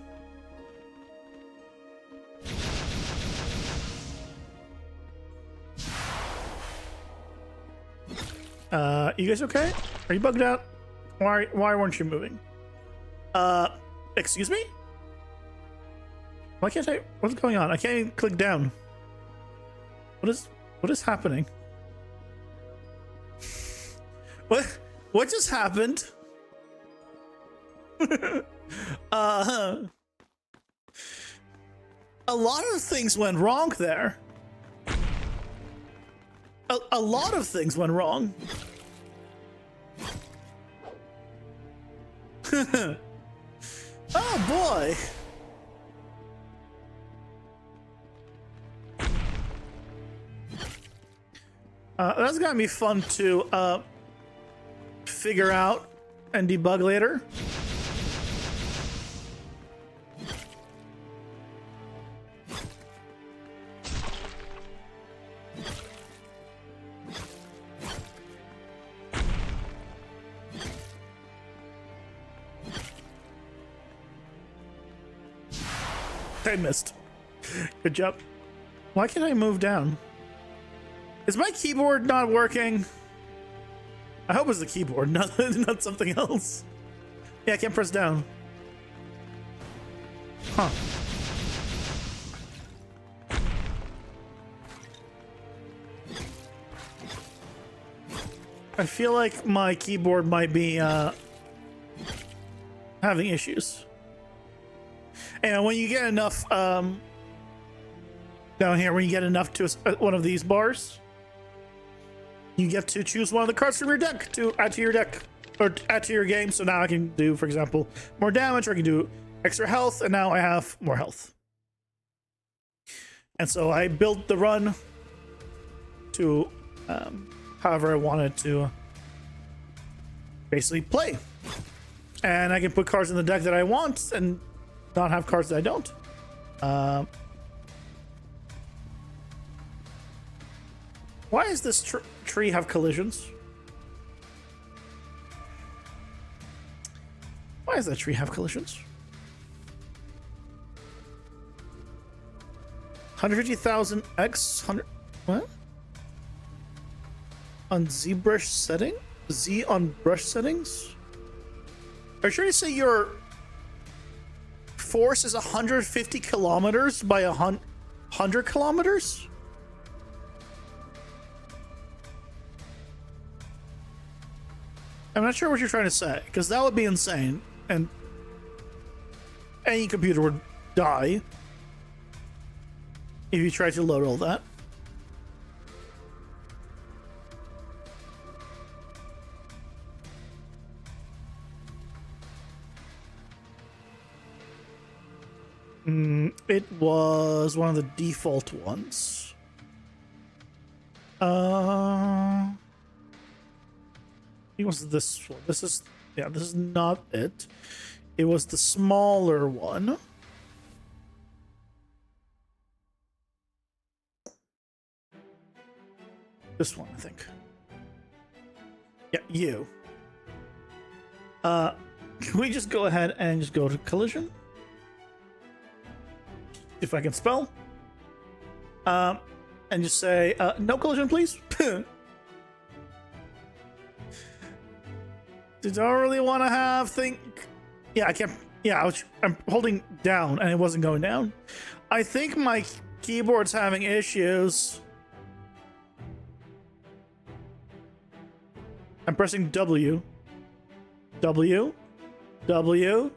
You guys okay? Are you bugged out? Why weren't you moving? Excuse me? Why can't I? What's going on? I can't even click down. What is happening? What just happened? A lot of things went wrong there. A lot of things went wrong. Oh boy. That's gonna be fun to figure out and debug later. I missed. Good job. Why can't I move down? Is my keyboard not working? I hope it's the keyboard, not something else. Yeah, I can't press down. Huh. I feel like my keyboard might be having issues. And when you get enough down here, when you get enough to one of these bars, you get to choose one of the cards from your deck to add to your deck or add to your game. So now I can do, for example, more damage, or I can do extra health, and now I have more health. And so I built the run to however I wanted to basically play. And I can put cards in the deck that I want and not have cards that I don't. Why does this tree have collisions? Why does that tree have collisions? 150,000 x 100. What? On Z brush setting? Z on brush settings? Are you trying to say your force is 150 kilometers by 100 kilometers? I'm not sure what you're trying to say, because that would be insane, and any computer would die if you tried to load all that. It was one of the default ones. It was this one. This is, yeah, this is not it. It was the smaller one. This one, I think. Yeah, you. Can we just go ahead and just go to collision? If I can spell. And just say, no collision, please. Did I really want to have think? Yeah, I can't. Yeah, I'm holding down and it wasn't going down. I think my keyboard's having issues. I'm pressing W. W. W.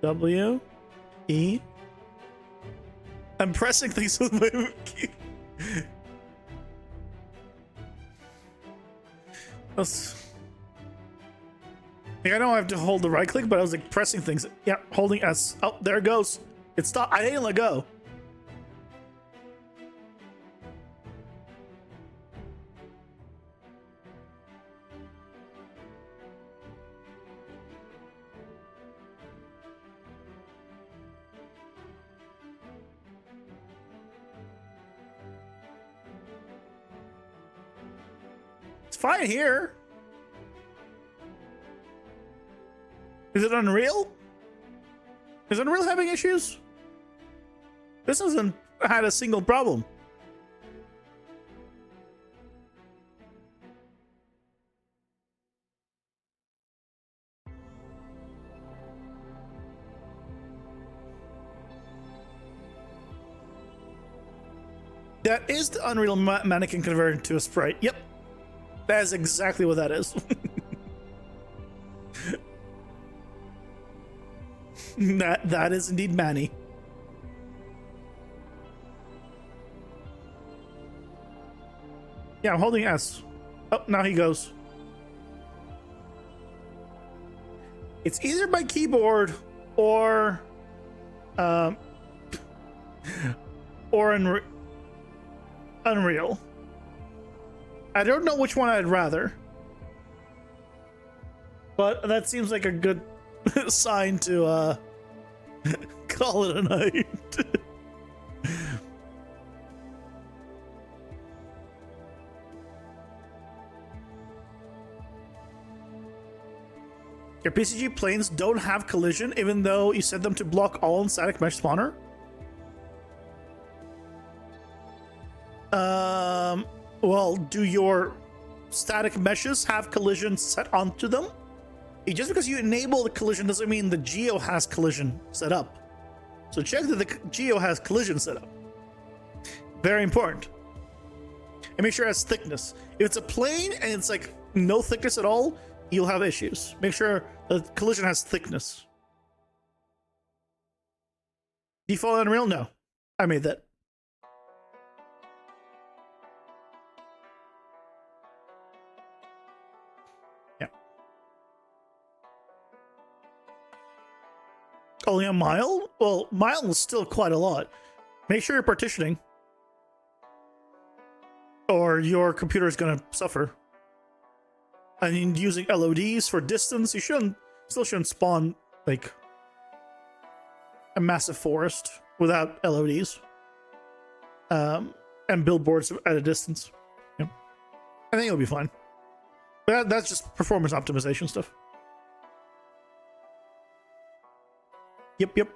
W. E. I'm pressing things with my key. Like, I know I have to hold the right click, but I was like pressing things. Yeah, holding S. Oh, there it goes. It stopped. I didn't let go. It's fine here. Is it Unreal? Is Unreal having issues? This hasn't had a single problem. That is the Unreal mannequin converted to a sprite. Yep. That is exactly what that is. That is indeed Manny. Yeah, I'm holding S. Oh, now he goes. It's either by keyboard or Unreal. I don't know which one I'd rather. But that seems like a good sign to call it a night. Your PCG planes don't have collision even though you set them to block all on static mesh spawner. Well, do your static meshes have collision set onto them? Just because you enable the collision doesn't mean the geo has collision set up. So check that the geo has collision set up. Very important. And make sure it has thickness. If it's a plane and it's like no thickness at all, you'll have issues. Make sure the collision has thickness. Default Unreal? No. I made that. Only a mile? Well, mile is still quite a lot. Make sure you're partitioning, or your computer is going to suffer. I mean, using LODs for distance, you still shouldn't spawn like a massive forest without LODs. And billboards at a distance. Yeah. I think it'll be fine. But that's just performance optimization stuff. Yep.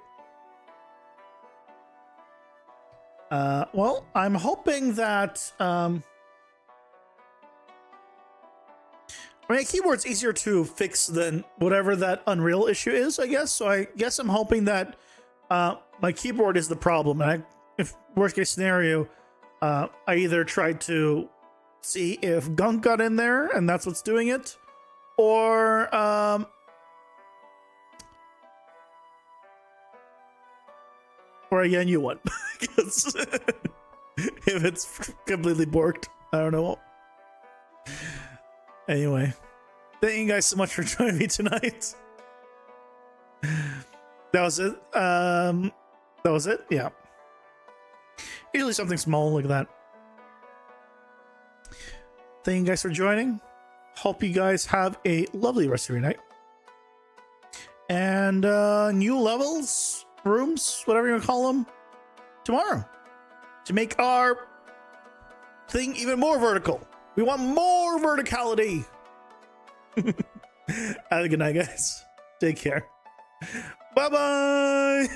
Well, I'm hoping that I mean, a keyboard's easier to fix than whatever that Unreal issue is, I guess. So I guess I'm hoping that my keyboard is the problem. And if worst case scenario, I either tried to see if gunk got in there and that's what's doing it, or a new one. Because if it's completely borked, I don't know. Anyway, thank you guys so much for joining me tonight. That was it. That was it. Yeah. Usually something small like that. Thank you guys for joining. Hope you guys have a lovely rest of your night. And new levels, rooms, whatever you want to call them, tomorrow to make our thing even more vertical. We want more verticality. Have a good night, guys. Take care. Bye-bye.